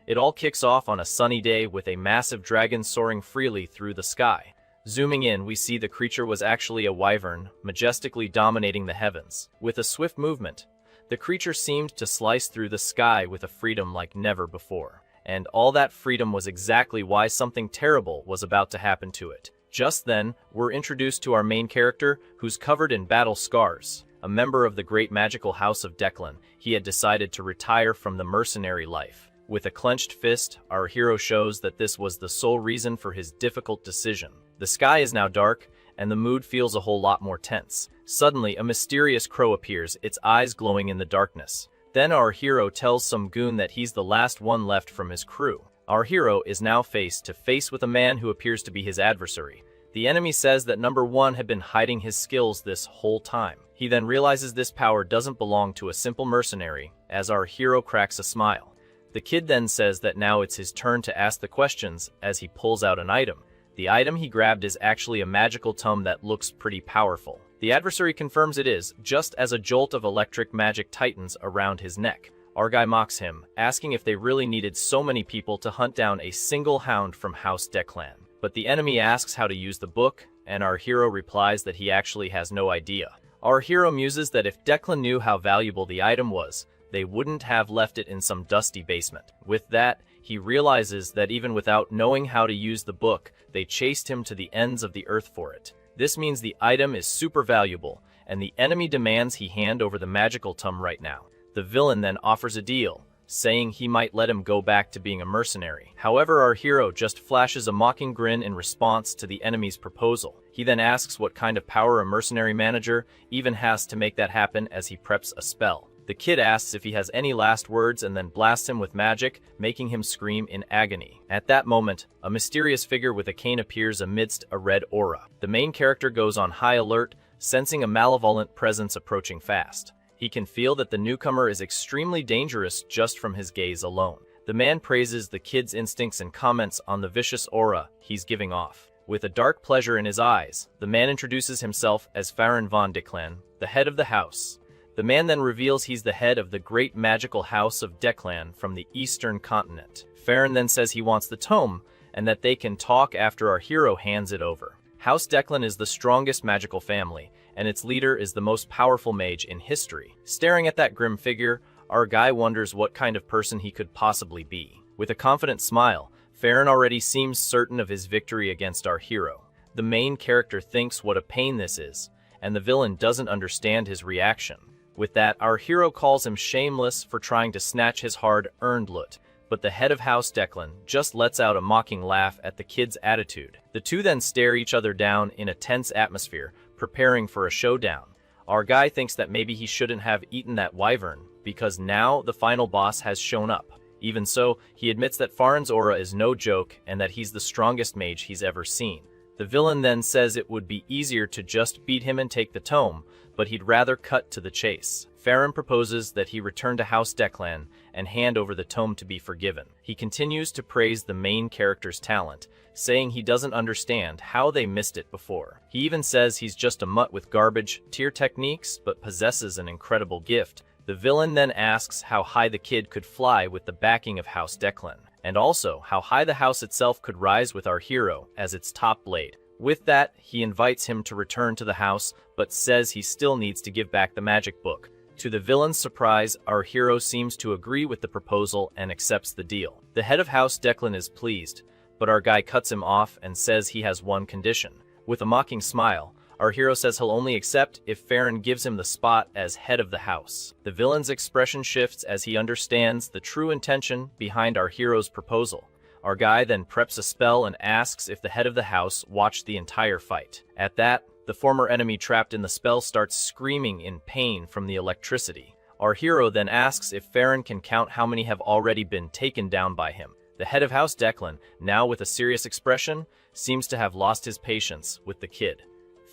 It all kicks off on a sunny day with a massive dragon soaring freely through the sky. Zooming in, we see the creature was actually a wyvern, majestically dominating the heavens. With a swift movement, the creature seemed to slice through the sky with a freedom like never before. And all that freedom was exactly why something terrible was about to happen to it. Just then, we're introduced to our main character, who's covered in battle scars. A member of the great magical house of Declan, he had decided to retire from the mercenary life. With a clenched fist, our hero shows that this was the sole reason for his difficult decision. The sky is now dark, and the mood feels a whole lot more tense. Suddenly, a mysterious crow appears, its eyes glowing in the darkness. Then our hero tells some goon that he's the last one left from his crew. Our hero is now face to face with a man who appears to be his adversary. The enemy says that number one had been hiding his skills this whole time. He then realizes this power doesn't belong to a simple mercenary, as our hero cracks a smile. The kid then says that now it's his turn to ask the questions as he pulls out an item. The item he grabbed is actually a magical tome that looks pretty powerful. The adversary confirms it is, just as a jolt of electric magic tightens around his neck. Our guy mocks him, asking if they really needed so many people to hunt down a single hound from House Declan. But the enemy asks how to use the book, and our hero replies that he actually has no idea. Our hero muses that if Declan knew how valuable the item was, they wouldn't have left it in some dusty basement. With that, he realizes that even without knowing how to use the book, they chased him to the ends of the earth for it. This means the item is super valuable, and the enemy demands he hand over the magical tome right now. The villain then offers a deal, saying he might let him go back to being a mercenary. However, our hero just flashes a mocking grin in response to the enemy's proposal. He then asks what kind of power a mercenary manager even has to make that happen as he preps a spell. The kid asks if he has any last words and then blasts him with magic, making him scream in agony. At that moment, a mysterious figure with a cane appears amidst a red aura. The main character goes on high alert, sensing a malevolent presence approaching fast. He can feel that the newcomer is extremely dangerous just from his gaze alone. The man praises the kid's instincts and comments on the vicious aura he's giving off. With a dark pleasure in his eyes, the man introduces himself as Farron von Declan, the head of the house. The man then reveals he's the head of the great magical house of Declan from the eastern continent. Farron then says he wants the tome, and that they can talk after our hero hands it over. House Declan is the strongest magical family, and its leader is the most powerful mage in history. Staring at that grim figure, our guy wonders what kind of person he could possibly be. With a confident smile, Farron already seems certain of his victory against our hero. The main character thinks what a pain this is, and the villain doesn't understand his reaction. With that, our hero calls him shameless for trying to snatch his hard-earned loot, but the head of House Declan just lets out a mocking laugh at the kid's attitude. The two then stare each other down in a tense atmosphere, preparing for a showdown. Our guy thinks that maybe he shouldn't have eaten that wyvern, because now the final boss has shown up. Even so, he admits that Farron's aura is no joke and that he's the strongest mage he's ever seen. The villain then says it would be easier to just beat him and take the tome, but he'd rather cut to the chase. Farron proposes that he return to House Declan and hand over the tome to be forgiven. He continues to praise the main character's talent, saying he doesn't understand how they missed it before. He even says he's just a mutt with garbage tier techniques, but possesses an incredible gift. The villain then asks how high the kid could fly with the backing of House Declan, and also how high the house itself could rise with our hero as its top blade. With that, he invites him to return to the house, but says he still needs to give back the magic book. To the villain's surprise, our hero seems to agree with the proposal and accepts the deal. The head of House Declan is pleased, but our guy cuts him off and says he has one condition. With a mocking smile, our hero says he'll only accept if Farron gives him the spot as head of the house. The villain's expression shifts as he understands the true intention behind our hero's proposal. Our guy then preps a spell and asks if the head of the house watched the entire fight. At that, the former enemy trapped in the spell starts screaming in pain from the electricity. Our hero then asks if Farron can count how many have already been taken down by him. The head of House Declan, now with a serious expression, seems to have lost his patience with the kid.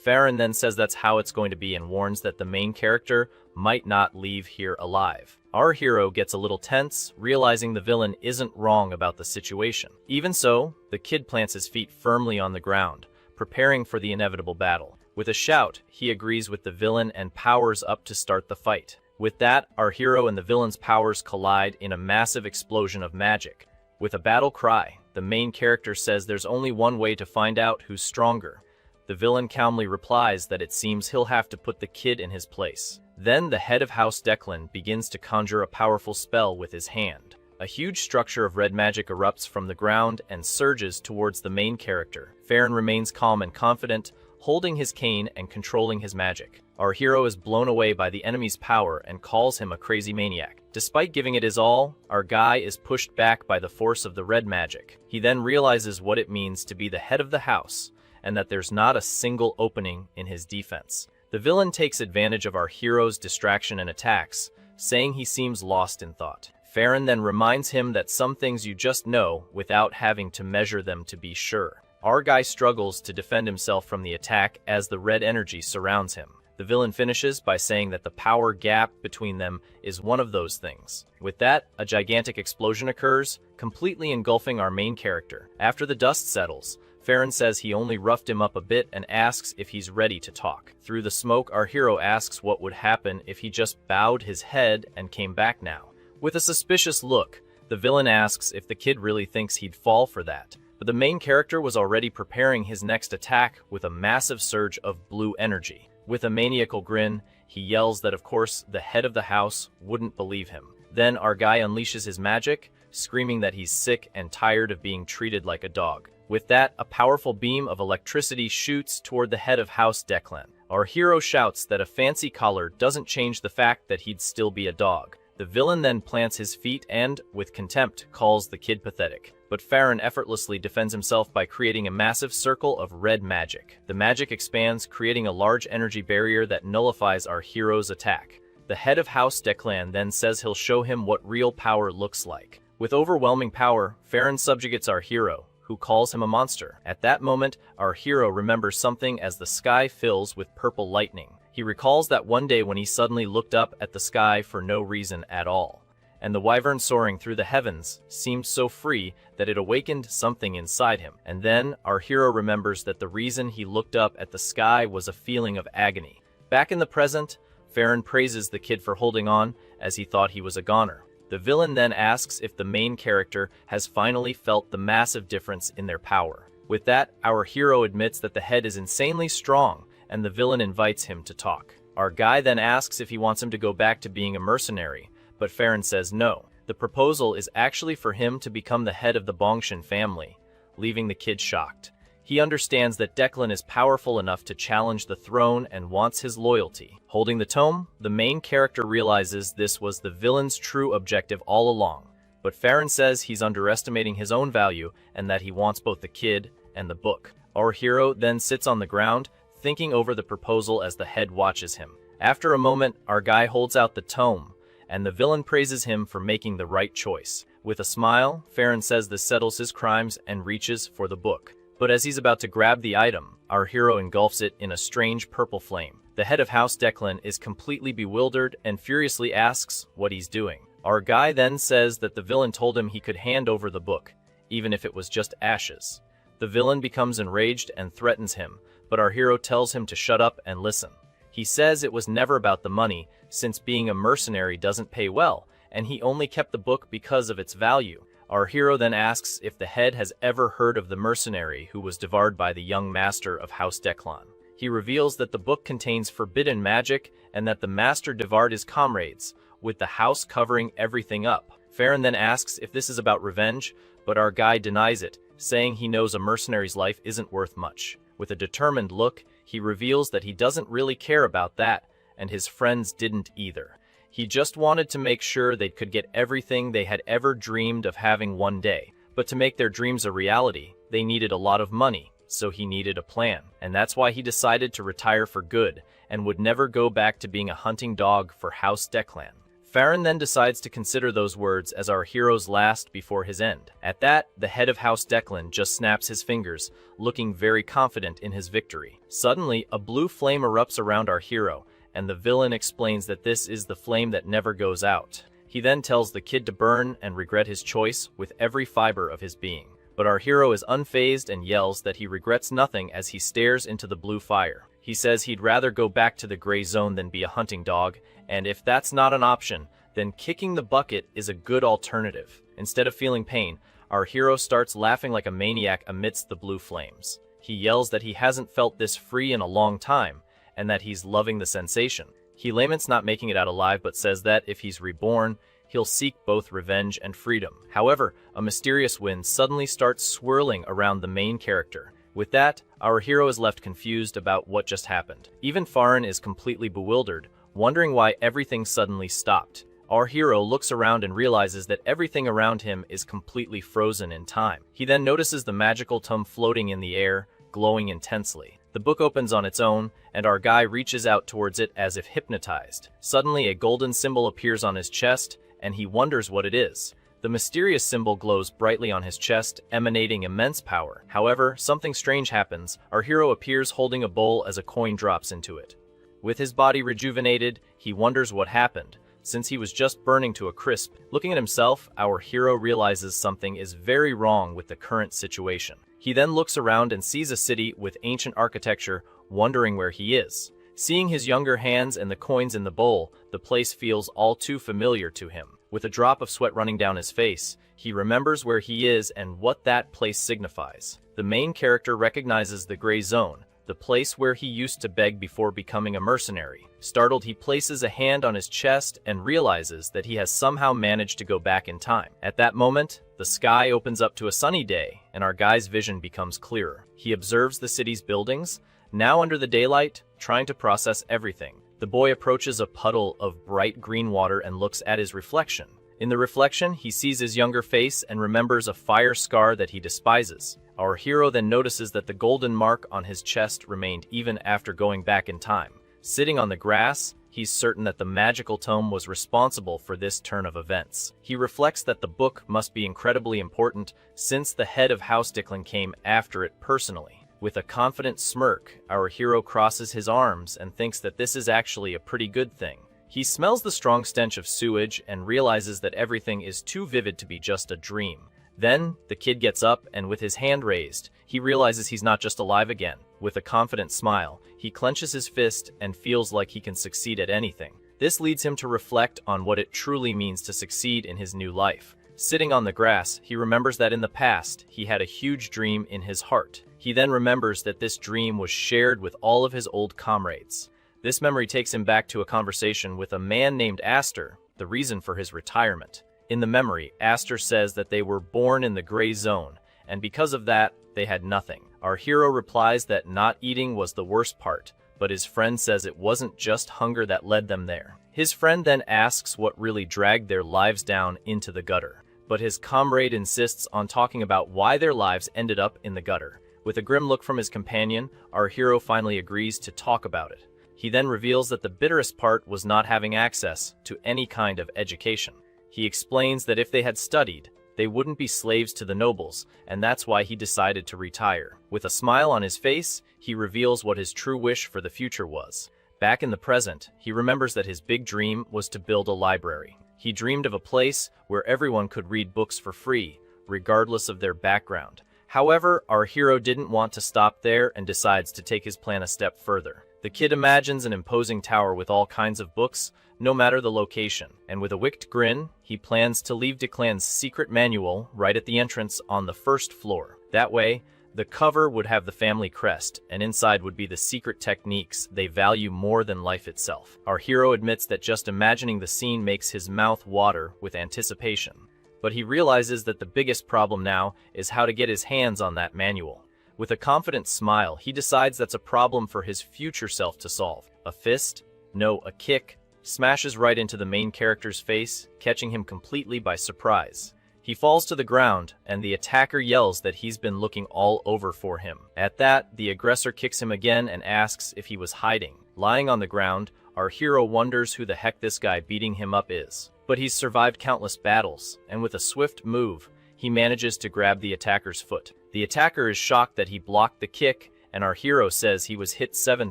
Farron then says that's how it's going to be and warns that the main character might not leave here alive. Our hero gets a little tense, realizing the villain isn't wrong about the situation. Even so, the kid plants his feet firmly on the ground, preparing for the inevitable battle. With a shout, he agrees with the villain and powers up to start the fight. With that, our hero and the villain's powers collide in a massive explosion of magic. With a battle cry, the main character says there's only one way to find out who's stronger. The villain calmly replies that it seems he'll have to put the kid in his place. Then the head of House Declan begins to conjure a powerful spell with his hand. A huge structure of red magic erupts from the ground and surges towards the main character. Farron remains calm and confident, holding his cane and controlling his magic. Our hero is blown away by the enemy's power and calls him a crazy maniac. Despite giving it his all, our guy is pushed back by the force of the red magic. He then realizes what it means to be the head of the house, and that there's not a single opening in his defense. The villain takes advantage of our hero's distraction and attacks, saying he seems lost in thought. Farron then reminds him that some things you just know without having to measure them to be sure. Our guy struggles to defend himself from the attack as the red energy surrounds him. The villain finishes by saying that the power gap between them is one of those things. With that, a gigantic explosion occurs, completely engulfing our main character. After the dust settles, Farron says he only roughed him up a bit and asks if he's ready to talk. Through the smoke, our hero asks what would happen if he just bowed his head and came back now. With a suspicious look, the villain asks if the kid really thinks he'd fall for that. But the main character was already preparing his next attack with a massive surge of blue energy. With a maniacal grin, he yells that of course the head of the house wouldn't believe him. Then our guy unleashes his magic, screaming that he's sick and tired of being treated like a dog. With that, a powerful beam of electricity shoots toward the head of House Declan. Our hero shouts that a fancy collar doesn't change the fact that he'd still be a dog. The villain then plants his feet and, with contempt, calls the kid pathetic. But Farron effortlessly defends himself by creating a massive circle of red magic. The magic expands, creating a large energy barrier that nullifies our hero's attack. The head of House Declan then says he'll show him what real power looks like. With overwhelming power, Farron subjugates our hero, who calls him a monster. At that moment, our hero remembers something as the sky fills with purple lightning. He recalls that one day when he suddenly looked up at the sky for no reason at all, and the wyvern soaring through the heavens seemed so free that it awakened something inside him. And then our hero remembers that the reason he looked up at the sky was a feeling of agony. Back in the present, Farron praises the kid for holding on, as he thought he was a goner. The villain then asks if the main character has finally felt the massive difference in their power. With that, our hero admits that the head is insanely strong, and the villain invites him to talk. Our guy then asks if he wants him to go back to being a mercenary, but Farron says no. The proposal is actually for him to become the head of the Bongshan family, leaving the kid shocked. He understands that Declan is powerful enough to challenge the throne and wants his loyalty. Holding the tome, the main character realizes this was the villain's true objective all along, but Farron says he's underestimating his own value and that he wants both the kid and the book. Our hero then sits on the ground, thinking over the proposal as the head watches him. After a moment, our guy holds out the tome, and the villain praises him for making the right choice. With a smile, Farron says this settles his crimes and reaches for the book. But as he's about to grab the item, our hero engulfs it in a strange purple flame. The head of House Declan is completely bewildered and furiously asks what he's doing. Our guy then says that the villain told him he could hand over the book, even if it was just ashes. The villain becomes enraged and threatens him, but our hero tells him to shut up and listen. He says it was never about the money, since being a mercenary doesn't pay well, and he only kept the book because of its value. Our hero then asks if the head has ever heard of the mercenary who was devoured by the young master of House Declan. He reveals that the book contains forbidden magic and that the master devoured his comrades, with the house covering everything up. Farron then asks if this is about revenge, but our guy denies it, saying he knows a mercenary's life isn't worth much. With a determined look, he reveals that he doesn't really care about that, and his friends didn't either. He just wanted to make sure they could get everything they had ever dreamed of having one day. But to make their dreams a reality, they needed a lot of money, so he needed a plan. And that's why he decided to retire for good, and would never go back to being a hunting dog for House Declan. Farron then decides to consider those words as our hero's last before his end. At that, the head of House Declan just snaps his fingers, looking very confident in his victory. Suddenly, a blue flame erupts around our hero, and the villain explains that this is the flame that never goes out. He then tells the kid to burn and regret his choice with every fiber of his being. But our hero is unfazed and yells that he regrets nothing as he stares into the blue fire. He says he'd rather go back to the gray zone than be a hunting dog, and if that's not an option, then kicking the bucket is a good alternative. Instead of feeling pain, our hero starts laughing like a maniac amidst the blue flames. He yells that he hasn't felt this free in a long time, and that he's loving the sensation. He laments not making it out alive, but says that if he's reborn, he'll seek both revenge and freedom. However, a mysterious wind suddenly starts swirling around the main character. With that, our hero is left confused about what just happened. Even Farin is completely bewildered, wondering why everything suddenly stopped. Our hero looks around and realizes that everything around him is completely frozen in time. He then notices the magical tome floating in the air, glowing intensely. The book opens on its own, and our guy reaches out towards it as if hypnotized. Suddenly, a golden symbol appears on his chest, and he wonders what it is. The mysterious symbol glows brightly on his chest, emanating immense power. However, something strange happens. Our hero appears holding a bowl as a coin drops into it. With his body rejuvenated, he wonders what happened, since he was just burning to a crisp. Looking at himself, our hero realizes something is very wrong with the current situation. He then looks around and sees a city with ancient architecture, wondering where he is. Seeing his younger hands and the coins in the bowl, the place feels all too familiar to him. With a drop of sweat running down his face, he remembers where he is and what that place signifies. The main character recognizes the gray zone, the place where he used to beg before becoming a mercenary. Startled, he places a hand on his chest and realizes that he has somehow managed to go back in time. At that moment, the sky opens up to a sunny day, and our guy's vision becomes clearer. He observes the city's buildings, now under the daylight, trying to process everything. The boy approaches a puddle of bright green water and looks at his reflection. In the reflection, he sees his younger face and remembers a fire scar that he despises. Our hero then notices that the golden mark on his chest remained even after going back in time. Sitting on the grass, he's certain that the magical tome was responsible for this turn of events. He reflects that the book must be incredibly important, since the head of House Dicklin came after it personally. With a confident smirk, our hero crosses his arms and thinks that this is actually a pretty good thing. He smells the strong stench of sewage and realizes that everything is too vivid to be just a dream. Then, the kid gets up and with his hand raised, he realizes he's not just alive again. With a confident smile, he clenches his fist and feels like he can succeed at anything. This leads him to reflect on what it truly means to succeed in his new life. Sitting on the grass, he remembers that in the past, he had a huge dream in his heart. He then remembers that this dream was shared with all of his old comrades. This memory takes him back to a conversation with a man named Aster, the reason for his retirement. In the memory, Aster says that they were born in the gray zone, and because of that, they had nothing. Our hero replies that not eating was the worst part, but his friend says it wasn't just hunger that led them there. His friend then asks what really dragged their lives down into the gutter, but his comrade insists on talking about why their lives ended up in the gutter. With a grim look from his companion, our hero finally agrees to talk about it. He then reveals that the bitterest part was not having access to any kind of education. He explains that if they had studied, they wouldn't be slaves to the nobles, and that's why he decided to retire. With a smile on his face, he reveals what his true wish for the future was. Back in the present, he remembers that his big dream was to build a library. He dreamed of a place where everyone could read books for free, regardless of their background. However, our hero didn't want to stop there and decides to take his plan a step further. The kid imagines an imposing tower with all kinds of books, no matter the location, and with a wicked grin, he plans to leave Declan's secret manual right at the entrance on the first floor. That way, the cover would have the family crest, and inside would be the secret techniques they value more than life itself. Our hero admits that just imagining the scene makes his mouth water with anticipation, but he realizes that the biggest problem now is how to get his hands on that manual. With a confident smile, he decides that's a problem for his future self to solve. A fist? No, a kick smashes right into the main character's face, catching him completely by surprise. He falls to the ground, and the attacker yells that he's been looking all over for him. At that, the aggressor kicks him again and asks if he was hiding. Lying on the ground, our hero wonders who the heck this guy beating him up is. But he's survived countless battles, and with a swift move, he manages to grab the attacker's foot. The attacker is shocked that he blocked the kick, and our hero says he was hit 7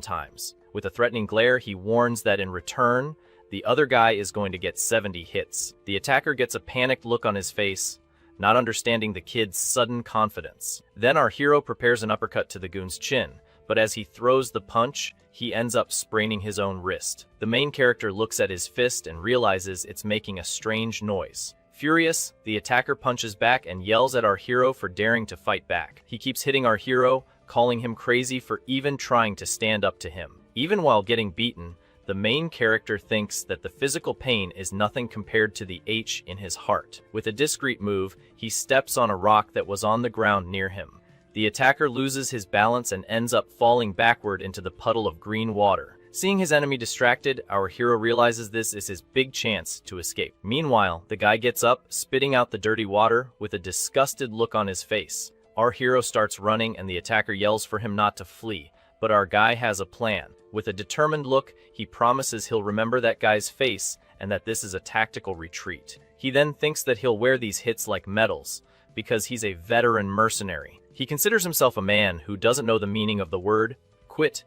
times. With a threatening glare, he warns that in return, the other guy is going to get 70 hits. The attacker gets a panicked look on his face, not understanding the kid's sudden confidence. Then our hero prepares an uppercut to the goon's chin, but as he throws the punch, he ends up spraining his own wrist. The main character looks at his fist and realizes it's making a strange noise. Furious, the attacker punches back and yells at our hero for daring to fight back. He keeps hitting our hero, calling him crazy for even trying to stand up to him. Even while getting beaten, the main character thinks that the physical pain is nothing compared to the H in his heart. With a discreet move, he steps on a rock that was on the ground near him. The attacker loses his balance and ends up falling backward into the puddle of green water. Seeing his enemy distracted, our hero realizes this is his big chance to escape. Meanwhile, the guy gets up, spitting out the dirty water with a disgusted look on his face. Our hero starts running and the attacker yells for him not to flee, but our guy has a plan. With a determined look, he promises he'll remember that guy's face and that this is a tactical retreat. He then thinks that he'll wear these hits like medals, because he's a veteran mercenary. He considers himself a man who doesn't know the meaning of the word quit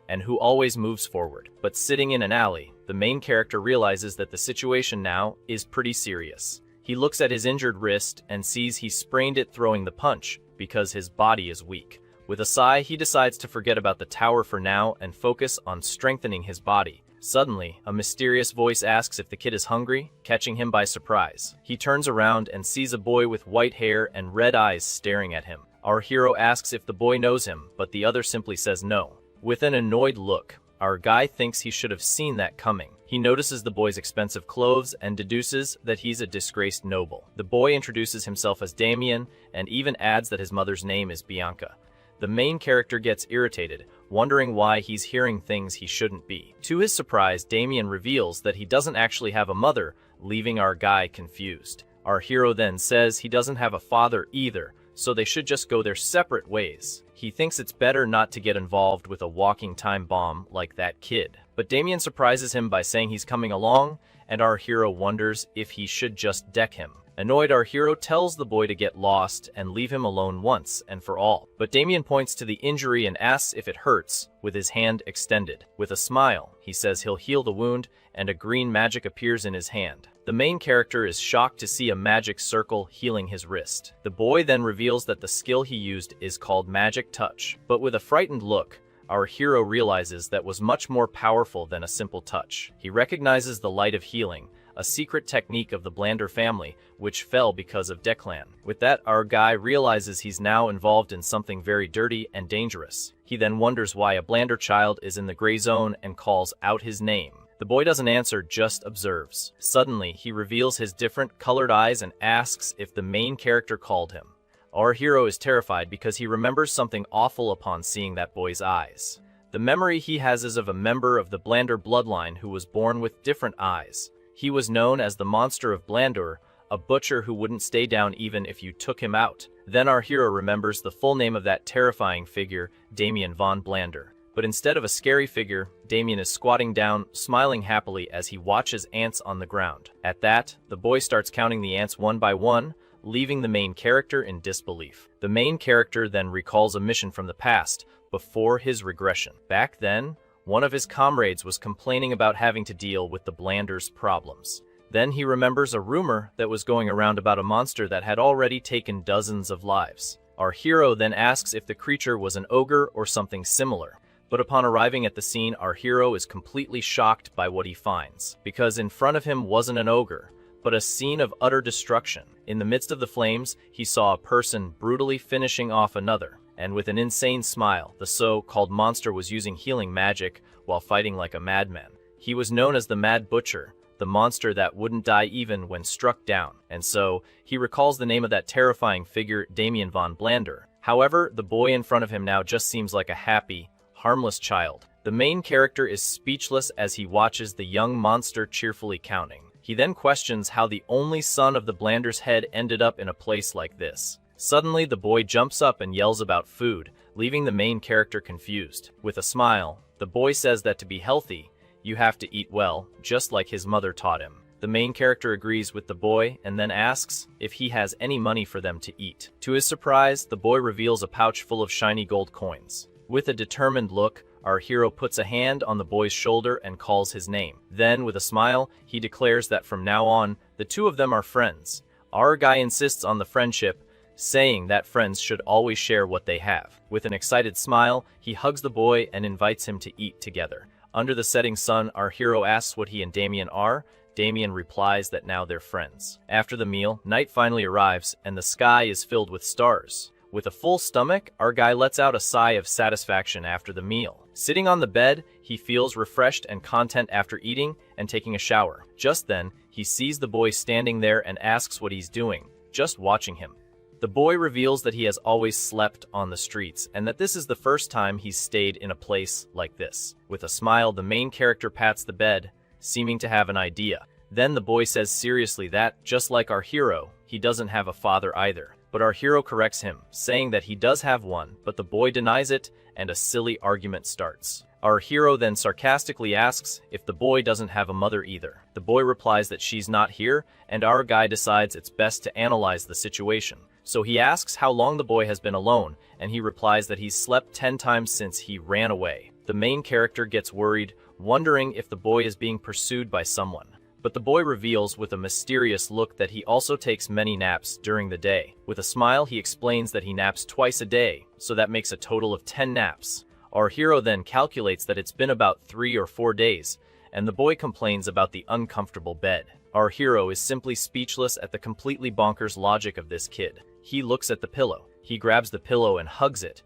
and who always moves forward. But sitting in an alley, the main character realizes that the situation now is pretty serious. He looks at his injured wrist and sees he sprained it throwing the punch because his body is weak. With a sigh, he decides to forget about the tower for now and focus on strengthening his body. Suddenly, a mysterious voice asks if the kid is hungry, catching him by surprise. He turns around and sees a boy with white hair and red eyes staring at him. Our hero asks if the boy knows him, but the other simply says no. With an annoyed look, our guy thinks he should have seen that coming. He notices the boy's expensive clothes and deduces that he's a disgraced noble. The boy introduces himself as Damien and even adds that his mother's name is Bianca. The main character gets irritated, wondering why he's hearing things he shouldn't be. To his surprise, Damien reveals that he doesn't actually have a mother, leaving our guy confused. Our hero then says he doesn't have a father either, so they should just go their separate ways. He thinks it's better not to get involved with a walking time bomb like that kid. But Damien surprises him by saying he's coming along, and our hero wonders if he should just deck him. Annoyed, our hero tells the boy to get lost and leave him alone once and for all. But Damien points to the injury and asks if it hurts, with his hand extended. With a smile, he says he'll heal the wound, and a green magic appears in his hand. The main character is shocked to see a magic circle healing his wrist. The boy then reveals that the skill he used is called Magic Touch. But with a frightened look, our hero realizes that was much more powerful than a simple touch. He recognizes the Light of Healing, a secret technique of the Blander family, which fell because of Declan. With that, our guy realizes he's now involved in something very dirty and dangerous. He then wonders why a Blander child is in the gray zone and calls out his name. The boy doesn't answer, just observes. Suddenly, he reveals his different colored eyes and asks if the main character called him. Our hero is terrified because he remembers something awful upon seeing that boy's eyes. The memory he has is of a member of the Blander bloodline who was born with different eyes. He was known as the Monster of Blandor, a butcher who wouldn't stay down even if you took him out. Then our hero remembers the full name of that terrifying figure, Damien von Blander. But instead of a scary figure, Damien is squatting down, smiling happily as he watches ants on the ground. At that, the boy starts counting the ants one by one, leaving the main character in disbelief. The main character then recalls a mission from the past, before his regression. Back then, one of his comrades was complaining about having to deal with the Blanders' problems. Then he remembers a rumor that was going around about a monster that had already taken dozens of lives. Our hero then asks if the creature was an ogre or something similar. But upon arriving at the scene, our hero is completely shocked by what he finds, because in front of him wasn't an ogre, but a scene of utter destruction. In the midst of the flames, he saw a person brutally finishing off another, and with an insane smile, the so-called monster was using healing magic while fighting like a madman. He was known as the Mad Butcher, the monster that wouldn't die even when struck down, and so he recalls the name of that terrifying figure, Damien von Blander. However, the boy in front of him now just seems like a happy, harmless child. The main character is speechless as he watches the young monster cheerfully counting. He then questions how the only son of the Blander's head ended up in a place like this. Suddenly, the boy jumps up and yells about food, leaving the main character confused. With a smile, the boy says that to be healthy, you have to eat well, just like his mother taught him. The main character agrees with the boy and then asks if he has any money for them to eat. To his surprise, the boy reveals a pouch full of shiny gold coins. With a determined look, our hero puts a hand on the boy's shoulder and calls his name. Then, with a smile, he declares that from now on, the two of them are friends. Our guy insists on the friendship, saying that friends should always share what they have. With an excited smile, he hugs the boy and invites him to eat together. Under the setting sun, our hero asks what he and Damien are. Damien replies that now they're friends. After the meal, night finally arrives and the sky is filled with stars. With a full stomach, our guy lets out a sigh of satisfaction after the meal. Sitting on the bed, he feels refreshed and content after eating and taking a shower. Just then, he sees the boy standing there and asks what he's doing, just watching him. The boy reveals that he has always slept on the streets and that this is the first time he's stayed in a place like this. With a smile, the main character pats the bed, seeming to have an idea. Then the boy says seriously that, just like our hero, he doesn't have a father either. But our hero corrects him, saying that he does have one, but the boy denies it, and a silly argument starts. Our hero then sarcastically asks if the boy doesn't have a mother either. The boy replies that she's not here, and our guy decides it's best to analyze the situation. So he asks how long the boy has been alone, and he replies that he's slept 10 times since he ran away. The main character gets worried, wondering if the boy is being pursued by someone. But the boy reveals with a mysterious look that he also takes many naps during the day. With a smile, he explains that he naps twice a day, so that makes a total of 10 naps. Our hero then calculates that it's been about 3 or 4 days, and the boy complains about the uncomfortable bed. Our hero is simply speechless at the completely bonkers logic of this kid. He looks at the pillow. He grabs the pillow and hugs it,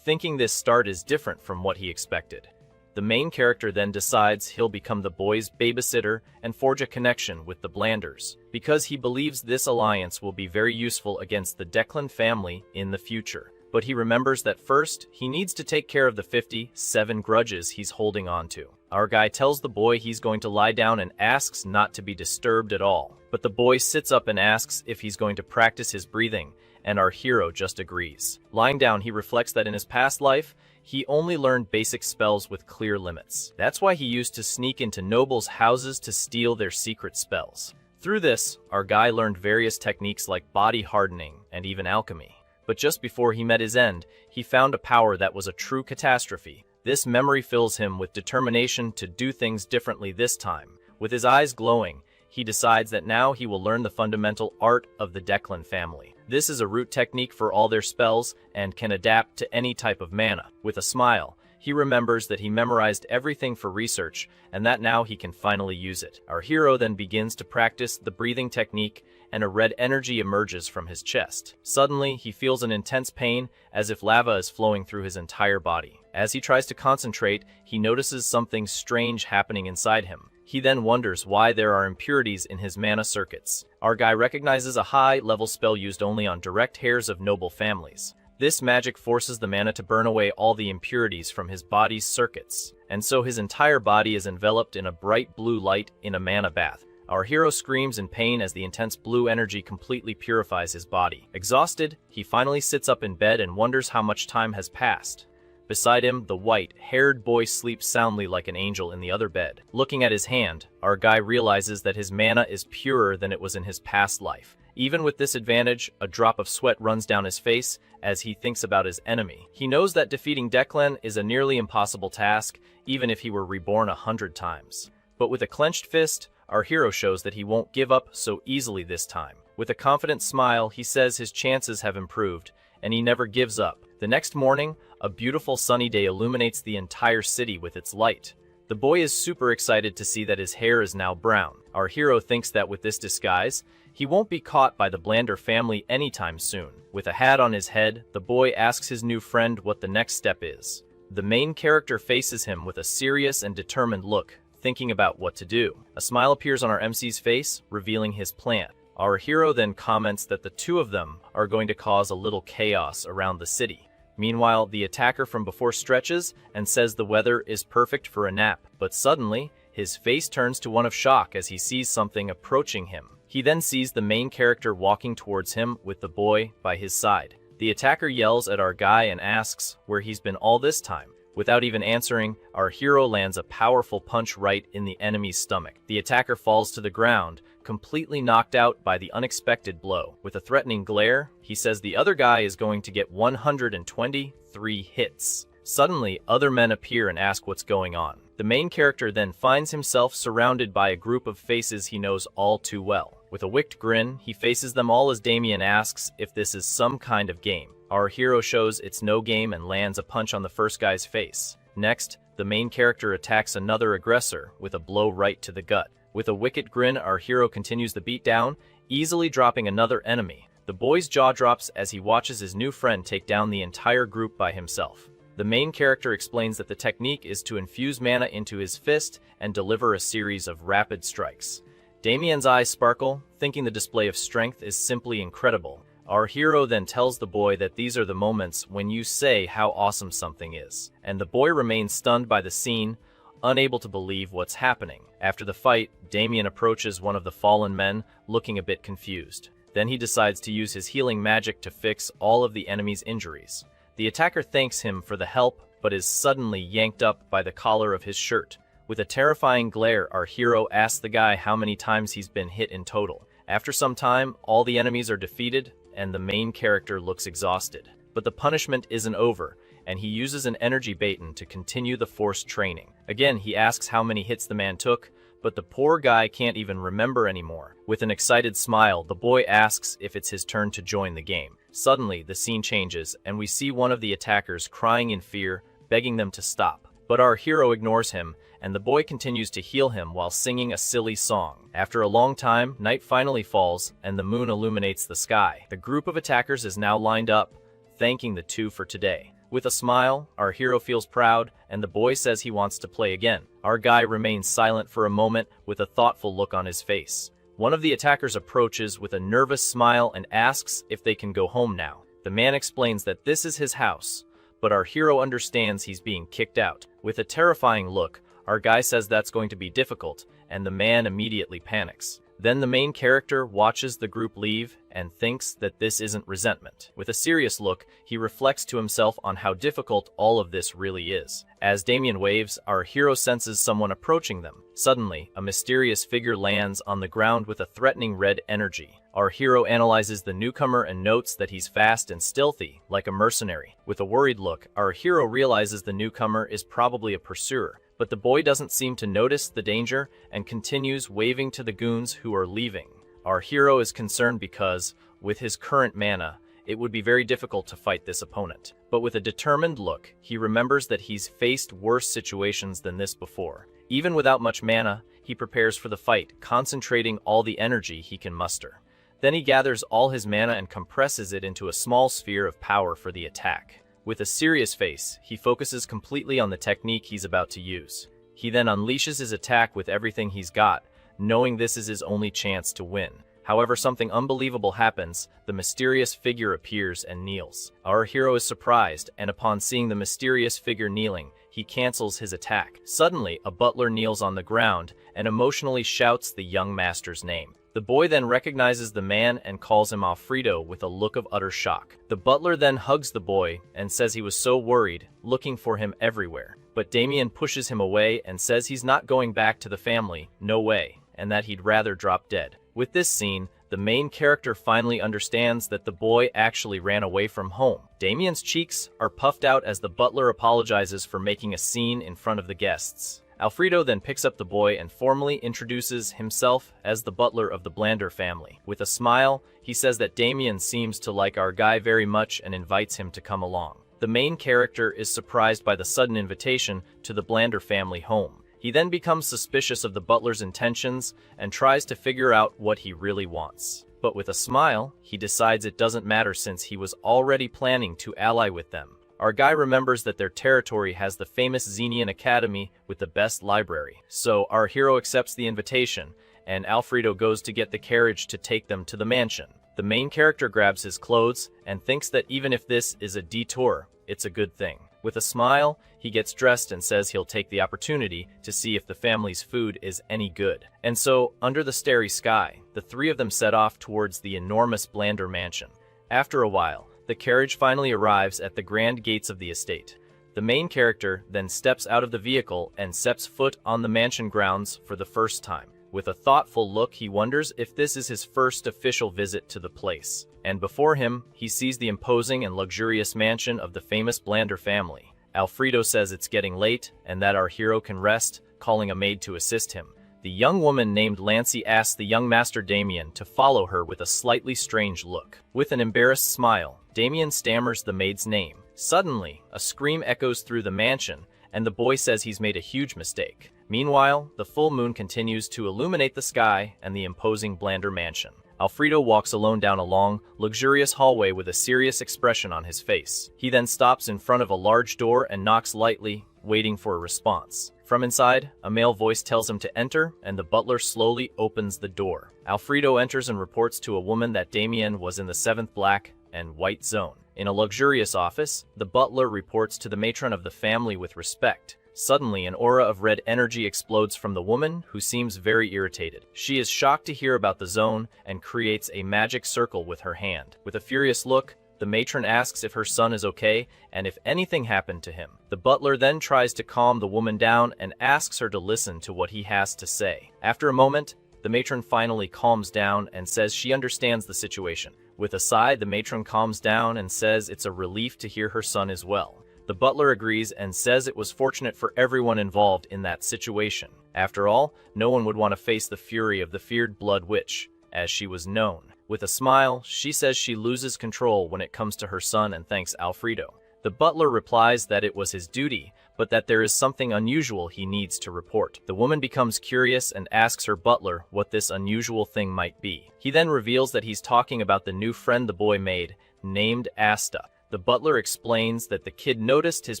thinking this start is different from what he expected. The main character then decides he'll become the boy's babysitter and forge a connection with the Blanders, because he believes this alliance will be very useful against the Declan family in the future. But he remembers that first, he needs to take care of the 57 grudges he's holding on to. Our guy tells the boy he's going to lie down and asks not to be disturbed at all. But the boy sits up and asks if he's going to practice his breathing, and our hero just agrees. Lying down, he reflects that in his past life, he only learned basic spells with clear limits. That's why he used to sneak into nobles' houses to steal their secret spells. Through this, our guy learned various techniques like body hardening and even alchemy. But just before he met his end, he found a power that was a true catastrophe. This memory fills him with determination to do things differently this time. With his eyes glowing, he decides that now he will learn the fundamental art of the Declan family. This is a root technique for all their spells and can adapt to any type of mana. With a smile, he remembers that he memorized everything for research and that now he can finally use it. Our hero then begins to practice the breathing technique and a red energy emerges from his chest. Suddenly, he feels an intense pain as if lava is flowing through his entire body. As he tries to concentrate, he notices something strange happening inside him. He then wonders why there are impurities in his mana circuits. Our guy recognizes a high-level spell used only on direct heirs of noble families. This magic forces the mana to burn away all the impurities from his body's circuits, and so his entire body is enveloped in a bright blue light in a mana bath. Our hero screams in pain as the intense blue energy completely purifies his body. Exhausted, he finally sits up in bed and wonders how much time has passed. Beside him, the white-haired boy sleeps soundly like an angel in the other bed. Looking at his hand, our guy realizes that his mana is purer than it was in his past life. Even with this advantage, a drop of sweat runs down his face as he thinks about his enemy. He knows that defeating Declan is a nearly impossible task, even if he were reborn 100 times. But with a clenched fist, our hero shows that he won't give up so easily this time. With a confident smile, he says his chances have improved, and he never gives up. The next morning, a beautiful sunny day illuminates the entire city with its light. The boy is super excited to see that his hair is now brown. Our hero thinks that with this disguise, he won't be caught by the Blander family anytime soon. With a hat on his head, the boy asks his new friend what the next step is. The main character faces him with a serious and determined look, thinking about what to do. A smile appears on our MC's face, revealing his plan. Our hero then comments that the two of them are going to cause a little chaos around the city. Meanwhile, the attacker from before stretches and says the weather is perfect for a nap, but suddenly, his face turns to one of shock as he sees something approaching him. He then sees the main character walking towards him with the boy by his side. The attacker yells at our guy and asks where he's been all this time. Without even answering, our hero lands a powerful punch right in the enemy's stomach. The attacker falls to the ground, completely knocked out by the unexpected blow. With a threatening glare, he says the other guy is going to get 123 hits. Suddenly, other men appear and ask what's going on. The main character then finds himself surrounded by a group of faces he knows all too well. With a wicked grin, he faces them all as Damien asks if this is some kind of game. Our hero shows it's no game and lands a punch on the first guy's face. Next, the main character attacks another aggressor with a blow right to the gut. With a wicked grin, our hero continues the beatdown, easily dropping another enemy. The boy's jaw drops as he watches his new friend take down the entire group by himself. The main character explains that the technique is to infuse mana into his fist and deliver a series of rapid strikes. Damien's eyes sparkle, thinking the display of strength is simply incredible. Our hero then tells the boy that these are the moments when you say how awesome something is. And the boy remains stunned by the scene, unable to believe what's happening. After the fight, Damien approaches one of the fallen men, looking a bit confused. Then he decides to use his healing magic to fix all of the enemy's injuries. The attacker thanks him for the help, but is suddenly yanked up by the collar of his shirt. With a terrifying glare, our hero asks the guy how many times he's been hit in total. After some time, all the enemies are defeated, and the main character looks exhausted. But the punishment isn't over, and he uses an energy baton to continue the forced training. Again, he asks how many hits the man took, but the poor guy can't even remember anymore. With an excited smile, the boy asks if it's his turn to join the game. Suddenly, the scene changes, and we see one of the attackers crying in fear, begging them to stop. But our hero ignores him, and the boy continues to heal him while singing a silly song. After a long time, night finally falls, and the moon illuminates the sky. The group of attackers is now lined up, thanking the two for today. With a smile, our hero feels proud, and the boy says he wants to play again. Our guy remains silent for a moment with a thoughtful look on his face. One of the attackers approaches with a nervous smile and asks if they can go home now. The man explains that this is his house, but our hero understands he's being kicked out. With a terrifying look, our guy says that's going to be difficult, and the man immediately panics. Then the main character watches the group leave and thinks that this isn't resentment. With a serious look, he reflects to himself on how difficult all of this really is. As Damien waves, our hero senses someone approaching them. Suddenly, a mysterious figure lands on the ground with a threatening red energy. Our hero analyzes the newcomer and notes that he's fast and stealthy, like a mercenary. With a worried look, our hero realizes the newcomer is probably a pursuer. But the boy doesn't seem to notice the danger and continues waving to the goons who are leaving. Our hero is concerned because, with his current mana, it would be very difficult to fight this opponent. But with a determined look, he remembers that he's faced worse situations than this before. Even without much mana, he prepares for the fight, concentrating all the energy he can muster. Then he gathers all his mana and compresses it into a small sphere of power for the attack. With a serious face, he focuses completely on the technique he's about to use. He then unleashes his attack with everything he's got, knowing this is his only chance to win. However, something unbelievable happens. The mysterious figure appears and kneels. Our hero is surprised, and upon seeing the mysterious figure kneeling, he cancels his attack. Suddenly, a butler kneels on the ground and emotionally shouts the young master's name. The boy then recognizes the man and calls him Alfredo with a look of utter shock. The butler then hugs the boy and says he was so worried, looking for him everywhere. But Damien pushes him away and says he's not going back to the family, no way, and that he'd rather drop dead. With this scene, the main character finally understands that the boy actually ran away from home. Damien's cheeks are puffed out as the butler apologizes for making a scene in front of the guests. Alfredo then picks up the boy and formally introduces himself as the butler of the Blander family. With a smile, he says that Damien seems to like our guy very much and invites him to come along. The main character is surprised by the sudden invitation to the Blander family home. He then becomes suspicious of the butler's intentions and tries to figure out what he really wants. But with a smile, he decides it doesn't matter since he was already planning to ally with them. Our guy remembers that their territory has the famous Xenian Academy with the best library. So our hero accepts the invitation, and Alfredo goes to get the carriage to take them to the mansion. The main character grabs his clothes and thinks that even if this is a detour, it's a good thing. With a smile, he gets dressed and says he'll take the opportunity to see if the family's food is any good. And so, under the starry sky, the three of them set off towards the enormous Blander mansion. After a while, the carriage finally arrives at the grand gates of the estate. The main character then steps out of the vehicle and sets foot on the mansion grounds for the first time. With a thoughtful look, he wonders if this is his first official visit to the place. And before him, he sees the imposing and luxurious mansion of the famous Blander family. Alfredo says it's getting late and that our hero can rest, calling a maid to assist him. The young woman named Lancy asks the young master Damien to follow her with a slightly strange look. With an embarrassed smile, Damien stammers the maid's name. Suddenly, a scream echoes through the mansion, and the boy says he's made a huge mistake. Meanwhile, the full moon continues to illuminate the sky and the imposing Blander mansion. Alfredo walks alone down a long, luxurious hallway with a serious expression on his face. He then stops in front of a large door and knocks lightly, waiting for a response. From inside, a male voice tells him to enter, and the butler slowly opens the door. Alfredo enters and reports to a woman that Damien was in the 7th black and white zone. In a luxurious office, the butler reports to the matron of the family with respect. Suddenly, an aura of red energy explodes from the woman, who seems very irritated. She is shocked to hear about the zone and creates a magic circle with her hand. With a furious look, the matron asks if her son is okay and if anything happened to him. The butler then tries to calm the woman down and asks her to listen to what he has to say. After a moment, the matron finally calms down and says she understands the situation. With a sigh, the matron calms down and says it's a relief to hear her son is well. The butler agrees and says it was fortunate for everyone involved in that situation. After all, no one would want to face the fury of the feared Blood Witch, as she was known. With a smile, she says she loses control when it comes to her son and thanks Alfredo. The butler replies that it was his duty, but that there is something unusual he needs to report. The woman becomes curious and asks her butler what this unusual thing might be. He then reveals that he's talking about the new friend the boy made, named Asta. The butler explains that the kid noticed his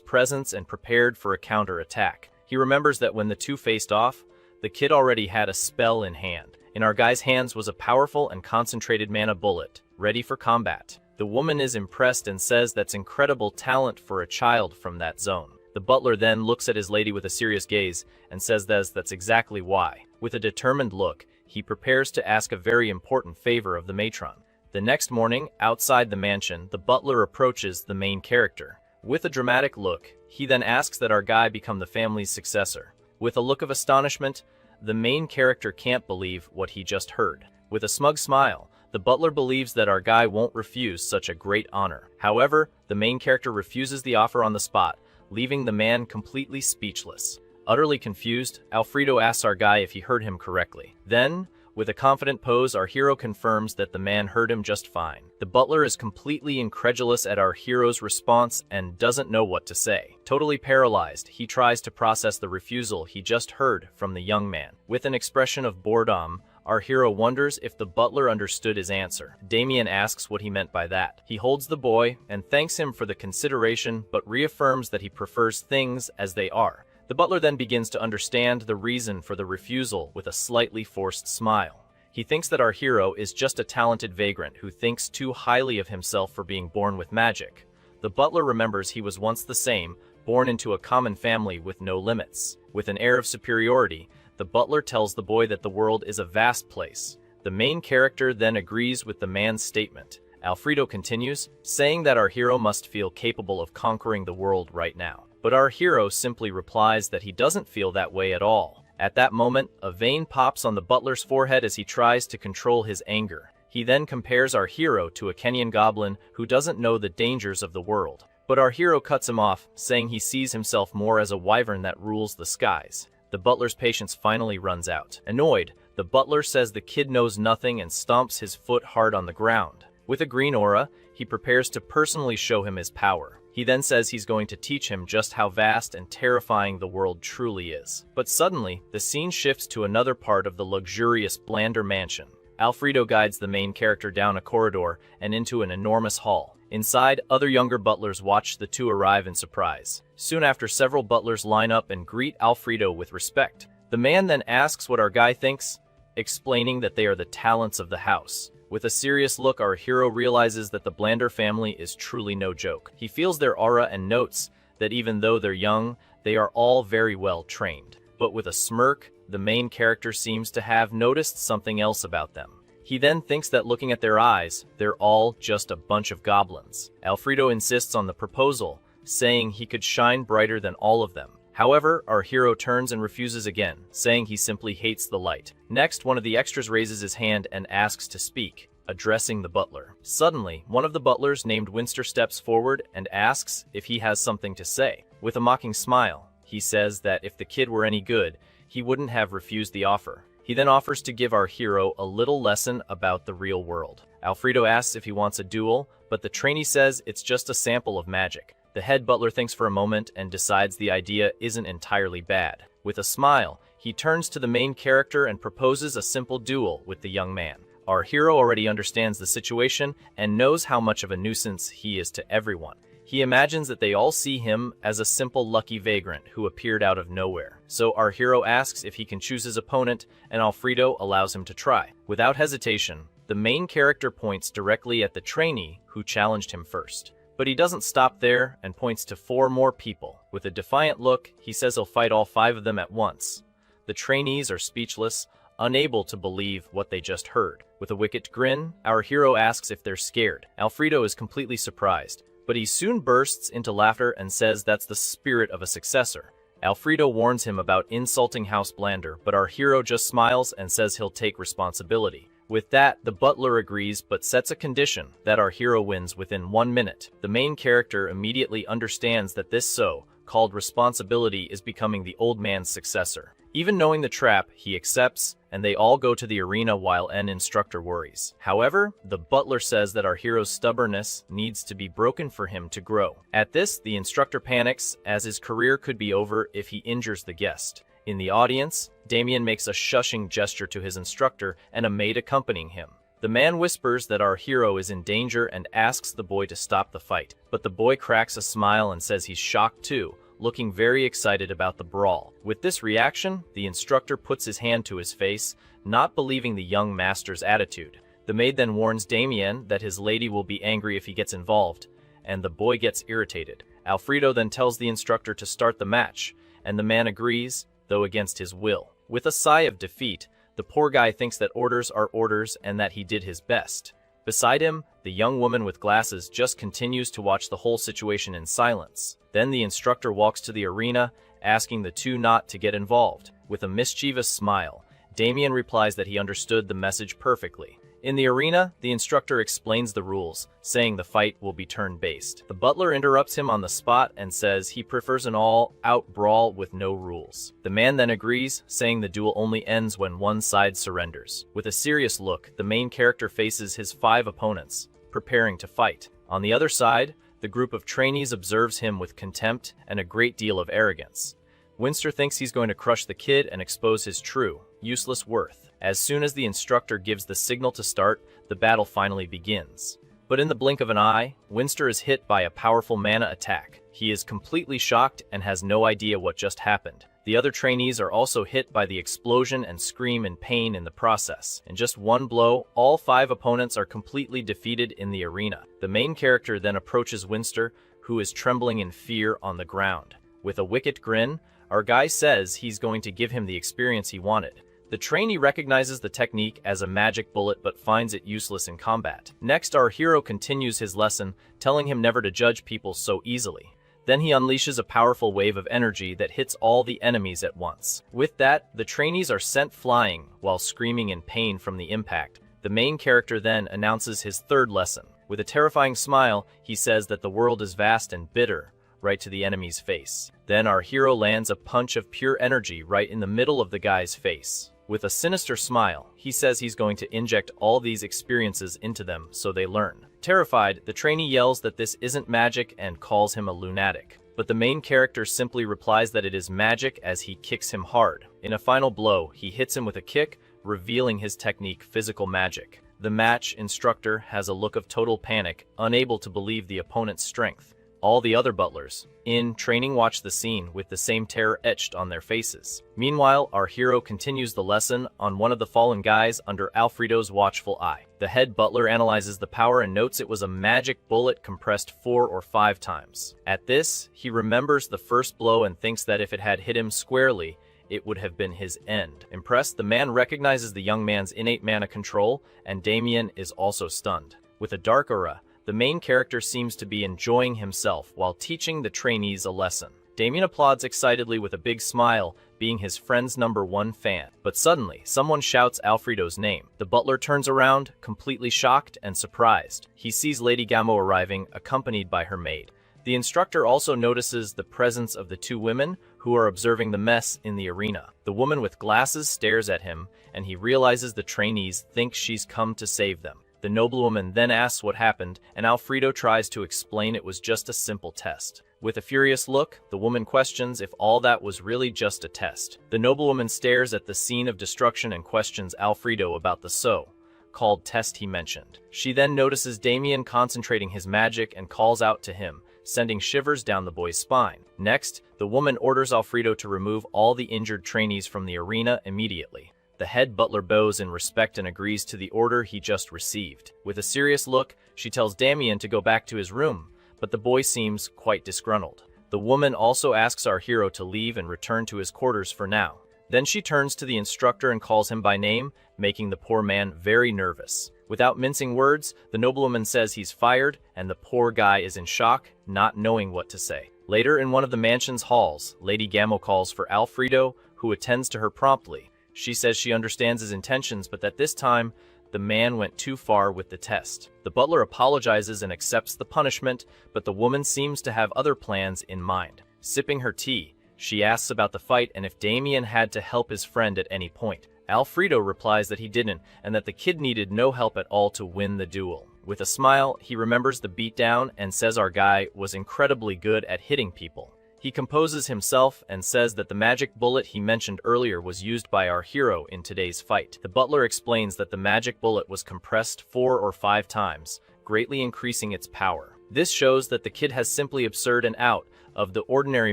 presence and prepared for a counter-attack. He remembers that when the two faced off, the kid already had a spell in hand. In our guy's hands was a powerful and concentrated mana bullet, ready for combat. The woman is impressed and says that's incredible talent for a child from that zone. The butler then looks at his lady with a serious gaze and says that's exactly why. With a determined look, he prepares to ask a very important favor of the matron. The next morning, outside the mansion, the butler approaches the main character. With a dramatic look, he then asks that our guy become the family's successor. With a look of astonishment, the main character can't believe what he just heard. With a smug smile, the butler believes that our guy won't refuse such a great honor. However, the main character refuses the offer on the spot, leaving the man completely speechless. Utterly confused, Alfredo asks our guy if he heard him correctly. Then, with a confident pose, our hero confirms that the man heard him just fine. The butler is completely incredulous at our hero's response and doesn't know what to say. Totally paralyzed, he tries to process the refusal he just heard from the young man. With an expression of boredom, our hero wonders if the butler understood his answer. Damien asks what he meant by that. He holds the boy and thanks him for the consideration, but reaffirms that he prefers things as they are. The butler then begins to understand the reason for the refusal with a slightly forced smile. He thinks that our hero is just a talented vagrant who thinks too highly of himself for being born with magic. The butler remembers he was once the same, born into a common family with no limits. With an air of superiority, the butler tells the boy that the world is a vast place. The main character then agrees with the man's statement. Alfredo continues, saying that our hero must feel capable of conquering the world right now. But our hero simply replies that he doesn't feel that way at all. At that moment, a vein pops on the butler's forehead as he tries to control his anger. He then compares our hero to a Kenyan goblin who doesn't know the dangers of the world. But our hero cuts him off, saying he sees himself more as a wyvern that rules the skies. The butler's patience finally runs out. Annoyed, the butler says the kid knows nothing and stomps his foot hard on the ground. With a green aura, he prepares to personally show him his power. He then says he's going to teach him just how vast and terrifying the world truly is. But suddenly, the scene shifts to another part of the luxurious Blander mansion. Alfredo guides the main character down a corridor and into an enormous hall. Inside, other younger butlers watch the two arrive in surprise. Soon after, several butlers line up and greet Alfredo with respect. The man then asks what our guy thinks, explaining that they are the talents of the house. With a serious look, our hero realizes that the Blander family is truly no joke. He feels their aura and notes that even though they're young, they are all very well trained. But with a smirk, the main character seems to have noticed something else about them. He then thinks that looking at their eyes, they're all just a bunch of goblins. Alfredo insists on the proposal, saying he could shine brighter than all of them. However, our hero turns and refuses again, saying he simply hates the light. Next, one of the extras raises his hand and asks to speak, addressing the butler. Suddenly, one of the butlers named Winster steps forward and asks if he has something to say. With a mocking smile, he says that if the kid were any good, he wouldn't have refused the offer. He then offers to give our hero a little lesson about the real world. Alfredo asks if he wants a duel, but the trainee says it's just a sample of magic. The head butler thinks for a moment and decides the idea isn't entirely bad. With a smile, he turns to the main character and proposes a simple duel with the young man. Our hero already understands the situation and knows how much of a nuisance he is to everyone. He imagines that they all see him as a simple lucky vagrant who appeared out of nowhere. So our hero asks if he can choose his opponent, and Alfredo allows him to try. Without hesitation, the main character points directly at the trainee who challenged him first. But he doesn't stop there and points to 4 more people. With a defiant look, he says he'll fight all 5 of them at once. The trainees are speechless, unable to believe what they just heard. With a wicked grin, our hero asks if they're scared. Alfredo is completely surprised, but he soon bursts into laughter and says that's the spirit of a successor. Alfredo warns him about insulting House Blander, but our hero just smiles and says he'll take responsibility. With that, the butler agrees but sets a condition that our hero wins within 1 minute. The main character immediately understands that this so-called responsibility is becoming the old man's successor. Even knowing the trap, he accepts, and they all go to the arena while an instructor worries. However, the butler says that our hero's stubbornness needs to be broken for him to grow. At this, the instructor panics, as his career could be over if he injures the guest. In the audience, Damien makes a shushing gesture to his instructor and a maid accompanying him. The man whispers that our hero is in danger and asks the boy to stop the fight, but the boy cracks a smile and says he's shocked too, looking very excited about the brawl. With this reaction, the instructor puts his hand to his face, not believing the young master's attitude. The maid then warns Damien that his lady will be angry if he gets involved, and the boy gets irritated. Alfredo then tells the instructor to start the match, and the man agrees, though against his will. With a sigh of defeat, the poor guy thinks that orders are orders and that he did his best. Beside him, the young woman with glasses just continues to watch the whole situation in silence. Then the instructor walks to the arena, asking the two not to get involved. With a mischievous smile, Damien replies that he understood the message perfectly. In the arena, the instructor explains the rules, saying the fight will be turn-based. The butler interrupts him on the spot and says he prefers an all-out brawl with no rules. The man then agrees, saying the duel only ends when one side surrenders. With a serious look, the main character faces his 5 opponents, preparing to fight. On the other side, the group of trainees observes him with contempt and a great deal of arrogance. Winster thinks he's going to crush the kid and expose his true, useless worth. As soon as the instructor gives the signal to start, the battle finally begins. But in the blink of an eye, Winster is hit by a powerful mana attack. He is completely shocked and has no idea what just happened. The other trainees are also hit by the explosion and scream in pain in the process. In just one blow, all 5 opponents are completely defeated in the arena. The main character then approaches Winster, who is trembling in fear on the ground. With a wicked grin, our guy says he's going to give him the experience he wanted. The trainee recognizes the technique as a magic bullet but finds it useless in combat. Next, our hero continues his lesson, telling him never to judge people so easily. Then he unleashes a powerful wave of energy that hits all the enemies at once. With that, the trainees are sent flying while screaming in pain from the impact. The main character then announces his 3rd lesson. With a terrifying smile, he says that the world is vast and bitter, right to the enemy's face. Then our hero lands a punch of pure energy right in the middle of the guy's face. With a sinister smile, he says he's going to inject all these experiences into them so they learn. Terrified, the trainee yells that this isn't magic and calls him a lunatic. But the main character simply replies that it is magic as he kicks him hard. In a final blow, he hits him with a kick, revealing his technique, physical magic. The match instructor has a look of total panic, unable to believe the opponent's strength. All the other butlers in training watch the scene with the same terror etched on their faces. Meanwhile, our hero continues the lesson on one of the fallen guys under Alfredo's watchful eye. The head butler analyzes the power and notes it was a magic bullet compressed 4 or 5 times. At this, he remembers the first blow and thinks that if it had hit him squarely, it would have been his end. Impressed, the man recognizes the young man's innate mana control, and Damien is also stunned. With a dark aura, the main character seems to be enjoying himself while teaching the trainees a lesson. Damien applauds excitedly with a big smile, being his friend's #1 fan. But suddenly, someone shouts Alfredo's name. The butler turns around, completely shocked and surprised. He sees Lady Gamo arriving, accompanied by her maid. The instructor also notices the presence of the 2 women who are observing the mess in the arena. The woman with glasses stares at him, and he realizes the trainees think she's come to save them. The noblewoman then asks what happened, and Alfredo tries to explain it was just a simple test. With a furious look, the woman questions if all that was really just a test. The noblewoman stares at the scene of destruction and questions Alfredo about the so-called test he mentioned. She then notices Damien concentrating his magic and calls out to him, sending shivers down the boy's spine. Next, the woman orders Alfredo to remove all the injured trainees from the arena immediately. The head butler bows in respect and agrees to the order he just received. With a serious look, she tells Damien to go back to his room, but the boy seems quite disgruntled. The woman also asks our hero to leave and return to his quarters for now. Then she turns to the instructor and calls him by name, making the poor man very nervous. Without mincing words, the noblewoman says he's fired, and the poor guy is in shock, not knowing what to say. Later, in one of the mansion's halls, Lady Gamma calls for Alfredo, who attends to her promptly. She says she understands his intentions, but that this time, the man went too far with the test. The butler apologizes and accepts the punishment, but the woman seems to have other plans in mind. Sipping her tea, she asks about the fight and if Damien had to help his friend at any point. Alfredo replies that he didn't, and that the kid needed no help at all to win the duel. With a smile, he remembers the beatdown and says our guy was incredibly good at hitting people. He composes himself and says that the magic bullet he mentioned earlier was used by our hero in today's fight. The butler explains that the magic bullet was compressed 4 or 5 times, greatly increasing its power. This shows that the kid has simply absurd and out of the ordinary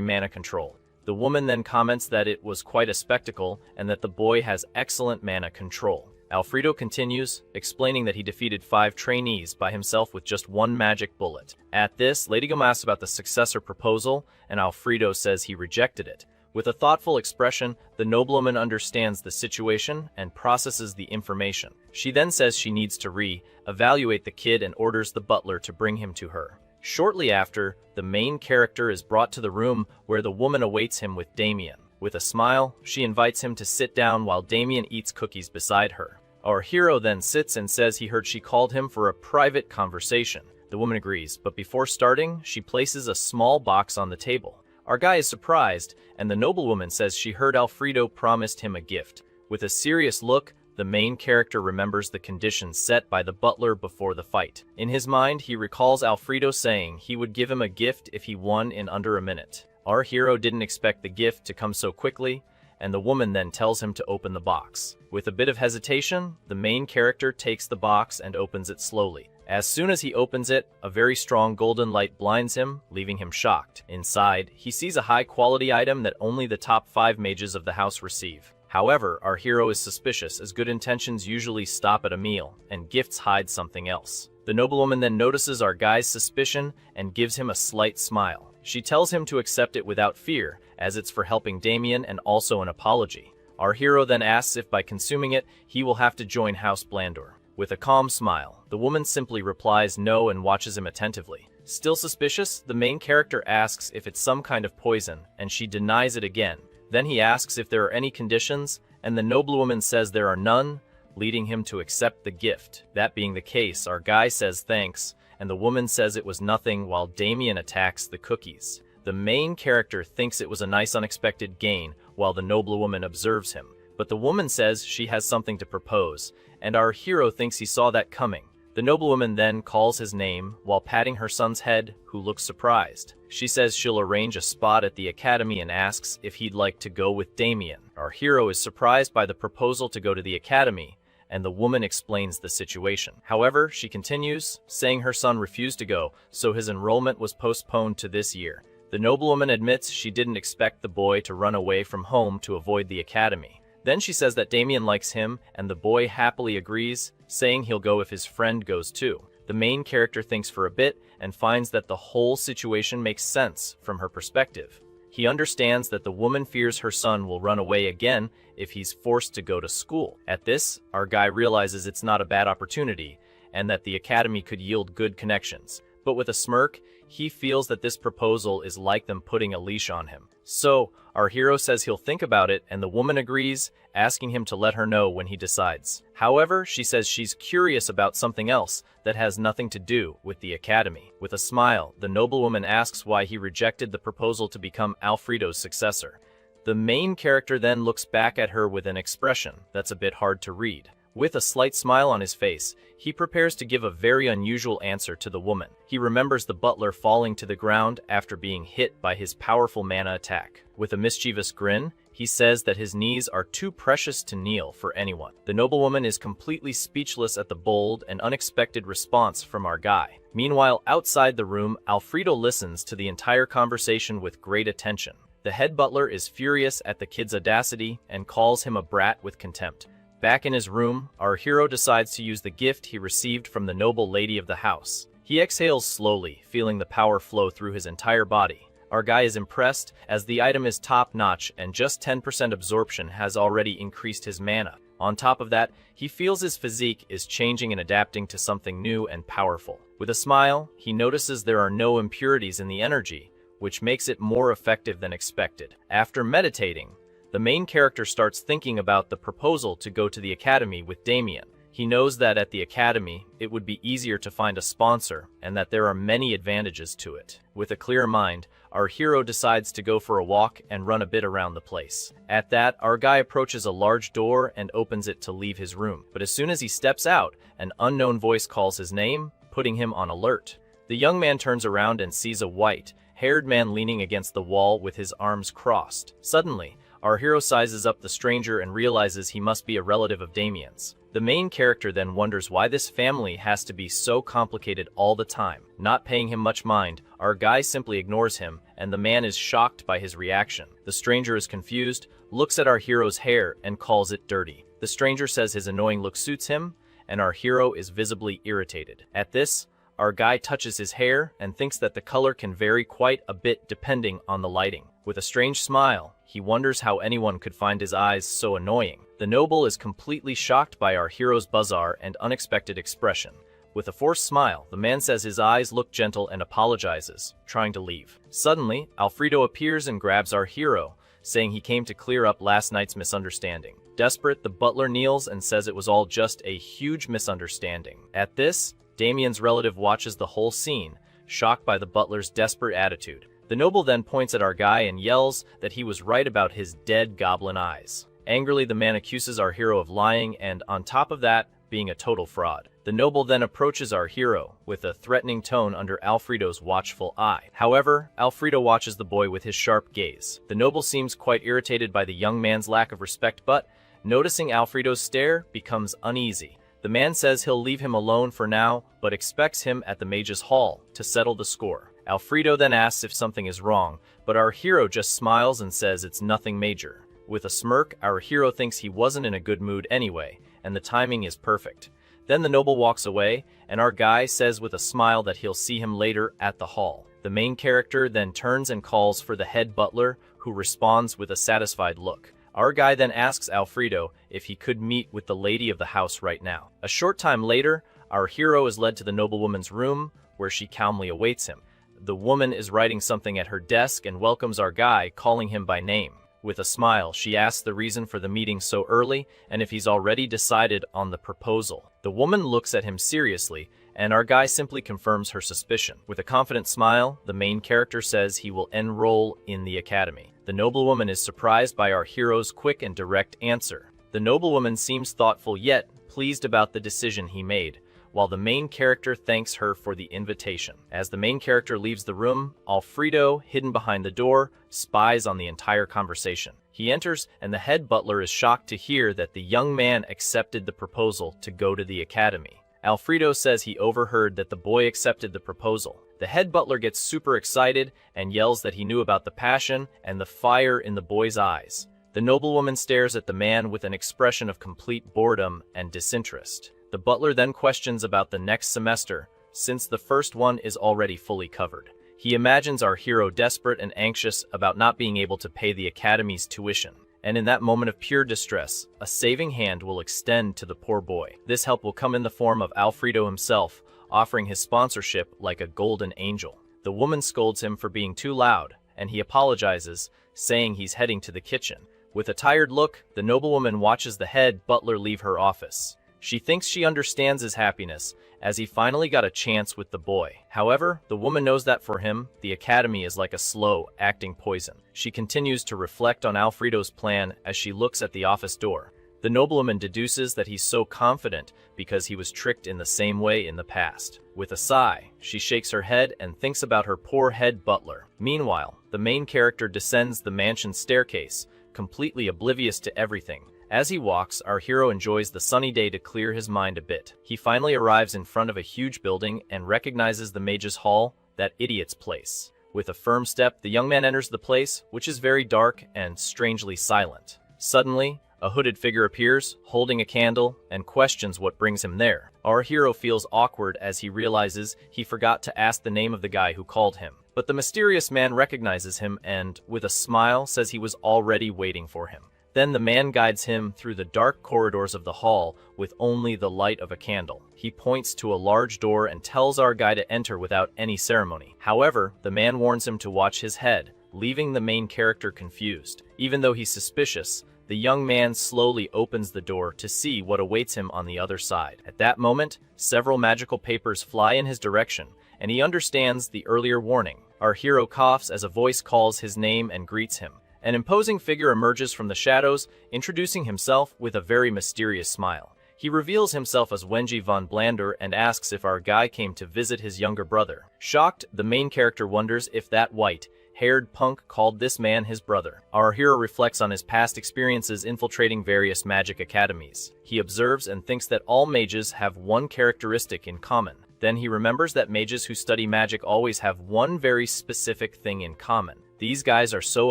mana control. The woman then comments that it was quite a spectacle and that the boy has excellent mana control. Alfredo continues, explaining that he defeated 5 trainees by himself with just 1 magic bullet. At this, Lady Gamma asks about the successor proposal, and Alfredo says he rejected it. With a thoughtful expression, the noblewoman understands the situation and processes the information. She then says she needs to re-evaluate the kid and orders the butler to bring him to her. Shortly after, the main character is brought to the room where the woman awaits him with Damien. With a smile, she invites him to sit down while Damien eats cookies beside her. Our hero then sits and says he heard she called him for a private conversation. The woman agrees, but before starting, she places a small box on the table. Our guy is surprised, and the noblewoman says she heard Alfredo promised him a gift. With a serious look, the main character remembers the conditions set by the butler before the fight. In his mind, he recalls Alfredo saying he would give him a gift if he won in under a minute. Our hero didn't expect the gift to come so quickly, and the woman then tells him to open the box. With a bit of hesitation, the main character takes the box and opens it slowly. As soon as he opens it, a very strong golden light blinds him, leaving him shocked. Inside, he sees a high-quality item that only the top 5 mages of the house receive. However, our hero is suspicious, as good intentions usually stop at a meal, and gifts hide something else. The noblewoman then notices our guy's suspicion and gives him a slight smile. She tells him to accept it without fear, as it's for helping Damien and also an apology. Our hero then asks if by consuming it, he will have to join House Blandor. With a calm smile, the woman simply replies no and watches him attentively. Still suspicious, the main character asks if it's some kind of poison, and she denies it again. Then he asks if there are any conditions, and the noblewoman says there are none, leading him to accept the gift. That being the case, our guy says thanks, and the woman says it was nothing while Damien attacks the cookies. The main character thinks it was a nice unexpected gain while the noblewoman observes him. But the woman says she has something to propose, and our hero thinks he saw that coming. The noblewoman then calls his name while patting her son's head, who looks surprised. She says she'll arrange a spot at the academy and asks if he'd like to go with Damien. Our hero is surprised by the proposal to go to the academy, and the woman explains the situation. However, she continues, saying her son refused to go, so his enrollment was postponed to this year. The noblewoman admits she didn't expect the boy to run away from home to avoid the academy. Then she says that Damien likes him, and the boy happily agrees, saying he'll go if his friend goes too. The main character thinks for a bit and finds that the whole situation makes sense from her perspective. He understands that the woman fears her son will run away again if he's forced to go to school. At this, our guy realizes it's not a bad opportunity and that the academy could yield good connections. But with a smirk, he feels that this proposal is like them putting a leash on him. So, our hero says he'll think about it, and the woman agrees, asking him to let her know when he decides. However, she says she's curious about something else that has nothing to do with the academy. With a smile, the noblewoman asks why he rejected the proposal to become Alfredo's successor. The main character then looks back at her with an expression that's a bit hard to read. With a slight smile on his face, he prepares to give a very unusual answer to the woman. He remembers the butler falling to the ground after being hit by his powerful mana attack. With a mischievous grin, he says that his knees are too precious to kneel for anyone. The noblewoman is completely speechless at the bold and unexpected response from our guy. Meanwhile, outside the room, Alfredo listens to the entire conversation with great attention. The head butler is furious at the kid's audacity and calls him a brat with contempt. Back in his room, our hero decides to use the gift he received from the noble lady of the house. He exhales slowly, feeling the power flow through his entire body. Our guy is impressed, as the item is top-notch and just 10% absorption has already increased his mana. On top of that, he feels his physique is changing and adapting to something new and powerful. With a smile, he notices there are no impurities in the energy, which makes it more effective than expected. After meditating, the main character starts thinking about the proposal to go to the academy with Damien. He knows that at the academy, it would be easier to find a sponsor, and that there are many advantages to it. With a clear mind, our hero decides to go for a walk and run a bit around the place. At that, our guy approaches a large door and opens it to leave his room. But as soon as he steps out, an unknown voice calls his name, putting him on alert. The young man turns around and sees a white-haired man leaning against the wall with his arms crossed. Suddenly, our hero sizes up the stranger and realizes he must be a relative of Damien's. The main character then wonders why this family has to be so complicated all the time. Not paying him much mind, our guy simply ignores him, and the man is shocked by his reaction. The stranger is confused, looks at our hero's hair, and calls it dirty. The stranger says his annoying look suits him, and our hero is visibly irritated. At this, our guy touches his hair and thinks that the color can vary quite a bit depending on the lighting. With a strange smile, he wonders how anyone could find his eyes so annoying. The noble is completely shocked by our hero's bizarre and unexpected expression. With a forced smile, the man says his eyes look gentle and apologizes, trying to leave. Suddenly, Alfredo appears and grabs our hero, saying he came to clear up last night's misunderstanding. Desperate, the butler kneels and says it was all just a huge misunderstanding. At this, Damien's relative watches the whole scene, shocked by the butler's desperate attitude. The noble then points at our guy and yells that he was right about his dead goblin eyes. Angrily, the man accuses our hero of lying and, on top of that, being a total fraud. The noble then approaches our hero with a threatening tone under Alfredo's watchful eye. However, Alfredo watches the boy with his sharp gaze. The noble seems quite irritated by the young man's lack of respect, but, noticing Alfredo's stare, becomes uneasy. The man says he'll leave him alone for now, but expects him at the mage's hall to settle the score. Alfredo then asks if something is wrong, but our hero just smiles and says it's nothing major. With a smirk, our hero thinks he wasn't in a good mood anyway, and the timing is perfect. Then the noble walks away, and our guy says with a smile that he'll see him later at the hall. The main character then turns and calls for the head butler, who responds with a satisfied look. Our guy then asks Alfredo if he could meet with the lady of the house right now. A short time later, our hero is led to the noblewoman's room, where she calmly awaits him. The woman is writing something at her desk and welcomes our guy, calling him by name. With a smile, she asks the reason for the meeting so early and if he's already decided on the proposal. The woman looks at him seriously, and our guy simply confirms her suspicion. With a confident smile, the main character says he will enroll in the academy. The noblewoman is surprised by our hero's quick and direct answer. The noblewoman seems thoughtful yet pleased about the decision he made, while the main character thanks her for the invitation. As the main character leaves the room, Alfredo, hidden behind the door, spies on the entire conversation. He enters, and the head butler is shocked to hear that the young man accepted the proposal to go to the academy. Alfredo says he overheard that the boy accepted the proposal. The head butler gets super excited and yells that he knew about the passion and the fire in the boy's eyes. The noblewoman stares at the man with an expression of complete boredom and disinterest. The butler then questions about the next semester, since the first one is already fully covered. He imagines our hero desperate and anxious about not being able to pay the academy's tuition. And in that moment of pure distress, a saving hand will extend to the poor boy. This help will come in the form of Alfredo himself, offering his sponsorship like a golden angel. The woman scolds him for being too loud, and he apologizes, saying he's heading to the kitchen. With a tired look, the noblewoman watches the head butler leave her office. She thinks she understands his happiness, as he finally got a chance with the boy. However, the woman knows that for him, the academy is like a slow-acting poison. She continues to reflect on Alfredo's plan as she looks at the office door. The The noblewoman deduces that he's so confident because he was tricked in the same way in the past. With a sigh, she shakes her head and thinks about her poor head butler. Meanwhile, the main character descends the mansion staircase, completely oblivious to everything. As he walks, our hero enjoys the sunny day to clear his mind a bit. He finally arrives in front of a huge building and recognizes the mage's hall, that idiot's place. With a firm step, the young man enters the place, which is very dark and strangely silent. Suddenly, a hooded figure appears, holding a candle, and questions what brings him there. Our hero feels awkward as he realizes he forgot to ask the name of the guy who called him. But the mysterious man recognizes him and, with a smile, says he was already waiting for him. Then the man guides him through the dark corridors of the hall with only the light of a candle. He points to a large door and tells our guy to enter without any ceremony. However, the man warns him to watch his head, leaving the main character confused. Even though he's suspicious, the young man slowly opens the door to see what awaits him on the other side. At that moment, several magical papers fly in his direction, and he understands the earlier warning. Our hero coughs as a voice calls his name and greets him. An imposing figure emerges from the shadows, introducing himself with a very mysterious smile. He reveals himself as Wenji von Blander and asks if our guy came to visit his younger brother. Shocked, the main character wonders if that white-haired punk called this man his brother. Our hero reflects on his past experiences infiltrating various magic academies. He observes and thinks that all mages have one characteristic in common. Then he remembers that mages who study magic always have one very specific thing in common. These guys are so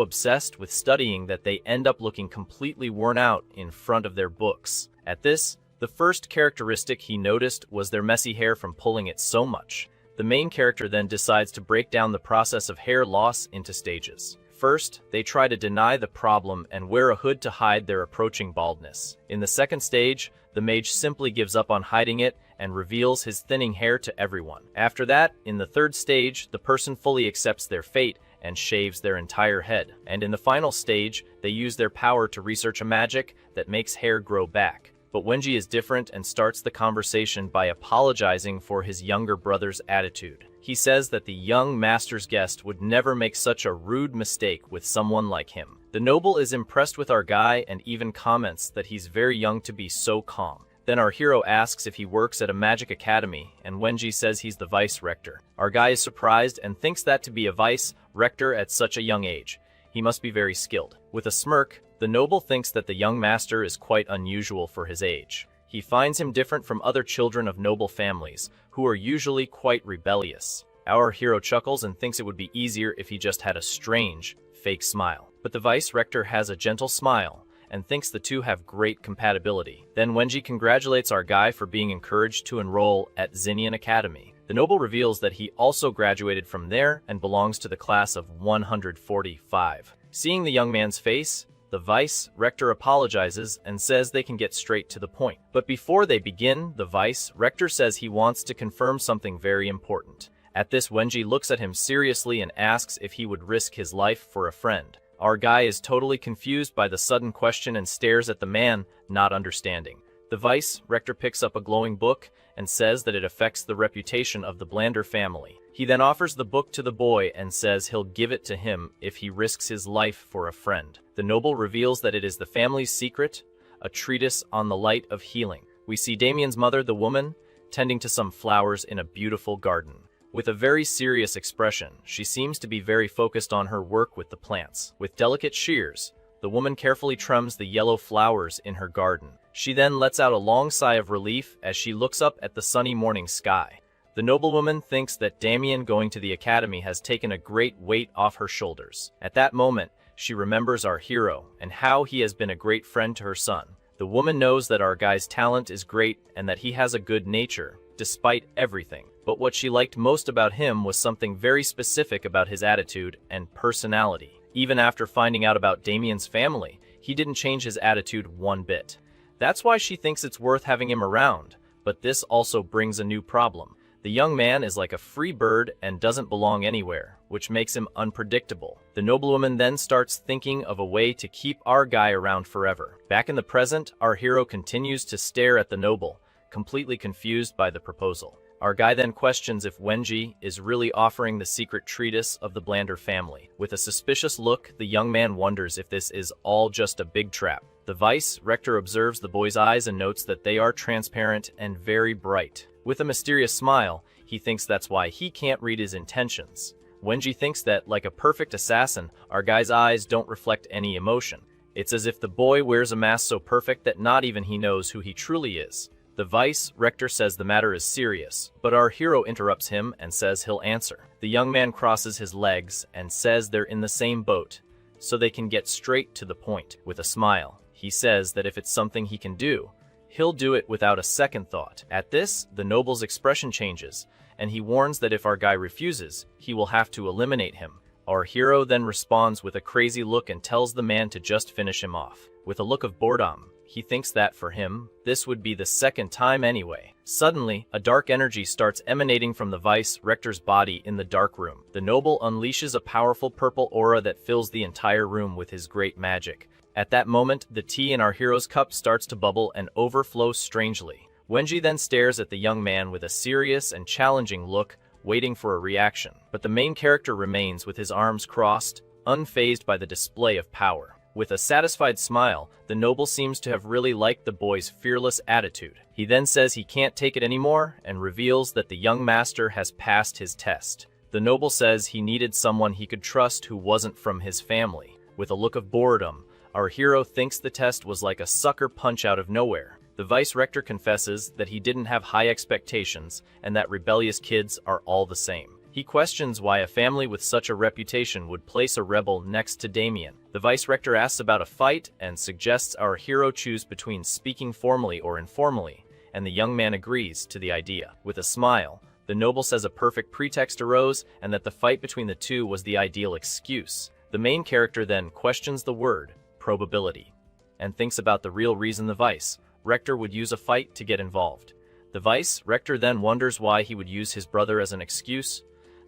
obsessed with studying that they end up looking completely worn out in front of their books. At this, the first characteristic he noticed was their messy hair from pulling it so much. The main character then decides to break down the process of hair loss into stages. First, they try to deny the problem and wear a hood to hide their approaching baldness. In the second stage, the mage simply gives up on hiding it and reveals his thinning hair to everyone. After that, in the third stage, the person fully accepts their fate and shaves their entire head. And in the final stage, they use their power to research a magic that makes hair grow back. But Wenji is different and starts the conversation by apologizing for his younger brother's attitude. He says that the young master's guest would never make such a rude mistake with someone like him. The noble is impressed with our guy and even comments that he's very young to be so calm. Then our hero asks if he works at a magic academy, and Wenji says he's the vice-rector. Our guy is surprised and thinks that to be a vice-rector at such a young age, he must be very skilled. With a smirk, the noble thinks that the young master is quite unusual for his age. He finds him different from other children of noble families, who are usually quite rebellious. Our hero chuckles and thinks it would be easier if he just had a strange, fake smile. But the vice-rector has a gentle smile, and thinks the two have great compatibility. Then Wenji congratulates our guy for being encouraged to enroll at Zinnian Academy. The noble reveals that he also graduated from there and belongs to the class of 145. Seeing the young man's face, the vice-rector apologizes and says they can get straight to the point. But before they begin, the vice-rector says he wants to confirm something very important. At this, Wenji looks at him seriously and asks if he would risk his life for a friend. Our guy is totally confused by the sudden question and stares at the man, not understanding. The vice-rector picks up a glowing book and says that it affects the reputation of the Blander family. He then offers the book to the boy and says he'll give it to him if he risks his life for a friend. The noble reveals that it is the family's secret, a treatise on the light of healing. We see Damien's mother, the woman, tending to some flowers in a beautiful garden. With a very serious expression, she seems to be very focused on her work with the plants. With delicate shears, the woman carefully trims the yellow flowers in her garden. She then lets out a long sigh of relief as she looks up at the sunny morning sky. The noblewoman thinks that Damien going to the academy has taken a great weight off her shoulders. At that moment, she remembers our hero and how he has been a great friend to her son. The woman knows that our guy's talent is great and that he has a good nature, despite everything. But what she liked most about him was something very specific about his attitude and personality. Even after finding out about Damien's family, he didn't change his attitude one bit. That's why she thinks it's worth having him around, but this also brings a new problem. The young man is like a free bird and doesn't belong anywhere, which makes him unpredictable. The noblewoman then starts thinking of a way to keep our guy around forever. Back in the present, our hero continues to stare at the noble, completely confused by the proposal. Our guy then questions if Wenji is really offering the secret treatise of the Blander family. With a suspicious look, the young man wonders if this is all just a big trap. The vice rector observes the boy's eyes and notes that they are transparent and very bright. With a mysterious smile, he thinks that's why he can't read his intentions. Wenji thinks that, like a perfect assassin, our guy's eyes don't reflect any emotion. It's as if the boy wears a mask so perfect that not even he knows who he truly is. The vice rector says the matter is serious, but our hero interrupts him and says he'll answer. The young man crosses his legs and says they're in the same boat, so they can get straight to the point. With a smile, he says that if it's something he can do, he'll do it without a second thought. At this, the noble's expression changes, and he warns that if our guy refuses, he will have to eliminate him. Our hero then responds with a crazy look and tells the man to just finish him off. With a look of boredom, he thinks that for him, this would be the second time anyway. Suddenly, a dark energy starts emanating from the vice rector's body in the dark room. The noble unleashes a powerful purple aura that fills the entire room with his great magic. At that moment, the tea in our hero's cup starts to bubble and overflow strangely. Wenji then stares at the young man with a serious and challenging look, waiting for a reaction. But the main character remains with his arms crossed, unfazed by the display of power. With a satisfied smile, the noble seems to have really liked the boy's fearless attitude. He then says he can't take it anymore and reveals that the young master has passed his test. The noble says he needed someone he could trust who wasn't from his family. With a look of boredom, our hero thinks the test was like a sucker punch out of nowhere. The vice rector confesses that he didn't have high expectations and that rebellious kids are all the same. He questions why a family with such a reputation would place a rebel next to Damien. The vice rector asks about a fight and suggests our hero choose between speaking formally or informally, and the young man agrees to the idea. With a smile, the noble says a perfect pretext arose and that the fight between the two was the ideal excuse. The main character then questions the word probability and thinks about the real reason the vice rector would use a fight to get involved. The vice rector then wonders why he would use his brother as an excuse.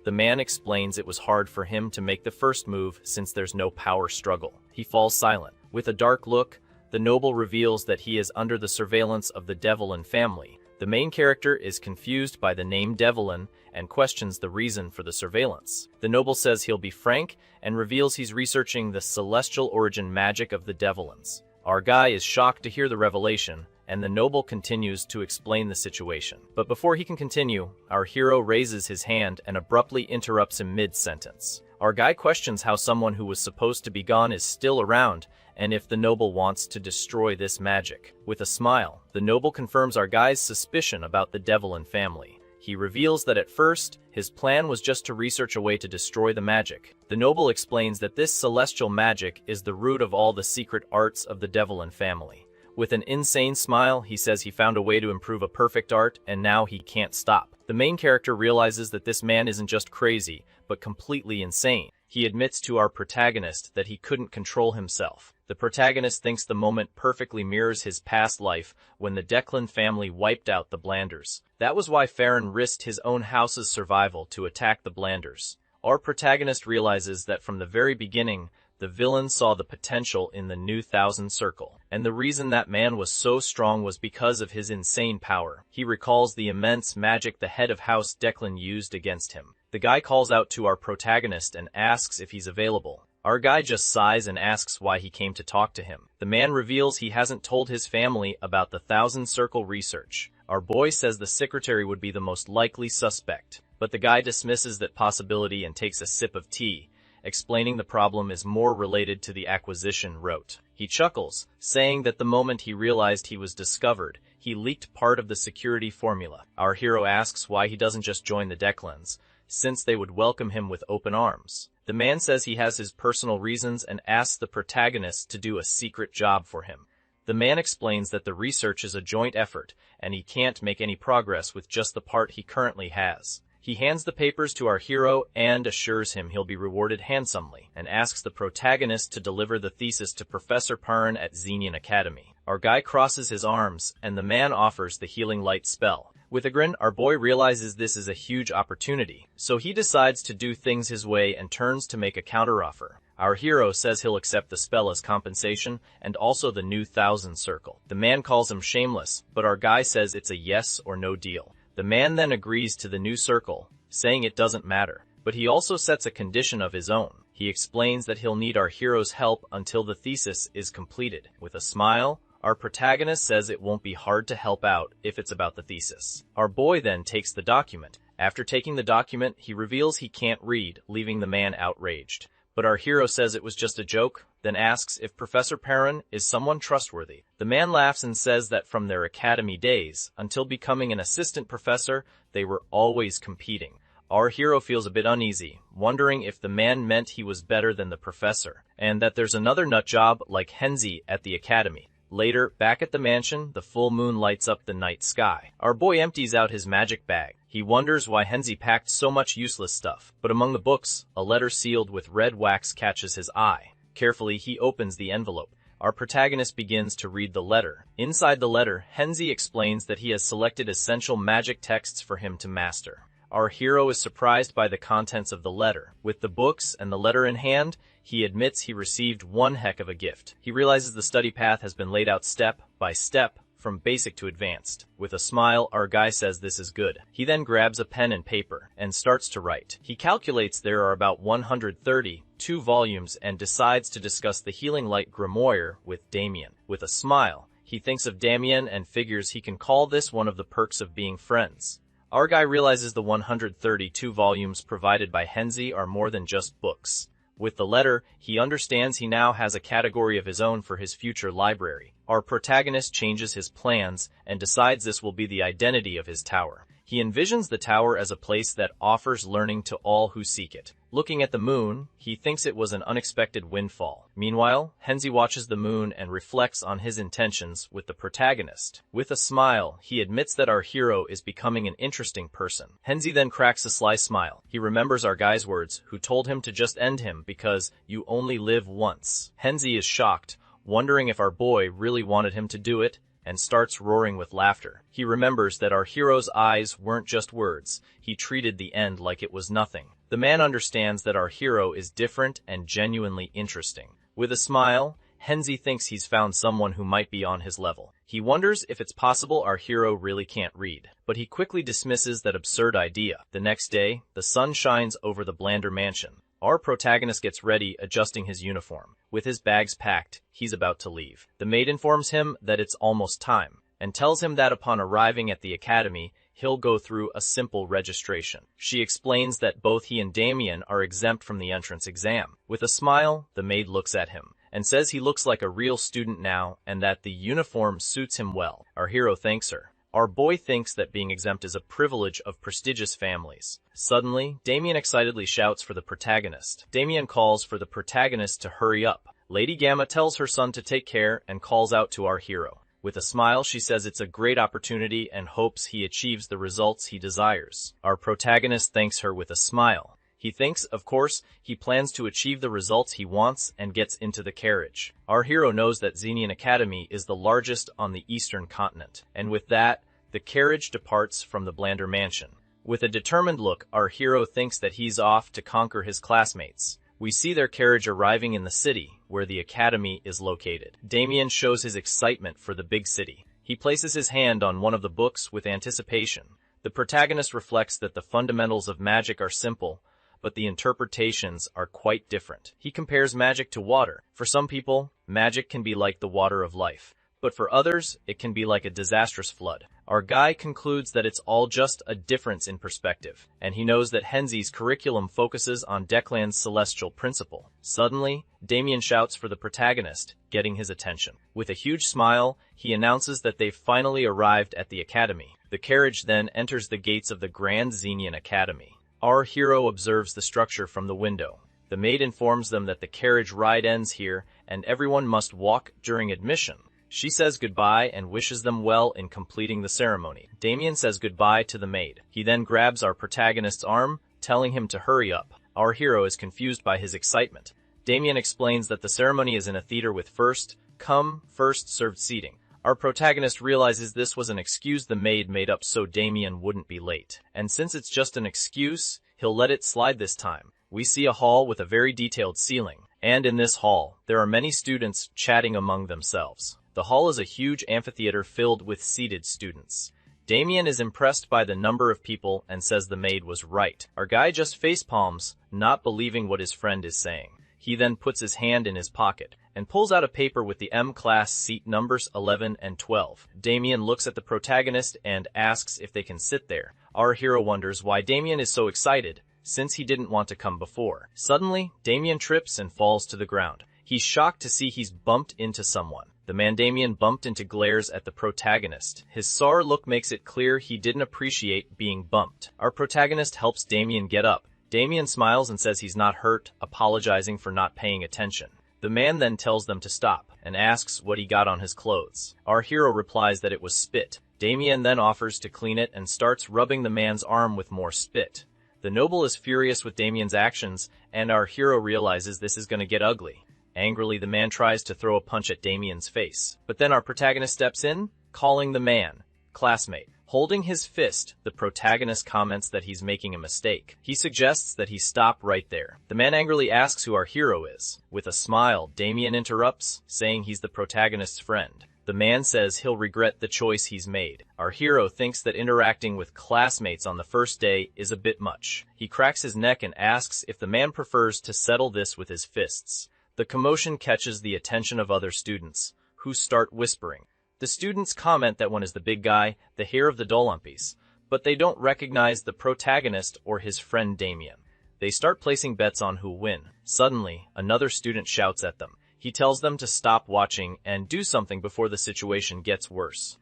The man explains it was hard for him to make the first move since there's no power struggle. He falls silent. With a dark look, the noble reveals that he is under the surveillance of the Devlin family. The main character is confused by the name Devlin and questions the reason for the surveillance. The noble says he'll be frank and reveals he's researching the celestial origin magic of the Devlins. Our guy is shocked to hear the revelation, and the noble continues to explain the situation. But before he can continue, our hero raises his hand and abruptly interrupts him mid-sentence. Our guy questions how someone who was supposed to be gone is still around, and if the noble wants to destroy this magic. With a smile, the noble confirms our guy's suspicion about the Devlin family. He reveals that at first, his plan was just to research a way to destroy the magic. The noble explains that this celestial magic is the root of all the secret arts of the Devlin family. With an insane smile, he says he found a way to improve a perfect art, and now he can't stop. The main character realizes that this man isn't just crazy, but completely insane. He admits to our protagonist that he couldn't control himself. The protagonist thinks the moment perfectly mirrors his past life when the Declan family wiped out the Blanders. That was why Farron risked his own house's survival to attack the Blanders. Our protagonist realizes that from the very beginning, the villain saw the potential in the new Thousand Circle, and the reason that man was so strong was because of his insane power. He recalls the immense magic the head of House Declan used against him. The guy calls out to our protagonist and asks if he's available. Our guy just sighs and asks why he came to talk to him. The man reveals he hasn't told his family about the Thousand Circle research. Our boy says the secretary would be the most likely suspect, but the guy dismisses that possibility and takes a sip of tea, explaining the problem is more related to the acquisition route. He chuckles, saying that the moment he realized he was discovered, he leaked part of the security formula. Our hero asks why he doesn't just join the Declans, since they would welcome him with open arms. The man says he has his personal reasons and asks the protagonist to do a secret job for him. The man explains that the research is a joint effort, and he can't make any progress with just the part he currently has. He hands the papers to our hero and assures him he'll be rewarded handsomely, and asks the protagonist to deliver the thesis to Professor Parn at Xenian Academy. Our guy crosses his arms, and the man offers the healing light spell. With a grin, our boy realizes this is a huge opportunity, so he decides to do things his way and turns to make a counteroffer. Our hero says he'll accept the spell as compensation, and also the new Thousand Circle. The man calls him shameless, but our guy says it's a yes or no deal. The man then agrees to the new circle, saying it doesn't matter. But he also sets a condition of his own. He explains that he'll need our hero's help until the thesis is completed. With a smile, our protagonist says it won't be hard to help out if it's about the thesis. Our boy then takes the document. After taking the document, he reveals he can't read, leaving the man outraged. But our hero says it was just a joke, then asks if Professor Perrin is someone trustworthy. The man laughs and says that from their academy days, until becoming an assistant professor, they were always competing. Our hero feels a bit uneasy, wondering if the man meant he was better than the professor, and that there's another nutjob like Henzi at the academy. Later, back at the mansion, the full moon lights up the night sky. Our boy empties out his magic bag. He wonders why Henzi packed so much useless stuff. But among the books, a letter sealed with red wax catches his eye. Carefully, he opens the envelope. Our protagonist begins to read the letter. Inside the letter, Henzi explains that he has selected essential magic texts for him to master. Our hero is surprised by the contents of the letter. With the books and the letter in hand, he admits he received one heck of a gift. He realizes the study path has been laid out step by step, from basic to advanced. With a smile, our guy says this is good. He then grabs a pen and paper and starts to write. He calculates there are about 132 volumes and decides to discuss the Healing Light Grimoire with Damien. With a smile, he thinks of Damien and figures he can call this one of the perks of being friends. Our guy realizes the 132 volumes provided by Henzi are more than just books. With the letter, he understands he now has a category of his own for his future library. Our protagonist changes his plans and decides this will be the identity of his tower. He envisions the tower as a place that offers learning to all who seek it. Looking at the moon, he thinks it was an unexpected windfall. Meanwhile, Henzi watches the moon and reflects on his intentions with the protagonist. With a smile, he admits that our hero is becoming an interesting person. Henzi then cracks a sly smile. He remembers our guy's words, who told him to just end him because you only live once. Henzi is shocked, wondering if our boy really wanted him to do it, and starts roaring with laughter. He remembers that our hero's eyes weren't just words. He treated the end like it was nothing. The man understands that our hero is different and genuinely interesting. With a smile, Henzi thinks he's found someone who might be on his level. He wonders if it's possible our hero really can't read, but he quickly dismisses that absurd idea. The next day, the sun shines over the Blander mansion. Our protagonist gets ready, adjusting his uniform. With his bags packed, he's about to leave. The maid informs him that it's almost time, and tells him that upon arriving at the academy, he'll go through a simple registration. She explains that both he and Damien are exempt from the entrance exam. With a smile, the maid looks at him, and says he looks like a real student now, and that the uniform suits him well. Our hero thanks her. Our boy thinks that being exempt is a privilege of prestigious families. Suddenly, Damien excitedly shouts for the protagonist. Damien calls for the protagonist to hurry up. Lady Gamma tells her son to take care and calls out to our hero. With a smile, she says it's a great opportunity and hopes he achieves the results he desires. Our protagonist thanks her with a smile. He thinks, of course, he plans to achieve the results he wants and gets into the carriage. Our hero knows that Xenian Academy is the largest on the eastern continent, and with that, the carriage departs from the Blander mansion. With a determined look, our hero thinks that he's off to conquer his classmates. We see their carriage arriving in the city, where the academy is located. Damien shows his excitement for the big city. He places his hand on one of the books with anticipation. The protagonist reflects that the fundamentals of magic are simple, but the interpretations are quite different. He compares magic to water. For some people, magic can be like the water of life, but for others, it can be like a disastrous flood. Our guy concludes that it's all just a difference in perspective, and he knows that Henzi's curriculum focuses on Declan's celestial principle. Suddenly, Damien shouts for the protagonist, getting his attention. With a huge smile, he announces that they've finally arrived at the academy. The carriage then enters the gates of the Grand Xenian Academy. Our hero observes the structure from the window. The maid informs them that the carriage ride ends here, and everyone must walk during admission. She says goodbye and wishes them well in completing the ceremony. Damien says goodbye to the maid. He then grabs our protagonist's arm, telling him to hurry up. Our hero is confused by his excitement. Damien explains that the ceremony is in a theater with first come, first served seating. Our protagonist realizes this was an excuse the maid made up so Damien wouldn't be late. And since it's just an excuse, he'll let it slide this time. We see a hall with a very detailed ceiling. And in this hall, there are many students chatting among themselves. The hall is a huge amphitheater filled with seated students. Damien is impressed by the number of people and says the maid was right. Our guy just facepalms, not believing what his friend is saying. He then puts his hand in his pocket and pulls out a paper with the M-class seat numbers 11 and 12. Damien looks at the protagonist and asks if they can sit there. Our hero wonders why Damien is so excited, since he didn't want to come before. Suddenly, Damien trips and falls to the ground. He's shocked to see he's bumped into someone. The man Damien bumped into glares at the protagonist. His sour look makes it clear he didn't appreciate being bumped. Our protagonist helps Damien get up. Damien smiles and says he's not hurt, apologizing for not paying attention. The man then tells them to stop and asks what he got on his clothes. Our hero replies that it was spit. Damien then offers to clean it and starts rubbing the man's arm with more spit. The noble is furious with Damien's actions, and our hero realizes this is going to get ugly. Angrily, the man tries to throw a punch at Damien's face. But then our protagonist steps in, calling the man classmate. Holding his fist, the protagonist comments that he's making a mistake. He suggests that he stop right there. The man angrily asks who our hero is. With a smile, Damien interrupts, saying he's the protagonist's friend. The man says he'll regret the choice he's made. Our hero thinks that interacting with classmates on the first day is a bit much. He cracks his neck and asks if the man prefers to settle this with his fists. The commotion catches the attention of other students, who start whispering. The students comment that one is the big guy, the heir of the Dolumpies, but they don't recognize the protagonist or his friend Damien. They start placing bets on who'll win. Suddenly, another student shouts at them. He tells them to stop watching and do something before the situation gets worse.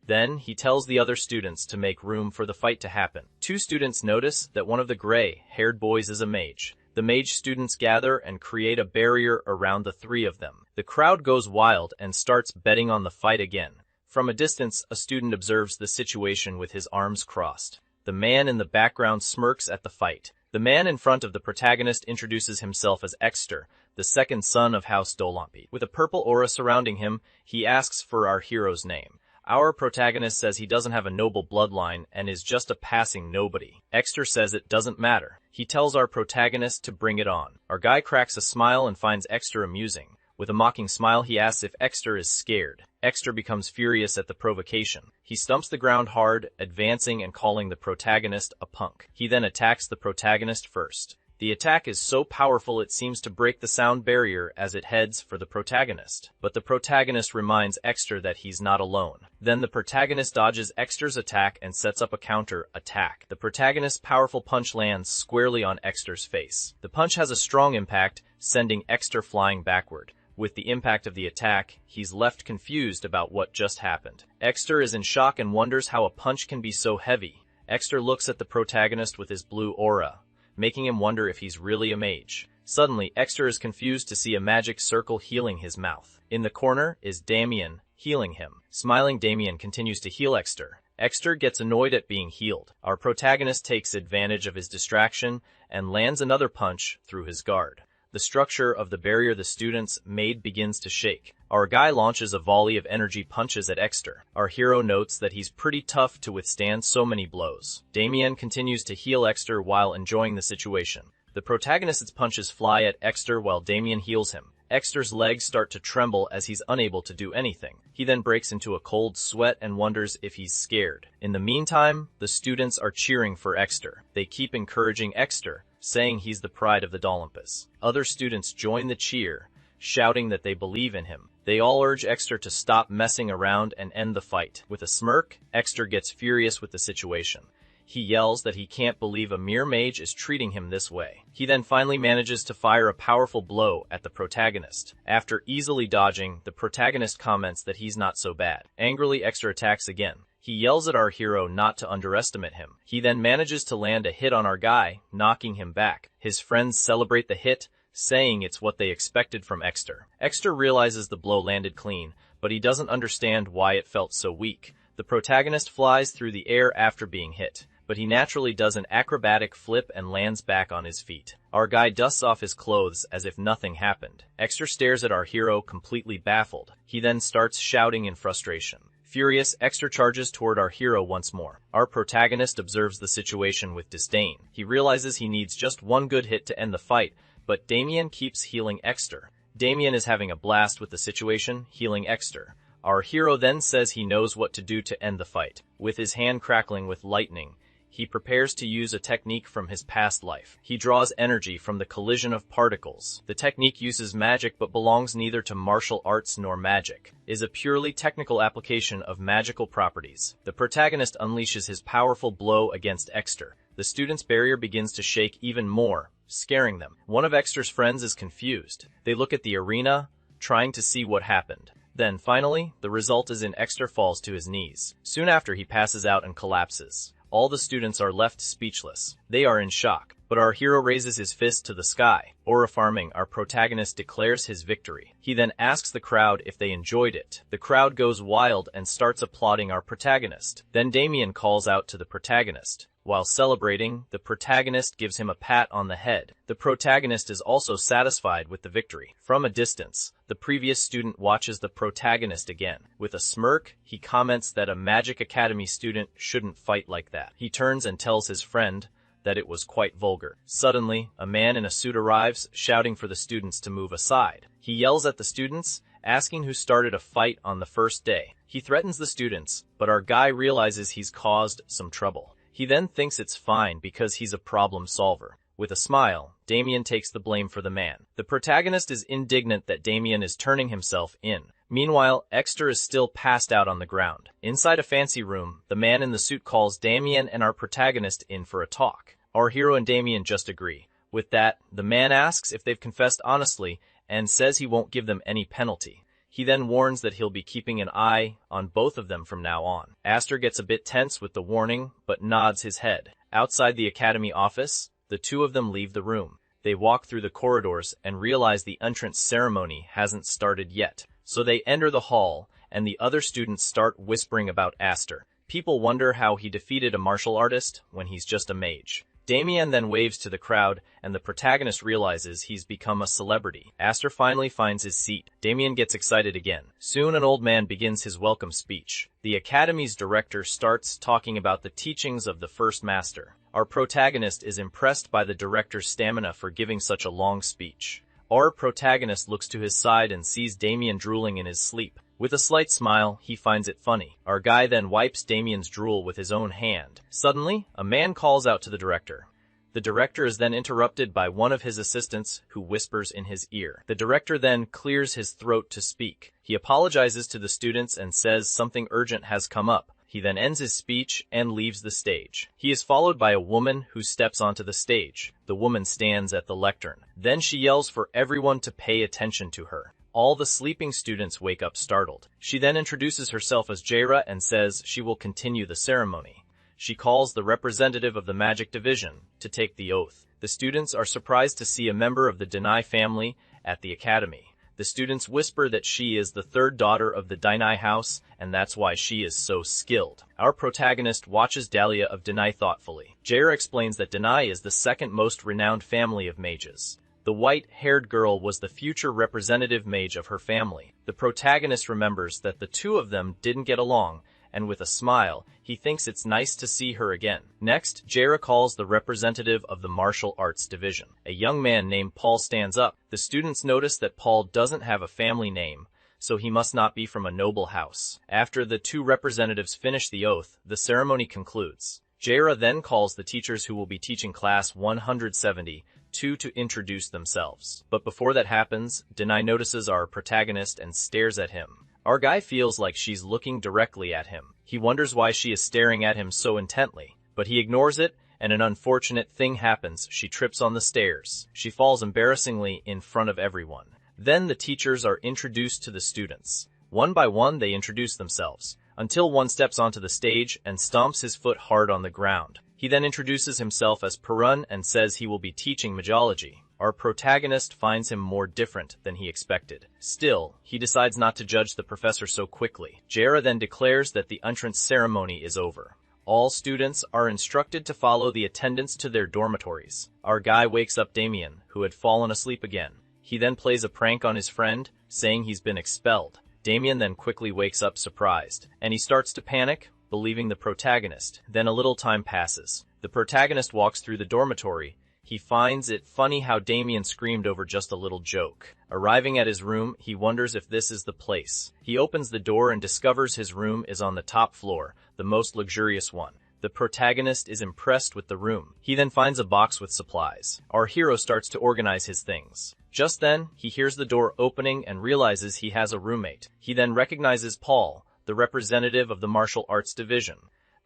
Then, he tells the other students to make room for the fight to happen. Two students notice that one of the gray-haired boys is a mage. The mage students gather and create a barrier around the three of them. The crowd goes wild and starts betting on the fight again. From a distance, a student observes the situation with his arms crossed. The man in the background smirks at the fight. The man in front of the protagonist introduces himself as Exter, the second son of House Dolompi. With a purple aura surrounding him, he asks for our hero's name. Our protagonist says he doesn't have a noble bloodline and is just a passing nobody. Exter says it doesn't matter. He tells our protagonist to bring it on. Our guy cracks a smile and finds Exter amusing. With a mocking smile, he asks if Exter is scared. Exter becomes furious at the provocation. He stumps the ground hard, advancing and calling the protagonist a punk. He then attacks the protagonist first. The attack is so powerful it seems to break the sound barrier as it heads for the protagonist. But the protagonist reminds Exter that he's not alone. Then the protagonist dodges Exter's attack and sets up a counter-attack. The protagonist's powerful punch lands squarely on Exter's face. The punch has a strong impact, sending Exter flying backward. With the impact of the attack, he's left confused about what just happened. Exter is in shock and wonders how a punch can be so heavy. Exter looks at the protagonist with his blue aura, making him wonder if he's really a mage. Suddenly, Exter is confused to see a magic circle healing his mouth. In the corner is Damien, healing him. Smiling, Damien continues to heal Exter. Exter gets annoyed at being healed. Our protagonist takes advantage of his distraction and lands another punch through his guard. The structure of the barrier the students made begins to shake. Our guy launches a volley of energy punches at Exter. Our hero notes that he's pretty tough to withstand so many blows. Damien continues to heal Exter while enjoying the situation. The protagonist's punches fly at Exter while Damien heals him. Exter's legs start to tremble as he's unable to do anything. He then breaks into a cold sweat and wonders if he's scared. In the meantime, the students are cheering for Exter. They keep encouraging Exter, saying he's the pride of the Dolympus. Other students join the cheer, shouting that they believe in him. They all urge Exter to stop messing around and end the fight. With a smirk, Exter gets furious with the situation. He yells that he can't believe a mere mage is treating him this way. He then finally manages to fire a powerful blow at the protagonist. After easily dodging, the protagonist comments that he's not so bad. Angrily, Exter attacks again. He yells at our hero not to underestimate him. He then manages to land a hit on our guy, knocking him back. His friends celebrate the hit, saying it's what they expected from Exter. Exter realizes the blow landed clean, but he doesn't understand why it felt so weak. The protagonist flies through the air after being hit, but he naturally does an acrobatic flip and lands back on his feet. Our guy dusts off his clothes as if nothing happened. Exter stares at our hero, completely baffled. He then starts shouting in frustration. Furious, Exter charges toward our hero once more. Our protagonist observes the situation with disdain. He realizes he needs just one good hit to end the fight, but Damien keeps healing Exter. Damien is having a blast with the situation, healing Exter. Our hero then says he knows what to do to end the fight. With his hand crackling with lightning, he prepares to use a technique from his past life. He draws energy from the collision of particles. The technique uses magic but belongs neither to martial arts nor magic. It is a purely technical application of magical properties. The protagonist unleashes his powerful blow against Exter. The student's barrier begins to shake even more, scaring them. One of Exter's friends is confused. They look at the arena, trying to see what happened. Then, finally, the result is Exter falls to his knees. Soon after, he passes out and collapses. All the students are left speechless. They are in shock. But our hero raises his fist to the sky. Aura-farming, our protagonist declares his victory. He then asks the crowd if they enjoyed it. The crowd goes wild and starts applauding our protagonist. Then Damien calls out to the protagonist. While celebrating, the protagonist gives him a pat on the head. The protagonist is also satisfied with the victory. From a distance, the previous student watches the protagonist again. With a smirk, he comments that a Magic Academy student shouldn't fight like that. He turns and tells his friend that it was quite vulgar. Suddenly, a man in a suit arrives, shouting for the students to move aside. He yells at the students, asking who started a fight on the first day. He threatens the students, but our guy realizes he's caused some trouble. He then thinks it's fine because he's a problem solver. With a smile, Damien takes the blame for the man. The protagonist is indignant that Damien is turning himself in. Meanwhile, Exter is still passed out on the ground. Inside a fancy room, the man in the suit calls Damien and our protagonist in for a talk. Our hero and Damien just agree. With that, the man asks if they've confessed honestly and says he won't give them any penalty. He then warns that he'll be keeping an eye on both of them from now on. Aster gets a bit tense with the warning, but nods his head. Outside the academy office, the two of them leave the room. They walk through the corridors and realize the entrance ceremony hasn't started yet. So they enter the hall, and the other students start whispering about Aster. People wonder how he defeated a martial artist when he's just a mage. Damien then waves to the crowd, and the protagonist realizes he's become a celebrity. Aster finally finds his seat. Damien gets excited again. Soon an old man begins his welcome speech. The academy's director starts talking about the teachings of the first master. Our protagonist is impressed by the director's stamina for giving such a long speech. Our protagonist looks to his side and sees Damien drooling in his sleep. With a slight smile, he finds it funny. Our guy then wipes Damien's drool with his own hand. Suddenly, a man calls out to the director. The director is then interrupted by one of his assistants, who whispers in his ear. The director then clears his throat to speak. He apologizes to the students and says something urgent has come up. He then ends his speech and leaves the stage. He is followed by a woman who steps onto the stage. The woman stands at the lectern. Then she yells for everyone to pay attention to her. All the sleeping students wake up startled. She then introduces herself as Jaira and says she will continue the ceremony. She calls the representative of the magic division to take the oath. The students are surprised to see a member of the Denai family at the academy. The students whisper that she is the third daughter of the Denai house, and that's why she is so skilled. Our protagonist watches Dahlia of Denai thoughtfully. Jaira explains that Denai is the second most renowned family of mages. The white-haired girl was the future representative mage of her family. The protagonist remembers that the two of them didn't get along, and with a smile, he thinks it's nice to see her again. Next, Jaira calls the representative of the martial arts division. A young man named Paul stands up. The students notice that Paul doesn't have a family name, so he must not be from a noble house. After the two representatives finish the oath, the ceremony concludes. Jaira then calls the teachers who will be teaching class 172 to introduce themselves. But before that happens, Denai notices our protagonist and stares at him. Our guy feels like she's looking directly at him. He wonders why she is staring at him so intently, but he ignores it, and an unfortunate thing happens. She trips on the stairs. She falls embarrassingly in front of everyone. Then the teachers are introduced to the students. One by one they introduce themselves, until one steps onto the stage and stomps his foot hard on the ground. He then introduces himself as Perun and says he will be teaching magology. Our protagonist finds him more different than he expected. Still, he decides not to judge the professor so quickly. Jaira then declares that the entrance ceremony is over. All students are instructed to follow the attendants to their dormitories. Our guy wakes up Damien, who had fallen asleep again. He then plays a prank on his friend, saying he's been expelled. Damien then quickly wakes up surprised, and he starts to panic, believing the protagonist. Then a little time passes. The protagonist walks through the dormitory. He finds it funny how Damien screamed over just a little joke. Arriving at his room, he wonders if this is the place. He opens the door and discovers his room is on the top floor, the most luxurious one. The protagonist is impressed with the room. He then finds a box with supplies. Our hero starts to organize his things. Just then, he hears the door opening and realizes he has a roommate. He then recognizes Paul, the representative of the martial arts division.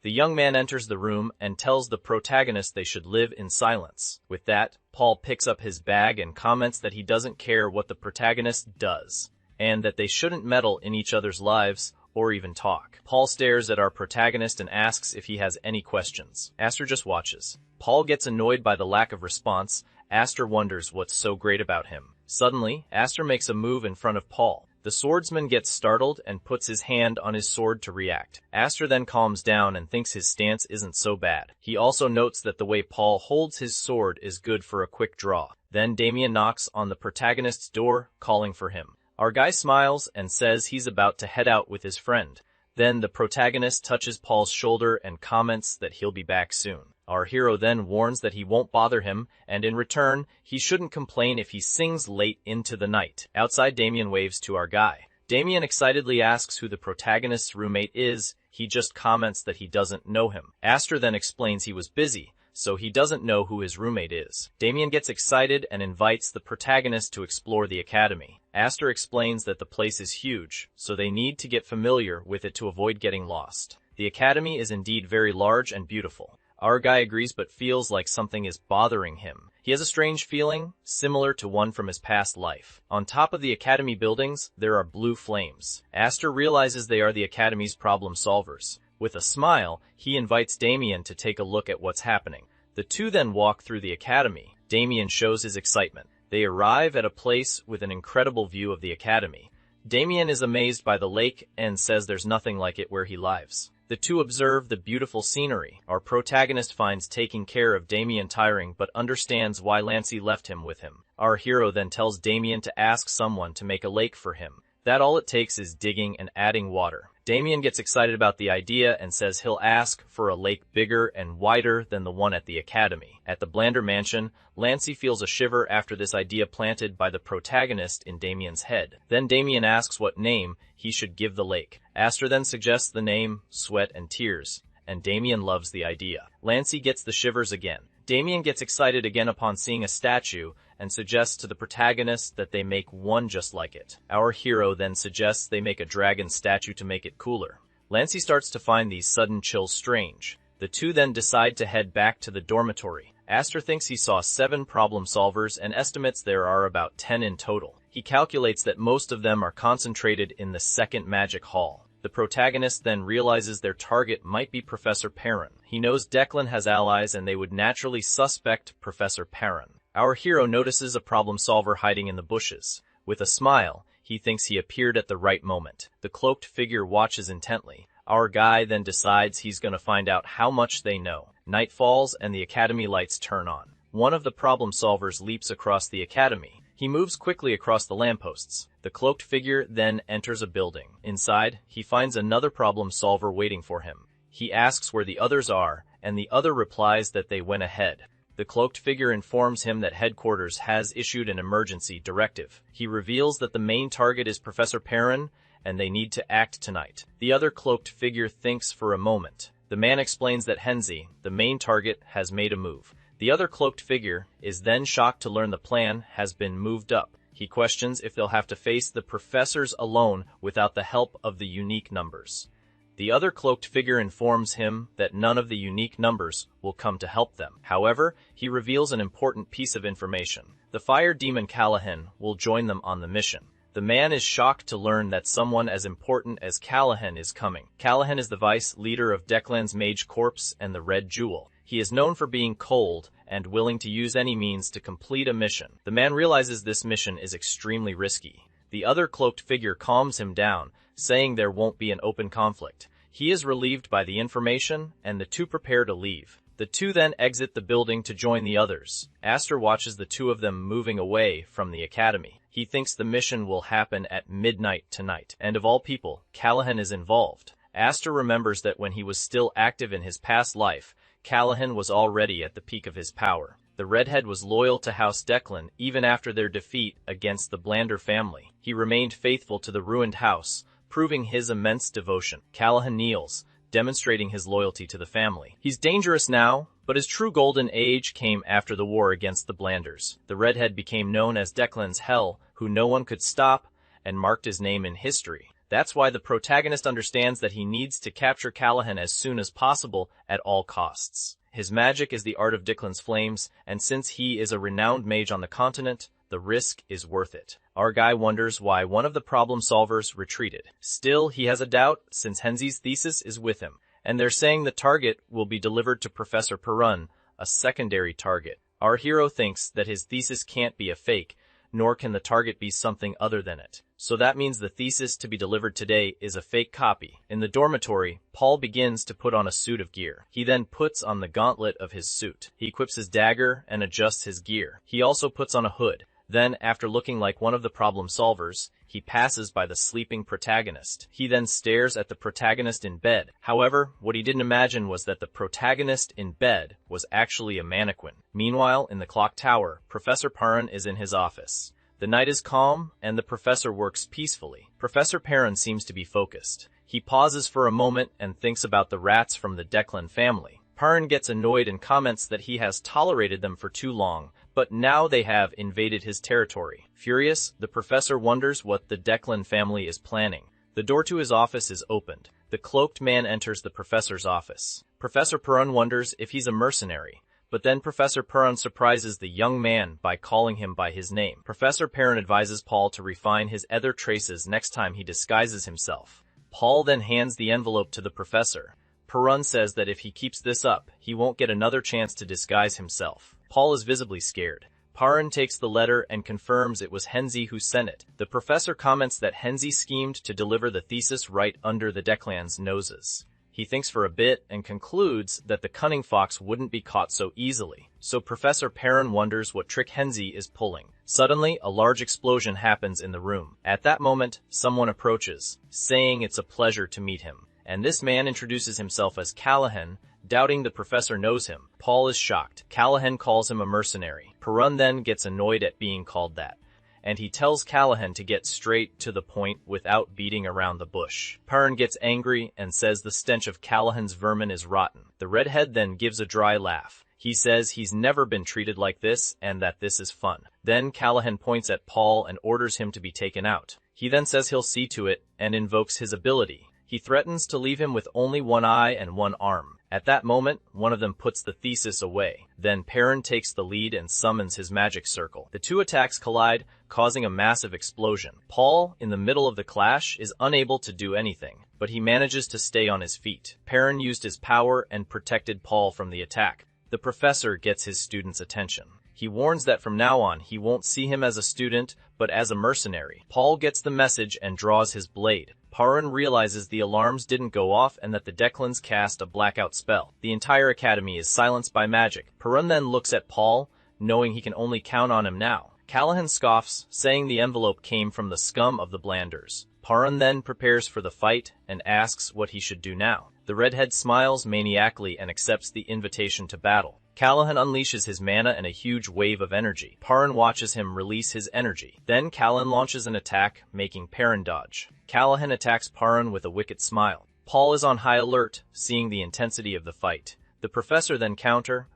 The young man enters the room and tells the protagonist they should live in silence. With that, Paul picks up his bag and comments that he doesn't care what the protagonist does, and that they shouldn't meddle in each other's lives or even talk. Paul stares at our protagonist and asks if he has any questions. Aster just watches. Paul gets annoyed by the lack of response. Aster wonders what's so great about him. Suddenly, Aster makes a move in front of Paul. The swordsman gets startled and puts his hand on his sword to react. Aster then calms down and thinks his stance isn't so bad. He also notes that the way Paul holds his sword is good for a quick draw. Then Damien knocks on the protagonist's door, calling for him. Our guy smiles and says he's about to head out with his friend. Then the protagonist touches Paul's shoulder and comments that he'll be back soon. Our hero then warns that he won't bother him, and in return, he shouldn't complain if he sings late into the night. Outside, Damien waves to our guy. Damien excitedly asks who the protagonist's roommate is. He just comments that he doesn't know him. Aster then explains he was busy, so he doesn't know who his roommate is. Damien gets excited and invites the protagonist to explore the academy. Aster explains that the place is huge, so they need to get familiar with it to avoid getting lost. The academy is indeed very large and beautiful. Our guy agrees but feels like something is bothering him. He has a strange feeling, similar to one from his past life. On top of the academy buildings, there are blue flames. Aster realizes they are the academy's problem solvers. With a smile, he invites Damien to take a look at what's happening. The two then walk through the academy. Damien shows his excitement. They arrive at a place with an incredible view of the academy. Damien is amazed by the lake and says there's nothing like it where he lives. The two observe the beautiful scenery. Our protagonist finds taking care of Damien tiring but understands why Lancey left him with him. Our hero then tells Damien to ask someone to make a lake for him. That all it takes is digging and adding water. Damien gets excited about the idea and says he'll ask for a lake bigger and wider than the one at the academy. At the Blander mansion, Lancey feels a shiver after this idea planted by the protagonist in Damien's head. Then Damien asks what name he should give the lake. Aster then suggests the name Sweat and Tears, and Damien loves the idea. Lancey gets the shivers again. Damien gets excited again upon seeing a statue and suggests to the protagonist that they make one just like it. Our hero then suggests they make a dragon statue to make it cooler. Lancey starts to find these sudden chills strange. The two then decide to head back to the dormitory. Aster thinks he saw 7 problem solvers and estimates there are about 10 in total. He calculates that most of them are concentrated in the second magic hall. The protagonist then realizes their target might be Professor Perrin. He knows Declan has allies and they would naturally suspect Professor Perrin. Our hero notices a problem solver hiding in the bushes. With a smile, he thinks he appeared at the right moment. The cloaked figure watches intently. Our guy then decides he's going to find out how much they know. Night falls and the academy lights turn on. One of the problem solvers leaps across the academy. He moves quickly across the lampposts. The cloaked figure then enters a building. Inside, he finds another problem solver waiting for him. He asks where the others are, and the other replies that they went ahead. The cloaked figure informs him that headquarters has issued an emergency directive. He reveals that the main target is Professor Perrin, and they need to act tonight. The other cloaked figure thinks for a moment. The man explains that Henzi, the main target, has made a move. The other cloaked figure is then shocked to learn the plan has been moved up. He questions if they'll have to face the professors alone without the help of the unique numbers. The other cloaked figure informs him that none of the unique numbers will come to help them. However, he reveals an important piece of information. The fire demon Callahan will join them on the mission. The man is shocked to learn that someone as important as Callahan is coming. Callahan is the vice leader of Declan's Mage Corps and the Red Jewel. He is known for being cold and willing to use any means to complete a mission. The man realizes this mission is extremely risky. The other cloaked figure calms him down, saying there won't be an open conflict. He is relieved by the information, and the two prepare to leave. The two then exit the building to join the others. Aster watches the two of them moving away from the academy. He thinks the mission will happen at midnight tonight, and of all people, Callahan is involved. Aster remembers that when he was still active in his past life, Callahan was already at the peak of his power. The redhead was loyal to House Declan even after their defeat against the Blander family. He remained faithful to the ruined house, proving his immense devotion. Callahan kneels, demonstrating his loyalty to the family. He's dangerous now, but his true golden age came after the war against the Blanders. The redhead became known as Declan's Hell, who no one could stop, and marked his name in history. That's why the protagonist understands that he needs to capture Callahan as soon as possible at all costs. His magic is the art of Declan's flames, and since he is a renowned mage on the continent, the risk is worth it. Our guy wonders why one of the problem solvers retreated. Still, he has a doubt since Henzi's thesis is with him, and they're saying the target will be delivered to Professor Perun, a secondary target. Our hero thinks that his thesis can't be a fake, nor can the target be something other than it. So that means the thesis to be delivered today is a fake copy. In the dormitory, Paul begins to put on a suit of gear. He then puts on the gauntlet of his suit. He equips his dagger and adjusts his gear. He also puts on a hood. Then, after looking like one of the problem solvers, he passes by the sleeping protagonist. He then stares at the protagonist in bed. However, what he didn't imagine was that the protagonist in bed was actually a mannequin. Meanwhile, in the clock tower, Professor Perrin is in his office. The night is calm, and the professor works peacefully. Professor Perrin seems to be focused. He pauses for a moment and thinks about the rats from the Declan family. Perrin gets annoyed and comments that he has tolerated them for too long, but now they have invaded his territory. Furious, the professor wonders what the Declan family is planning. The door to his office is opened. The cloaked man enters the professor's office. Professor Perrin wonders if he's a mercenary, but then Professor Perrin surprises the young man by calling him by his name. Professor Perrin advises Paul to refine his other traces next time he disguises himself. Paul then hands the envelope to the professor. Perrin says that if he keeps this up, he won't get another chance to disguise himself. Paul is visibly scared. Perrin takes the letter and confirms it was Henzi who sent it. The professor comments that Henzi schemed to deliver the thesis right under the Declan's noses. He thinks for a bit and concludes that the cunning fox wouldn't be caught so easily. So Professor Perrin wonders what trick Henzi is pulling. Suddenly, a large explosion happens in the room. At that moment, someone approaches, saying it's a pleasure to meet him. And this man introduces himself as Callahan, doubting the professor knows him. Paul is shocked. Callahan calls him a mercenary. Perrin then gets annoyed at being called that, and he tells Callahan to get straight to the point without beating around the bush. Perrin gets angry and says the stench of Callahan's vermin is rotten. The redhead then gives a dry laugh. He says he's never been treated like this and that this is fun. Then Callahan points at Paul and orders him to be taken out. He then says he'll see to it and invokes his ability. He threatens to leave him with only one eye and one arm. At that moment, one of them puts the thesis away. Then Perrin takes the lead and summons his magic circle. The two attacks collide, causing a massive explosion. Paul, in the middle of the clash, is unable to do anything, but he manages to stay on his feet. Perrin used his power and protected Paul from the attack. The professor gets his student's attention. He warns that from now on he won't see him as a student, but as a mercenary. Paul gets the message and draws his blade. Perrin realizes the alarms didn't go off and that the Declans cast a blackout spell. The entire academy is silenced by magic. Perrin then looks at Paul, knowing he can only count on him now. Callahan scoffs, saying the envelope came from the scum of the Blanders. Perrin then prepares for the fight and asks what he should do now. The redhead smiles maniacally and accepts the invitation to battle. Callahan unleashes his mana and a huge wave of energy. Perrin watches him release his energy. Then Callahan launches an attack, making Perrin dodge. Callahan attacks Perrin with a wicked smile. Paul is on high alert, seeing the intensity of the fight. The professor then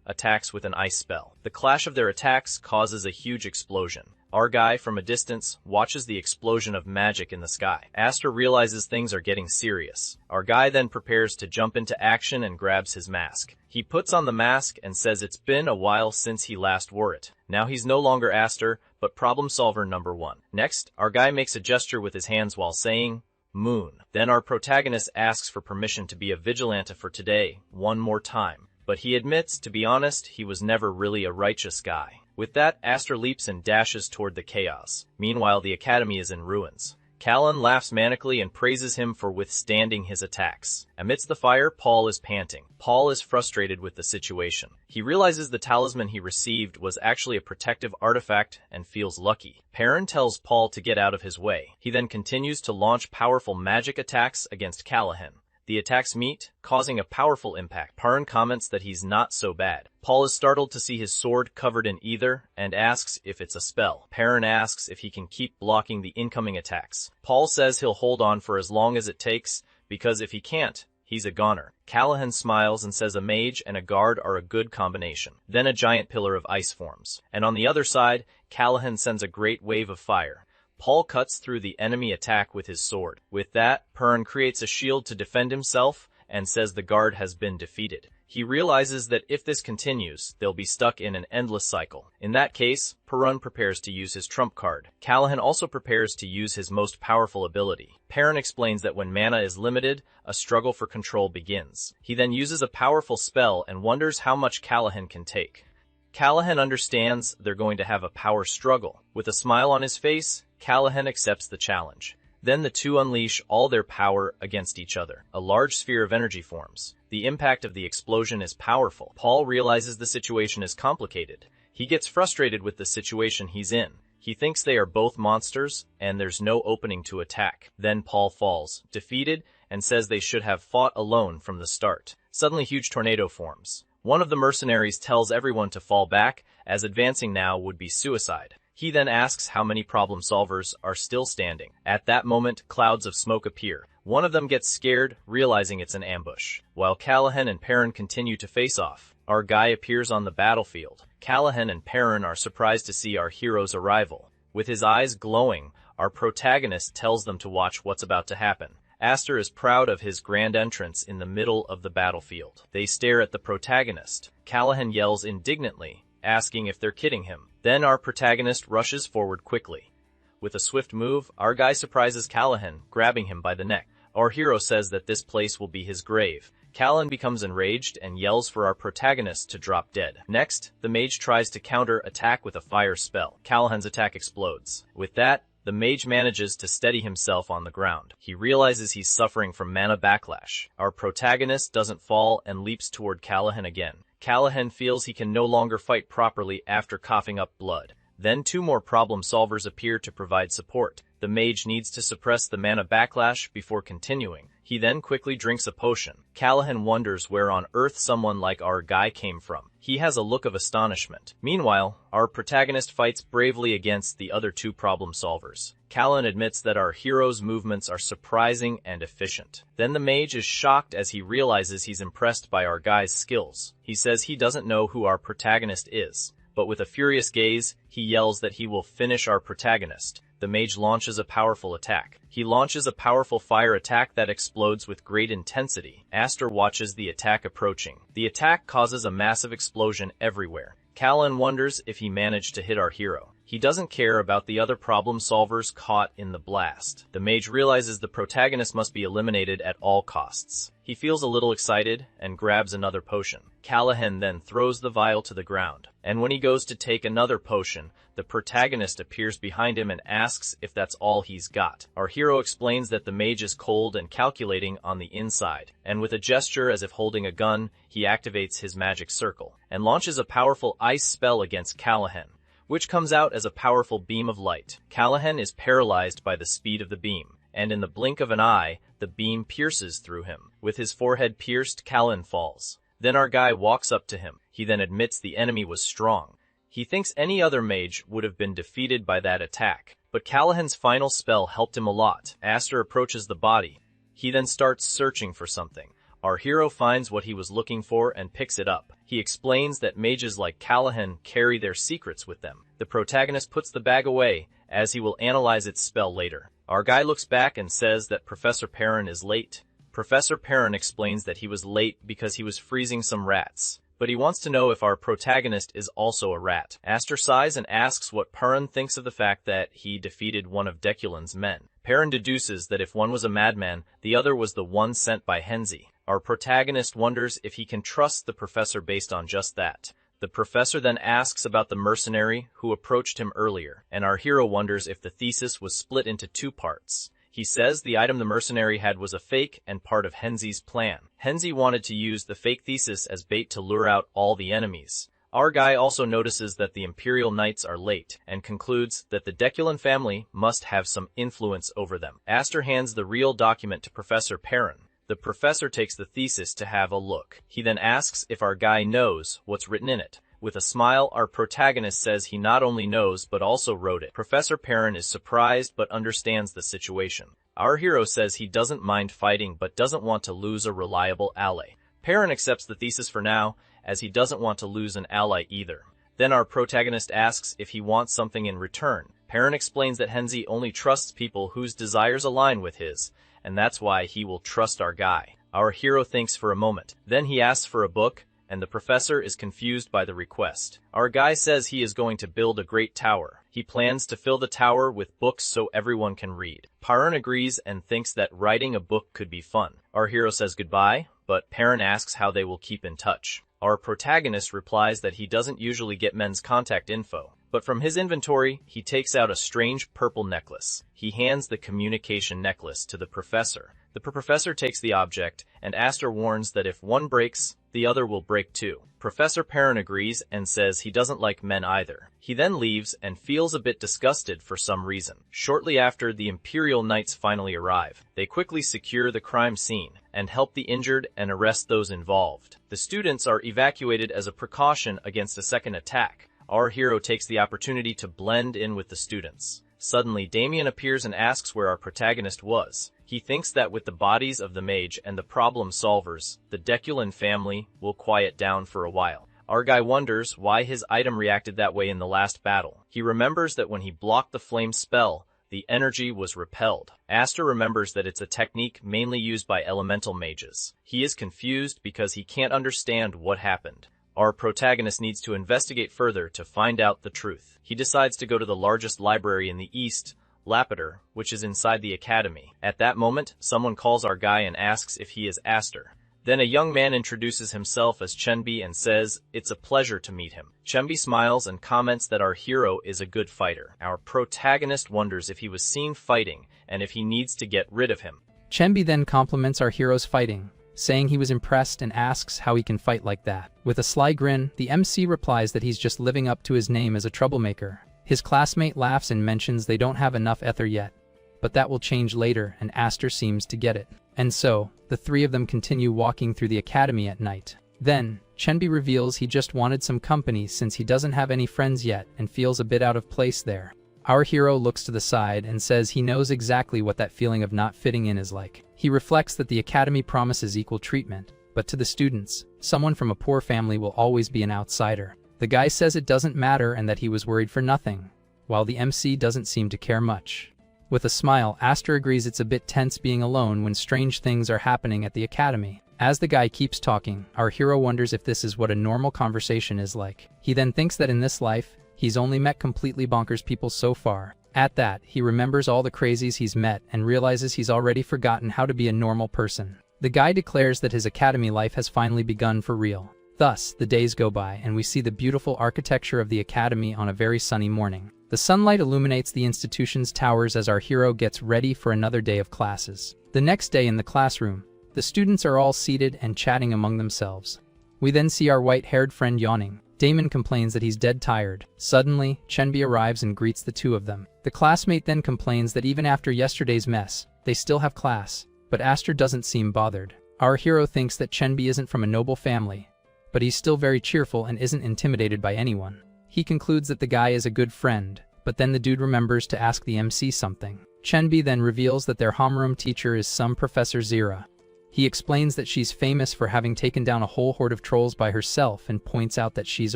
attacks with an ice spell. The clash of their attacks causes a huge explosion. Our guy, from a distance, watches the explosion of magic in the sky. Aster realizes things are getting serious. Our guy then prepares to jump into action and grabs his mask. He puts on the mask and says it's been a while since he last wore it. Now he's no longer Aster, but problem solver number 1. Next, our guy makes a gesture with his hands while saying, Moon. Then our protagonist asks for permission to be a vigilante for today, one more time. But he admits, to be honest, he was never really a righteous guy. With that, Aster leaps and dashes toward the chaos. Meanwhile, the academy is in ruins. Callahan laughs manically and praises him for withstanding his attacks. Amidst the fire, Paul is panting. Paul is frustrated with the situation. He realizes the talisman he received was actually a protective artifact and feels lucky. Perrin tells Paul to get out of his way. He then continues to launch powerful magic attacks against Callahan. The attacks meet, causing a powerful impact. Perrin comments that he's not so bad. Paul is startled to see his sword covered in ether and asks if it's a spell. Perrin asks if he can keep blocking the incoming attacks. Paul says he'll hold on for as long as it takes, because if he can't, he's a goner. Callahan smiles and says a mage and a guard are a good combination. Then a giant pillar of ice forms. And on the other side, Callahan sends a great wave of fire. Paul cuts through the enemy attack with his sword. With that, Perrin creates a shield to defend himself and says the guard has been defeated. He realizes that if this continues, they'll be stuck in an endless cycle. In that case, Perrin prepares to use his trump card. Callahan also prepares to use his most powerful ability. Perrin explains that when mana is limited, a struggle for control begins. He then uses a powerful spell and wonders how much Callahan can take. Callahan understands they're going to have a power struggle. With a smile on his face, Callahan accepts the challenge. Then the two unleash all their power against each other. A large sphere of energy forms. The impact of the explosion is powerful. Paul realizes the situation is complicated. He gets frustrated with the situation he's in. He thinks they are both monsters, and there's no opening to attack. Then Paul falls, defeated, and says they should have fought alone from the start. Suddenly, huge tornado forms. One of the mercenaries tells everyone to fall back, as advancing now would be suicide. He then asks how many problem solvers are still standing. At that moment, clouds of smoke appear. One of them gets scared, realizing it's an ambush. While Callahan and Perrin continue to face off, our guy appears on the battlefield. Callahan and Perrin are surprised to see our hero's arrival. With his eyes glowing, our protagonist tells them to watch what's about to happen. Aster is proud of his grand entrance in the middle of the battlefield. They stare at the protagonist. Callahan yells indignantly, asking if they're kidding him. Then our protagonist rushes forward quickly. With a swift move, our guy surprises Callahan, grabbing him by the neck. Our hero says that this place will be his grave. Callahan becomes enraged and yells for our protagonist to drop dead. Next, the mage tries to counter-attack with a fire spell. Callahan's attack explodes. With that, the mage manages to steady himself on the ground. He realizes he's suffering from mana backlash. Our protagonist doesn't fall and leaps toward Callahan again. Callahan feels he can no longer fight properly after coughing up blood. Then two more problem solvers appear to provide support. The mage needs to suppress the mana backlash before continuing. He then quickly drinks a potion. Callahan wonders where on earth someone like our guy came from. He has a look of astonishment. Meanwhile, our protagonist fights bravely against the other two problem solvers. Callahan admits that our hero's movements are surprising and efficient. Then the mage is shocked as he realizes he's impressed by our guy's skills. He says he doesn't know who our protagonist is, but with a furious gaze, he yells that he will finish our protagonist. The mage launches a powerful attack. He launches a powerful fire attack that explodes with great intensity. Aster watches the attack approaching. The attack causes a massive explosion everywhere. Callahan wonders if he managed to hit our hero. He doesn't care about the other problem solvers caught in the blast. The mage realizes the protagonist must be eliminated at all costs. He feels a little excited and grabs another potion. Callahan then throws the vial to the ground. And when he goes to take another potion, the protagonist appears behind him and asks if that's all he's got. Our hero explains that the mage is cold and calculating on the inside, and with a gesture as if holding a gun, he activates his magic circle and launches a powerful ice spell against Callahan, which comes out as a powerful beam of light. Callahan is paralyzed by the speed of the beam, and in the blink of an eye, the beam pierces through him. With his forehead pierced, Callahan falls. Then our guy walks up to him. He then admits the enemy was strong. He thinks any other mage would have been defeated by that attack, but Callahan's final spell helped him a lot. Aster approaches the body. He then starts searching for something. Our hero finds what he was looking for and picks it up. He explains that mages like Callahan carry their secrets with them. The protagonist puts the bag away, as he will analyze its spell later. Our guy looks back and says that Professor Perrin is late. Professor Perrin explains that he was late because he was freezing some rats, but he wants to know if our protagonist is also a rat. Aster sighs and asks what Perrin thinks of the fact that he defeated one of Deculin's men. Perrin deduces that if one was a madman, the other was the one sent by Henzi. Our protagonist wonders if he can trust the professor based on just that. The professor then asks about the mercenary who approached him earlier, and our hero wonders if the thesis was split into two parts. He says the item the mercenary had was a fake and part of Henzi's plan. Henzi wanted to use the fake thesis as bait to lure out all the enemies. Our guy also notices that the Imperial Knights are late, and concludes that the Deculin family must have some influence over them. Aster hands the real document to Professor Perrin. The professor takes the thesis to have a look. He then asks if our guy knows what's written in it. With a smile, our protagonist says he not only knows but also wrote it. Professor Perrin is surprised but understands the situation. Our hero says he doesn't mind fighting but doesn't want to lose a reliable ally. Perrin accepts the thesis for now, as he doesn't want to lose an ally either. Then our protagonist asks if he wants something in return. Perrin explains that Henzi only trusts people whose desires align with his, and that's why he will trust our guy. Our hero thinks for a moment. Then he asks for a book, and the professor is confused by the request. Our guy says he is going to build a great tower. He plans to fill the tower with books so everyone can read. Perrin agrees and thinks that writing a book could be fun. Our hero says goodbye, but Perrin asks how they will keep in touch. Our protagonist replies that he doesn't usually get men's contact info, but from his inventory, he takes out a strange purple necklace. He hands the communication necklace to the professor. The professor takes the object, and Aster warns that if one breaks, the other will break too. Professor Perrin agrees and says he doesn't like men either. He then leaves and feels a bit disgusted for some reason. Shortly after, the Imperial Knights finally arrive. They quickly secure the crime scene and help the injured and arrest those involved. The students are evacuated as a precaution against a second attack. Our hero takes the opportunity to blend in with the students. Suddenly, Damien appears and asks where our protagonist was. He thinks that with the bodies of the mage and the problem solvers, the Deculin family will quiet down for a while. Our guy wonders why his item reacted that way in the last battle. He remembers that when he blocked the flame spell, the energy was repelled. Aster remembers that it's a technique mainly used by elemental mages. He is confused because he can't understand what happened. Our protagonist needs to investigate further to find out the truth. He decides to go to the largest library in the east, Lapider, which is inside the academy. At that moment, someone calls our guy and asks if he is Aster. Then a young man introduces himself as Chenbi and says it's a pleasure to meet him. Chenbi smiles and comments that our hero is a good fighter. Our protagonist wonders if he was seen fighting and if he needs to get rid of him. Chenbi then compliments our hero's fighting, saying he was impressed and asks how he can fight like that. With a sly grin, the MC replies that he's just living up to his name as a troublemaker. His classmate laughs and mentions they don't have enough ether yet, but that will change later, and Aster seems to get it. And so, the three of them continue walking through the academy at night. Then, Chenbi reveals he just wanted some company since he doesn't have any friends yet and feels a bit out of place there. Our hero looks to the side and says he knows exactly what that feeling of not fitting in is like. He reflects that the academy promises equal treatment, but to the students, someone from a poor family will always be an outsider. The guy says it doesn't matter and that he was worried for nothing, while the MC doesn't seem to care much. With a smile, Aster agrees it's a bit tense being alone when strange things are happening at the academy. As the guy keeps talking, our hero wonders if this is what a normal conversation is like. He then thinks that in this life, he's only met completely bonkers people so far. At that, he remembers all the crazies he's met and realizes he's already forgotten how to be a normal person. The guy declares that his academy life has finally begun for real. Thus, the days go by and we see the beautiful architecture of the academy on a very sunny morning. The sunlight illuminates the institution's towers as our hero gets ready for another day of classes. The next day in the classroom, the students are all seated and chatting among themselves. We then see our white-haired friend yawning. Damon complains that he's dead tired. Suddenly, Chenbi arrives and greets the two of them. The classmate then complains that even after yesterday's mess, they still have class, but Aster doesn't seem bothered. Our hero thinks that Chenbi isn't from a noble family, but he's still very cheerful and isn't intimidated by anyone. He concludes that the guy is a good friend, but then the dude remembers to ask the MC something. Chenbi then reveals that their homeroom teacher is some Professor Zira. He explains that she's famous for having taken down a whole horde of trolls by herself and points out that she's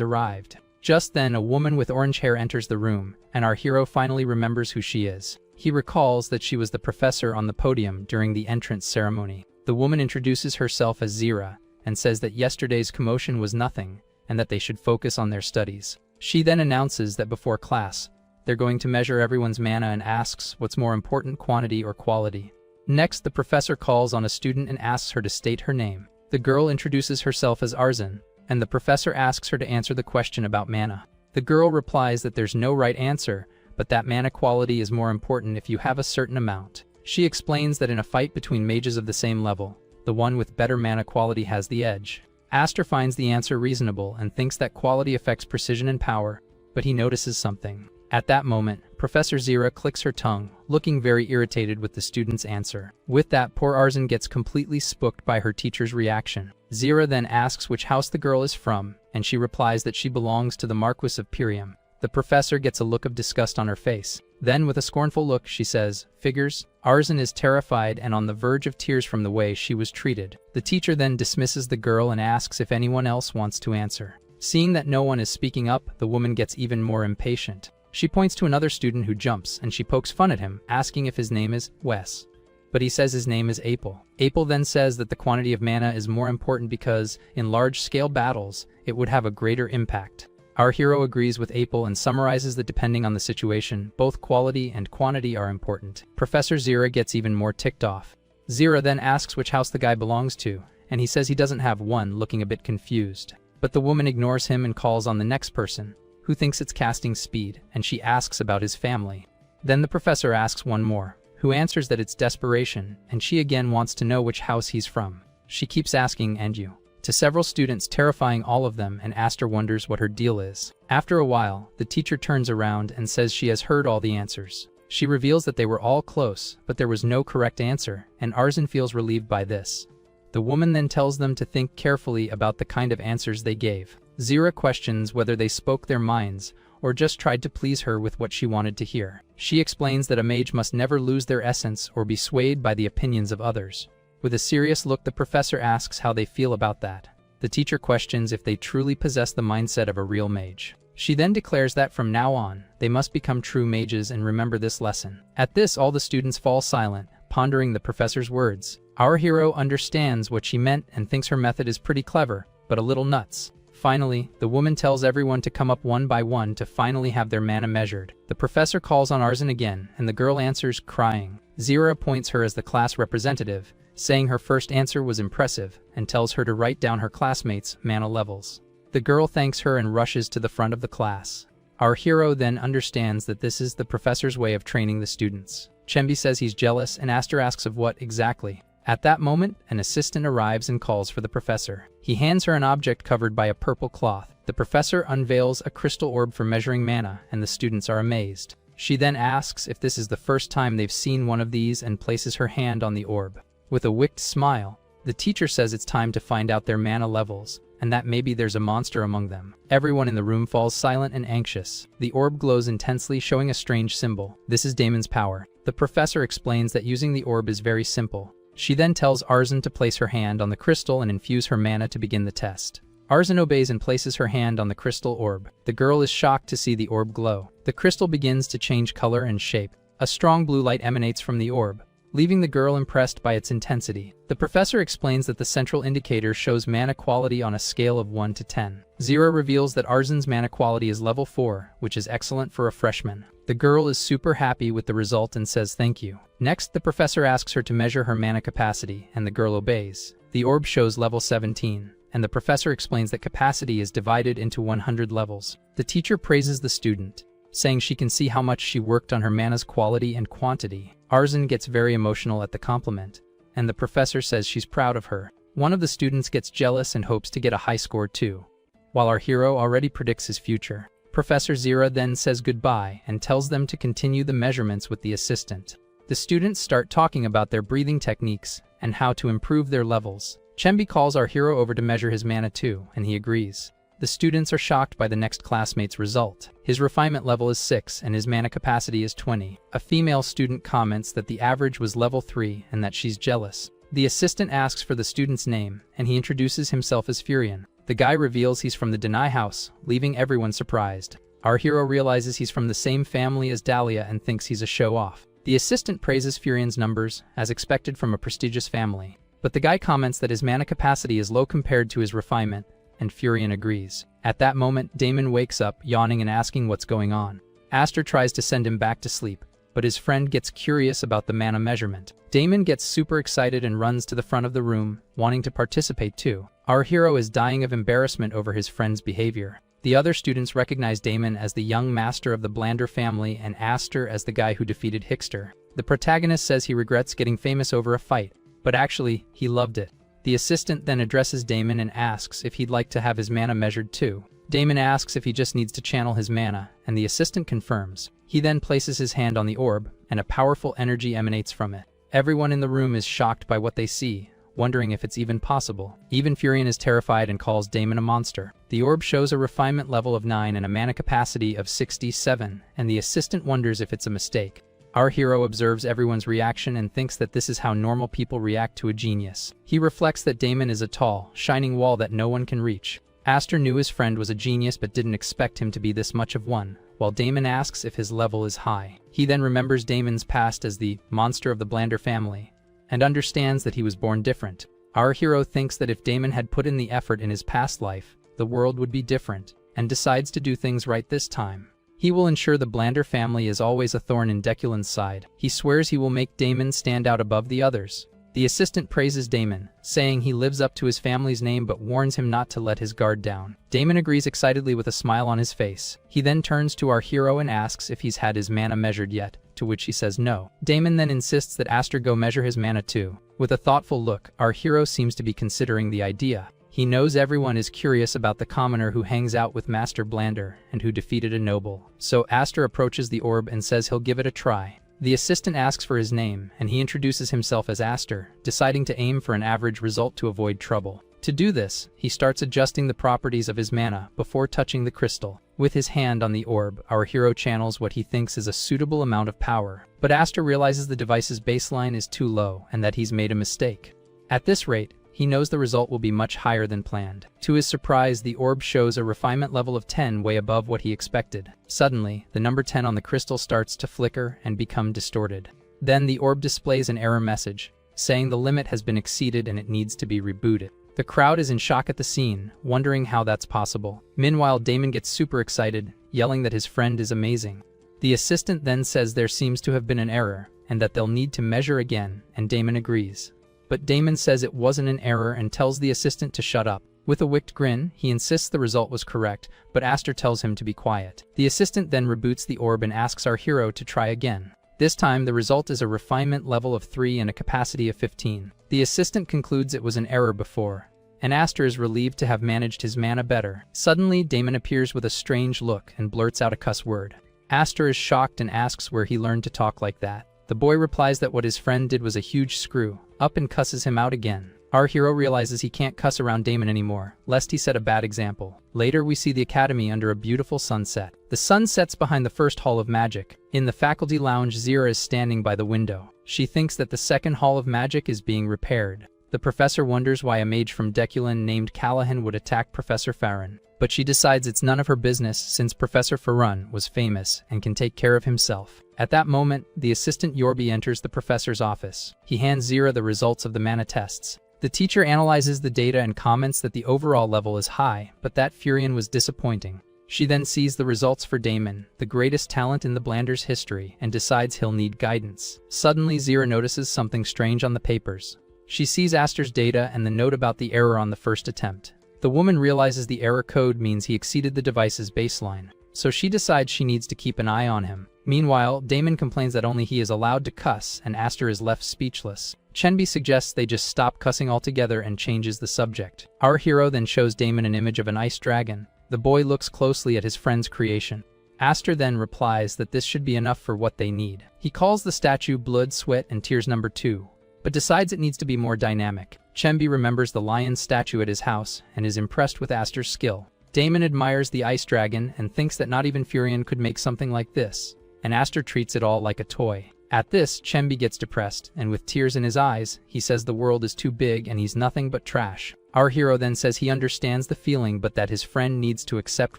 arrived. Just then, a woman with orange hair enters the room, and our hero finally remembers who she is. He recalls that she was the professor on the podium during the entrance ceremony. The woman introduces herself as Zira, and says that yesterday's commotion was nothing, and that they should focus on their studies. She then announces that before class, they're going to measure everyone's mana and asks what's more important, quantity or quality. Next, the professor calls on a student and asks her to state her name. The girl introduces herself as Arzan, and the professor asks her to answer the question about mana. The girl replies that there's no right answer, but that mana quality is more important if you have a certain amount. She explains that in a fight between mages of the same level, the one with better mana quality has the edge. Aster finds the answer reasonable and thinks that quality affects precision and power, but he notices something. At that moment, Professor Zira clicks her tongue, looking very irritated with the student's answer. With that, poor Arzin gets completely spooked by her teacher's reaction. Zira then asks which house the girl is from, and she replies that she belongs to the Marquis of Pirium. The professor gets a look of disgust on her face. Then, with a scornful look, she says, "Figures." Arzin is terrified and on the verge of tears from the way she was treated. The teacher then dismisses the girl and asks if anyone else wants to answer. Seeing that no one is speaking up, the woman gets even more impatient. She points to another student who jumps, and she pokes fun at him, asking if his name is Wes. But he says his name is Apel. Apel then says that the quantity of mana is more important because, in large-scale battles, it would have a greater impact. Our hero agrees with Apel and summarizes that depending on the situation, both quality and quantity are important. Professor Zira gets even more ticked off. Zira then asks which house the guy belongs to, and he says he doesn't have one, looking a bit confused. But the woman ignores him and calls on the next person, who thinks it's casting speed, and she asks about his family. Then the professor asks one more, who answers that it's desperation, and she again wants to know which house he's from. She keeps asking "and you?" to several students, terrifying all of them, and Aster wonders what her deal is. After a while, the teacher turns around and says she has heard all the answers. She reveals that they were all close, but there was no correct answer, and Arzin feels relieved by this. The woman then tells them to think carefully about the kind of answers they gave. Zira questions whether they spoke their minds or just tried to please her with what she wanted to hear. She explains that a mage must never lose their essence or be swayed by the opinions of others. With a serious look, the professor asks how they feel about that. The teacher questions if they truly possess the mindset of a real mage. She then declares that from now on, they must become true mages and remember this lesson. At this, all the students fall silent, pondering the professor's words. Our hero understands what she meant and thinks her method is pretty clever, but a little nuts. Finally, the woman tells everyone to come up one by one to finally have their mana measured. The professor calls on Arzin again, and the girl answers, crying. Zira appoints her as the class representative, saying her first answer was impressive, and tells her to write down her classmates' mana levels. The girl thanks her and rushes to the front of the class. Our hero then understands that this is the professor's way of training the students. Chembi says he's jealous, and Aster asks of what exactly. At that moment, an assistant arrives and calls for the professor. He hands her an object covered by a purple cloth. The professor unveils a crystal orb for measuring mana, and the students are amazed. She then asks if this is the first time they've seen one of these and places her hand on the orb. With a wicked smile, the teacher says it's time to find out their mana levels, and that maybe there's a monster among them. Everyone in the room falls silent and anxious. The orb glows intensely, showing a strange symbol. This is Damon's power. The professor explains that using the orb is very simple. She then tells Arzin to place her hand on the crystal and infuse her mana to begin the test. Arzin obeys and places her hand on the crystal orb. The girl is shocked to see the orb glow. The crystal begins to change color and shape. A strong blue light emanates from the orb, leaving the girl impressed by its intensity. The professor explains that the central indicator shows mana quality on a scale of 1 to 10. Zira reveals that Arzin's mana quality is level 4, which is excellent for a freshman. The girl is super happy with the result and says thank you. Next, the professor asks her to measure her mana capacity, and the girl obeys. The orb shows level 17, and the professor explains that capacity is divided into 100 levels. The teacher praises the student, saying she can see how much she worked on her mana's quality and quantity. Arzin gets very emotional at the compliment, and the professor says she's proud of her. One of the students gets jealous and hopes to get a high score too, while our hero already predicts his future. Professor Zira then says goodbye and tells them to continue the measurements with the assistant. The students start talking about their breathing techniques and how to improve their levels. Chembi calls our hero over to measure his mana too, and he agrees. The students are shocked by the next classmate's result. His refinement level is 6 and his mana capacity is 20. A female student comments that the average was level 3 and that she's jealous. The assistant asks for the student's name, and he introduces himself as Furion. The guy reveals he's from the Deny House, leaving everyone surprised. Our hero realizes he's from the same family as Dahlia and thinks he's a show-off. The assistant praises Furion's numbers, as expected from a prestigious family. But the guy comments that his mana capacity is low compared to his refinement, and Furion agrees. At that moment, Damon wakes up, yawning and asking what's going on. Aster tries to send him back to sleep, but his friend gets curious about the mana measurement. Damon gets super excited and runs to the front of the room, wanting to participate too. Our hero is dying of embarrassment over his friend's behavior. The other students recognize Damon as the young master of the Blander family and Aster as the guy who defeated Hickster. The protagonist says he regrets getting famous over a fight, but actually, he loved it. The assistant then addresses Damon and asks if he'd like to have his mana measured too. Damon asks if he just needs to channel his mana, and the assistant confirms. He then places his hand on the orb, and a powerful energy emanates from it. Everyone in the room is shocked by what they see, wondering if it's even possible. Even Furion is terrified and calls Damon a monster. The orb shows a refinement level of 9 and a mana capacity of 67, and the assistant wonders if it's a mistake. Our hero observes everyone's reaction and thinks that this is how normal people react to a genius. He reflects that Damon is a tall, shining wall that no one can reach. Aster knew his friend was a genius but didn't expect him to be this much of one, while Damon asks if his level is high. He then remembers Damon's past as the monster of the Blander family, and understands that he was born different. Our hero thinks that if Damon had put in the effort in his past life, the world would be different, and decides to do things right this time. He will ensure the Blander family is always a thorn in Deculin's side. He swears he will make Damon stand out above the others. The assistant praises Damon, saying he lives up to his family's name but warns him not to let his guard down. Damon agrees excitedly with a smile on his face. He then turns to our hero and asks if he's had his mana measured yet, to which he says no. Damon then insists that Aster go measure his mana too. With a thoughtful look, our hero seems to be considering the idea. He knows everyone is curious about the commoner who hangs out with Master Blander and who defeated a noble. So Aster approaches the orb and says he'll give it a try. The assistant asks for his name, and he introduces himself as Aster, deciding to aim for an average result to avoid trouble. To do this, he starts adjusting the properties of his mana before touching the crystal. With his hand on the orb, our hero channels what he thinks is a suitable amount of power. But Aster realizes the device's baseline is too low and that he's made a mistake. At this rate, he knows the result will be much higher than planned. To his surprise, the orb shows a refinement level of 10, way above what he expected. Suddenly, the number 10 on the crystal starts to flicker and become distorted. Then the orb displays an error message, saying the limit has been exceeded and it needs to be rebooted. The crowd is in shock at the scene, wondering how that's possible. Meanwhile, Damon gets super excited, yelling that his friend is amazing. The assistant then says there seems to have been an error, and that they'll need to measure again, and Damon agrees. But Damon says it wasn't an error and tells the assistant to shut up. With a wicked grin, he insists the result was correct, but Aster tells him to be quiet. The assistant then reboots the orb and asks our hero to try again. This time, the result is a refinement level of 3 and a capacity of 15. The assistant concludes it was an error before, and Aster is relieved to have managed his mana better. Suddenly, Damon appears with a strange look and blurts out a cuss word. Aster is shocked and asks where he learned to talk like that. The boy replies that what his friend did was a huge screw up and cusses him out again. Our hero realizes he can't cuss around Damon anymore, lest he set a bad example. Later, we see the academy under a beautiful sunset. The sun sets behind the first hall of magic. In the faculty lounge, Zira is standing by the window. She thinks that the second hall of magic is being repaired. The professor wonders why a mage from Deculin named Callahan would attack Professor Farron. But she decides it's none of her business since Professor Farron was famous and can take care of himself. At that moment, the assistant Yorbi enters the professor's office. He hands Zira the results of the mana tests. The teacher analyzes the data and comments that the overall level is high, but that Furion was disappointing. She then sees the results for Damon, the greatest talent in the Blander's history, and decides he'll need guidance. Suddenly, Zira notices something strange on the papers. She sees Aster's data and the note about the error on the first attempt. The woman realizes the error code means he exceeded the device's baseline, so she decides she needs to keep an eye on him. Meanwhile, Damon complains that only he is allowed to cuss, and Aster is left speechless. Chenby suggests they just stop cussing altogether and changes the subject. Our hero then shows Damon an image of an ice dragon. The boy looks closely at his friend's creation. Aster then replies that this should be enough for what they need. He calls the statue Blood, Sweat, and Tears No. 2, but decides it needs to be more dynamic. Chenby remembers the lion statue at his house and is impressed with Aster's skill. Damon admires the ice dragon and thinks that not even Furion could make something like this, and Aster treats it all like a toy. At this, Chenby gets depressed, and with tears in his eyes, he says the world is too big and he's nothing but trash. Our hero then says he understands the feeling but that his friend needs to accept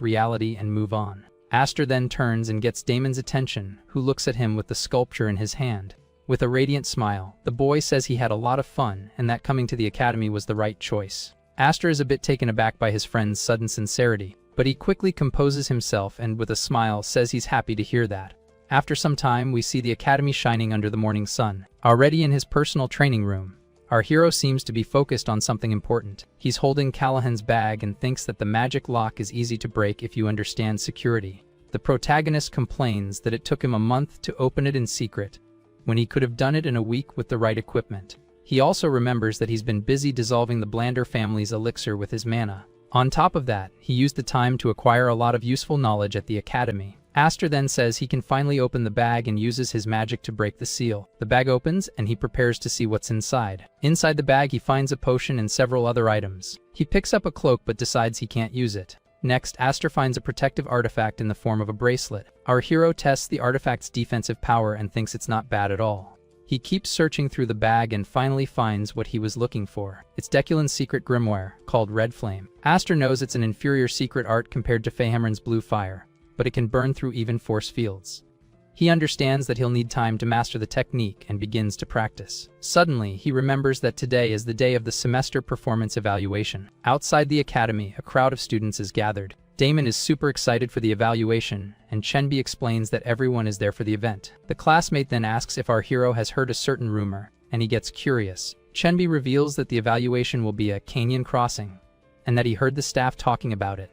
reality and move on. Aster then turns and gets Damon's attention, who looks at him with the sculpture in his hand. With a radiant smile, the boy says he had a lot of fun and that coming to the academy was the right choice. Aster is a bit taken aback by his friend's sudden sincerity, but he quickly composes himself and with a smile says he's happy to hear that. After some time, we see the academy shining under the morning sun. Already in his personal training room, our hero seems to be focused on something important. He's holding Callahan's bag and thinks that the magic lock is easy to break if you understand security. The protagonist complains that it took him a month to open it in secret, when he could have done it in a week with the right equipment. He also remembers that he's been busy dissolving the Blander family's elixir with his mana. On top of that, he used the time to acquire a lot of useful knowledge at the academy. Aster then says he can finally open the bag and uses his magic to break the seal. The bag opens and he prepares to see what's inside. Inside the bag he finds a potion and several other items. He picks up a cloak but decides he can't use it. Next, Aster finds a protective artifact in the form of a bracelet. Our hero tests the artifact's defensive power and thinks it's not bad at all. He keeps searching through the bag and finally finds what he was looking for. It's Deculin's secret grimoire, called Red Flame. Aster knows it's an inferior secret art compared to Feyhamren's Blue Fire, but it can burn through even force fields. He understands that he'll need time to master the technique and begins to practice. Suddenly, he remembers that today is the day of the semester performance evaluation. Outside the academy, a crowd of students is gathered. Damon is super excited for the evaluation, and Chenbi explains that everyone is there for the event. The classmate then asks if our hero has heard a certain rumor, and he gets curious. Chenbi reveals that the evaluation will be a canyon crossing, and that he heard the staff talking about it.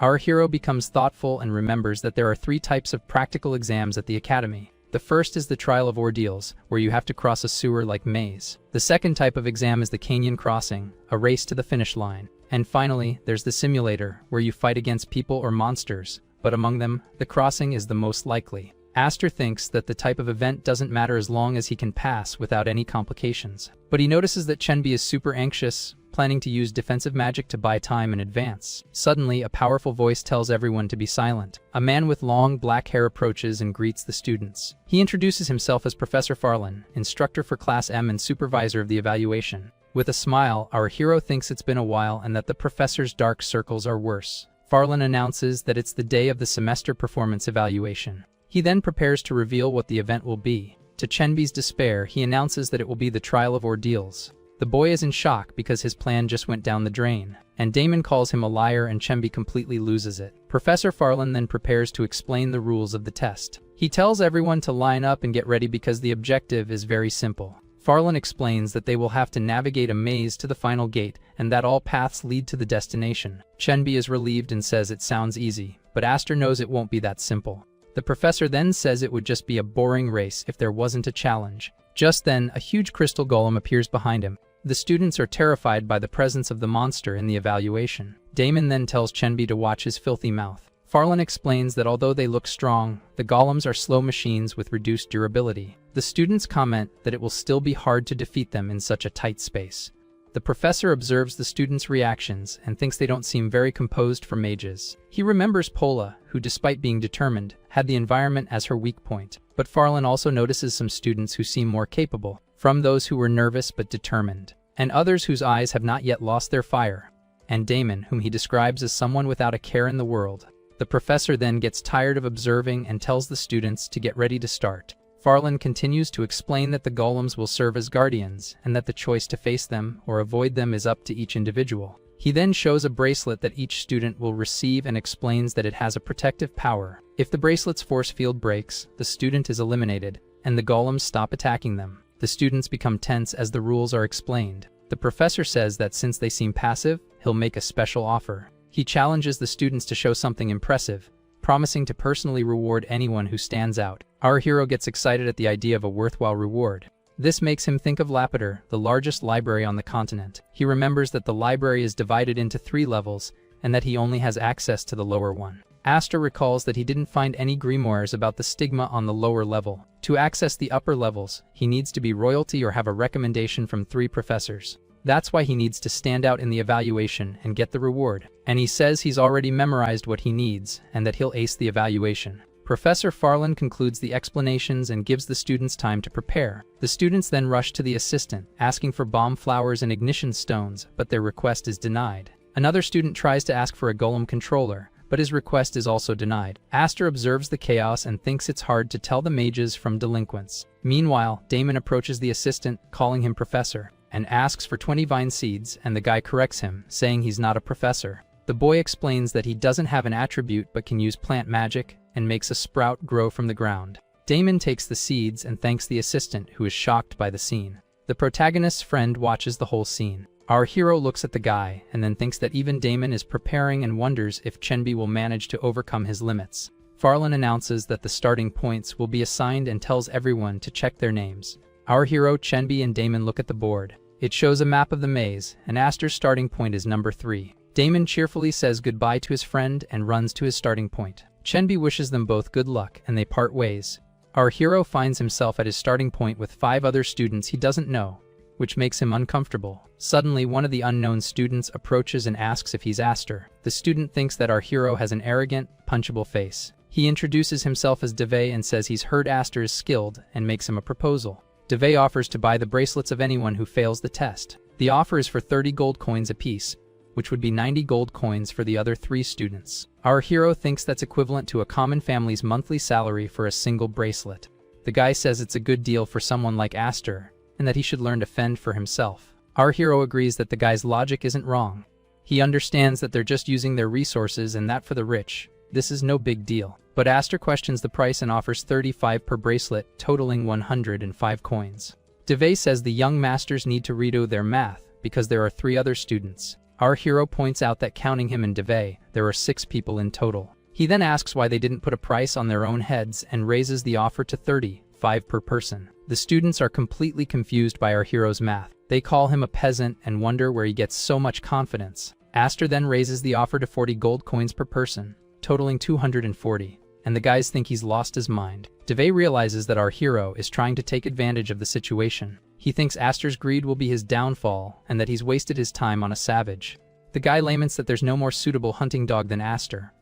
Our hero becomes thoughtful and remembers that there are 3 types of practical exams at the academy. The first is the Trial of Ordeals, where you have to cross a sewer-like maze. The second type of exam is the Canyon Crossing, a race to the finish line. And finally, there's the Simulator, where you fight against people or monsters, but among them, the crossing is the most likely. Aster thinks that the type of event doesn't matter as long as he can pass without any complications. But he notices that Chenbi is super anxious, planning to use defensive magic to buy time in advance. Suddenly, a powerful voice tells everyone to be silent. A man with long black hair approaches and greets the students. He introduces himself as Professor Farlan, instructor for Class M and supervisor of the evaluation. With a smile, our hero thinks it's been a while and that the professor's dark circles are worse. Farlan announces that it's the day of the semester performance evaluation. He then prepares to reveal what the event will be. To Chenbi's despair, he announces that it will be the Trial of Ordeals. The boy is in shock because his plan just went down the drain, and Damon calls him a liar and Chenbi completely loses it. Professor Farlan then prepares to explain the rules of the test. He tells everyone to line up and get ready because the objective is very simple. Farlan explains that they will have to navigate a maze to the final gate and that all paths lead to the destination. Chenbi is relieved and says it sounds easy, but Aster knows it won't be that simple. The professor then says it would just be a boring race if there wasn't a challenge. Just then, a huge crystal golem appears behind him. The students are terrified by the presence of the monster in the evaluation. Damon then tells Chenbi to watch his filthy mouth. Farlan explains that although they look strong, the golems are slow machines with reduced durability. The students comment that it will still be hard to defeat them in such a tight space. The professor observes the students' reactions and thinks they don't seem very composed for mages. He remembers Pola, who despite being determined, had the environment as her weak point. But Farlan also notices some students who seem more capable, from those who were nervous but determined, and others whose eyes have not yet lost their fire, and Damon, whom he describes as someone without a care in the world. The professor then gets tired of observing and tells the students to get ready to start. Farlan continues to explain that the golems will serve as guardians, and that the choice to face them or avoid them is up to each individual. He then shows a bracelet that each student will receive and explains that it has a protective power. If the bracelet's force field breaks, the student is eliminated, and the golems stop attacking them. The students become tense as the rules are explained. The professor says that since they seem passive, he'll make a special offer. He challenges the students to show something impressive, promising to personally reward anyone who stands out. Our hero gets excited at the idea of a worthwhile reward. This makes him think of Lapider, the largest library on the continent. He remembers that the library is divided into 3 levels, and that he only has access to the lower one. Aster recalls that he didn't find any grimoires about the stigma on the lower level. To access the upper levels, he needs to be royalty or have a recommendation from 3 professors. That's why he needs to stand out in the evaluation and get the reward. And he says he's already memorized what he needs, and that he'll ace the evaluation. Professor Farlan concludes the explanations and gives the students time to prepare. The students then rush to the assistant, asking for bomb flowers and ignition stones, but their request is denied. Another student tries to ask for a golem controller, but his request is also denied. Aster observes the chaos and thinks it's hard to tell the mages from delinquents. Meanwhile, Damon approaches the assistant, calling him professor, and asks for 20 vine seeds, and the guy corrects him, saying he's not a professor. The boy explains that he doesn't have an attribute but can use plant magic, and makes a sprout grow from the ground. Damon takes the seeds and thanks the assistant, who is shocked by the scene. The protagonist's friend watches the whole scene. Our hero looks at the guy, and then thinks that even Damon is preparing and wonders if Chenbi will manage to overcome his limits. Farlan announces that the starting points will be assigned and tells everyone to check their names. Our hero, Chenbi, and Damon look at the board. It shows a map of the maze, and Aster's starting point is number 3. Damon cheerfully says goodbye to his friend and runs to his starting point. Chenbi wishes them both good luck and they part ways. Our hero finds himself at his starting point with 5 other students he doesn't know, which makes him uncomfortable. Suddenly, one of the unknown students approaches and asks if he's Aster. The student thinks that our hero has an arrogant, punchable face. He introduces himself as Devay and says he's heard Aster is skilled and makes him a proposal. Devay offers to buy the bracelets of anyone who fails the test. The offer is for 30 gold coins apiece, which would be 90 gold coins for the other 3 students. Our hero thinks that's equivalent to a common family's monthly salary for a single bracelet. The guy says it's a good deal for someone like Aster, and that he should learn to fend for himself. Our hero agrees that the guy's logic isn't wrong. He understands that they're just using their resources and that for the rich, this is no big deal. But Aster questions the price and offers 35 per bracelet, totaling 105 coins. Devay says the young masters need to redo their math because there are 3 other students. Our hero points out that counting him and Devay, there are 6 people in total. He then asks why they didn't put a price on their own heads and raises the offer to 35 per person. The students are completely confused by our hero's math. They call him a peasant and wonder where he gets so much confidence. Aster then raises the offer to 40 gold coins per person, totaling 240, and the guys think he's lost his mind. Devay realizes that our hero is trying to take advantage of the situation. He thinks Aster's greed will be his downfall and that he's wasted his time on a savage. The guy laments that there's no more suitable hunting dog than Aster,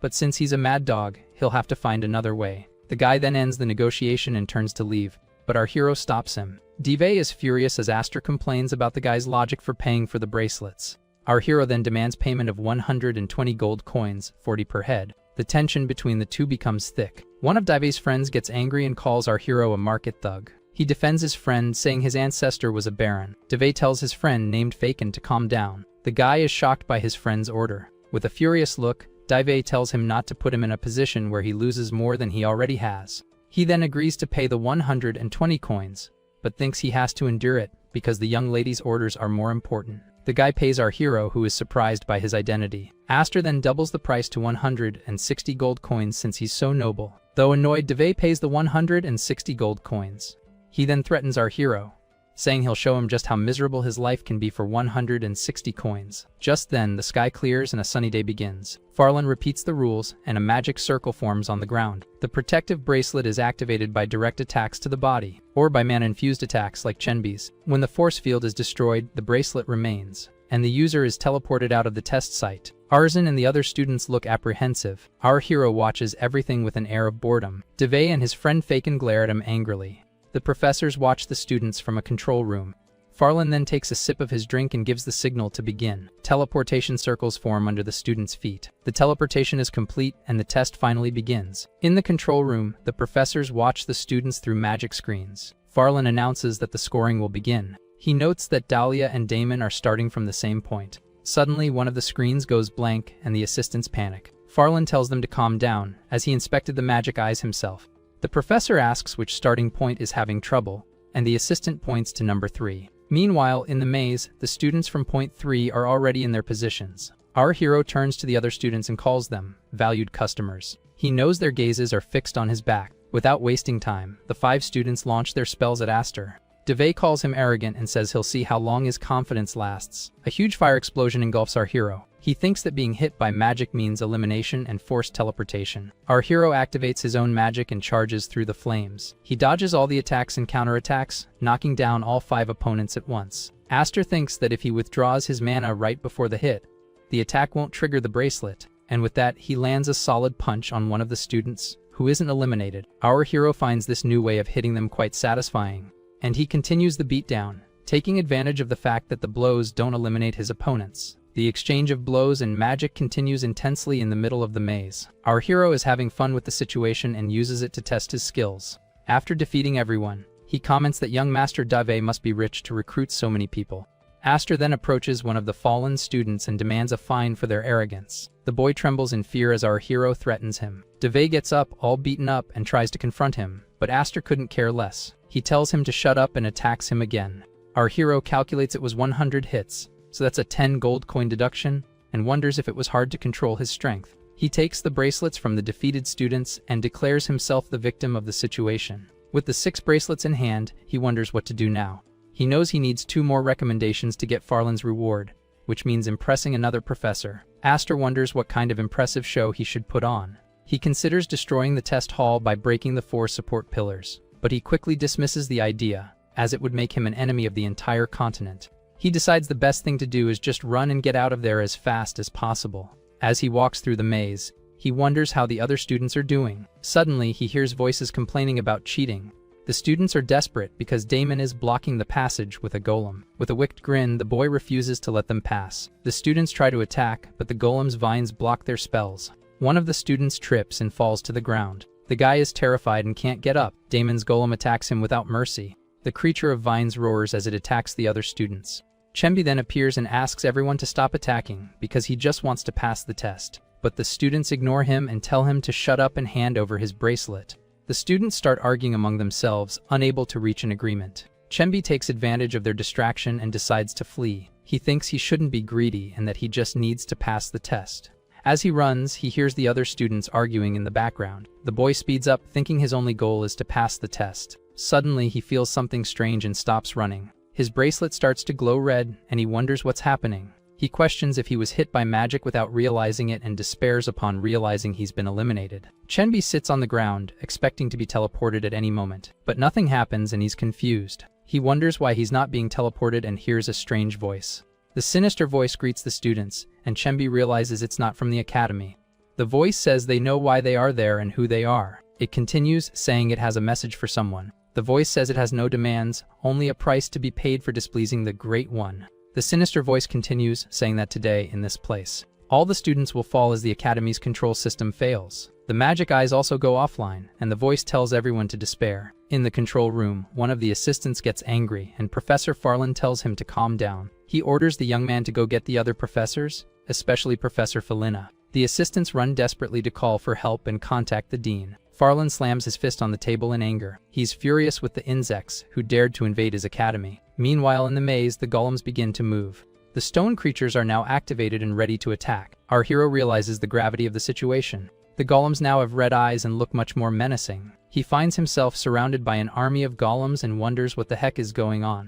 but since he's a mad dog, he'll have to find another way. The guy then ends the negotiation and turns to leave, but our hero stops him. Devay is furious as Aster complains about the guy's logic for paying for the bracelets. Our hero then demands payment of 120 gold coins, 40 per head. The tension between the two becomes thick. One of Devay's friends gets angry and calls our hero a market thug. He defends his friend, saying his ancestor was a baron. Devay tells his friend named Faken to calm down. The guy is shocked by his friend's order. With a furious look, Devay tells him not to put him in a position where he loses more than he already has. He then agrees to pay the 120 coins, but thinks he has to endure it because the young lady's orders are more important. The guy pays our hero, who is surprised by his identity. Aster then doubles the price to 160 gold coins since he's so noble. Though annoyed, Devay pays the 160 gold coins. He then threatens our hero, saying he'll show him just how miserable his life can be for 160 coins. Just then, the sky clears and a sunny day begins. Farlan repeats the rules, and a magic circle forms on the ground. The protective bracelet is activated by direct attacks to the body, or by mana-infused attacks like Chenbi's. When the force field is destroyed, the bracelet remains, and the user is teleported out of the test site. Arzin and the other students look apprehensive. Our hero watches everything with an air of boredom. Devay and his friend Faken glare at him angrily. The professors watch the students from a control room. Farlan then takes a sip of his drink and gives the signal to begin. Teleportation circles form under the students' feet. The teleportation is complete and the test finally begins. In the control room, the professors watch the students through magic screens. Farlan announces that the scoring will begin. He notes that Dahlia and Damon are starting from the same point. Suddenly, one of the screens goes blank and the assistants panic. Farlan tells them to calm down, as he inspected the magic eyes himself. The professor asks which starting point is having trouble, and the assistant points to number 3. Meanwhile, in the maze, the students from point 3 are already in their positions. Our hero turns to the other students and calls them valued customers. He knows their gazes are fixed on his back. Without wasting time, the 5 students launch their spells at Aster. Devay calls him arrogant and says he'll see how long his confidence lasts. A huge fire explosion engulfs our hero. He thinks that being hit by magic means elimination and forced teleportation. Our hero activates his own magic and charges through the flames. He dodges all the attacks and counterattacks, knocking down all 5 opponents at once. Aster thinks that if he withdraws his mana right before the hit, the attack won't trigger the bracelet, and with that, he lands a solid punch on one of the students, who isn't eliminated. Our hero finds this new way of hitting them quite satisfying, and he continues the beatdown, taking advantage of the fact that the blows don't eliminate his opponents. The exchange of blows and magic continues intensely in the middle of the maze. Our hero is having fun with the situation and uses it to test his skills. After defeating everyone, he comments that young Master Devay must be rich to recruit so many people. Aster then approaches one of the fallen students and demands a fine for their arrogance. The boy trembles in fear as our hero threatens him. Devay gets up, all beaten up, and tries to confront him, but Aster couldn't care less. He tells him to shut up and attacks him again. Our hero calculates it was 100 hits, so that's a 10 gold coin deduction, and wonders if it was hard to control his strength. He takes the bracelets from the defeated students and declares himself the victim of the situation. With the 6 bracelets in hand, he wonders what to do now. He knows he needs 2 more recommendations to get Farlan's reward, which means impressing another professor. Aster wonders what kind of impressive show he should put on. He considers destroying the test hall by breaking the 4 support pillars, but he quickly dismisses the idea, as it would make him an enemy of the entire continent. He decides the best thing to do is just run and get out of there as fast as possible. As he walks through the maze, he wonders how the other students are doing. Suddenly, he hears voices complaining about cheating. The students are desperate because Damon is blocking the passage with a golem. With a wicked grin, the boy refuses to let them pass. The students try to attack, but the golem's vines block their spells. One of the students trips and falls to the ground. The guy is terrified and can't get up. Damon's golem attacks him without mercy. The creature of vines roars as it attacks the other students. Chembi then appears and asks everyone to stop attacking because he just wants to pass the test. But the students ignore him and tell him to shut up and hand over his bracelet. The students start arguing among themselves, unable to reach an agreement. Chembi takes advantage of their distraction and decides to flee. He thinks he shouldn't be greedy and that he just needs to pass the test. As he runs, he hears the other students arguing in the background. The boy speeds up, thinking his only goal is to pass the test. Suddenly, he feels something strange and stops running. His bracelet starts to glow red, and he wonders what's happening. He questions if he was hit by magic without realizing it and despairs upon realizing he's been eliminated. Chenbi sits on the ground, expecting to be teleported at any moment. But nothing happens and he's confused. He wonders why he's not being teleported and hears a strange voice. The sinister voice greets the students, and Chenbi realizes it's not from the academy. The voice says they know why they are there and who they are. It continues, saying it has a message for someone. The voice says it has no demands, only a price to be paid for displeasing the Great One. The sinister voice continues, saying that today, in this place, all the students will fall as the Academy's control system fails. The magic eyes also go offline, and the voice tells everyone to despair. In the control room, one of the assistants gets angry, and Professor Farland tells him to calm down. He orders the young man to go get the other professors, especially Professor Felina. The assistants run desperately to call for help and contact the dean. Farland slams his fist on the table in anger. He's furious with the insects who dared to invade his academy. Meanwhile, in the maze, the golems begin to move. The stone creatures are now activated and ready to attack. Our hero realizes the gravity of the situation. The golems now have red eyes and look much more menacing. He finds himself surrounded by an army of golems and wonders what the heck is going on.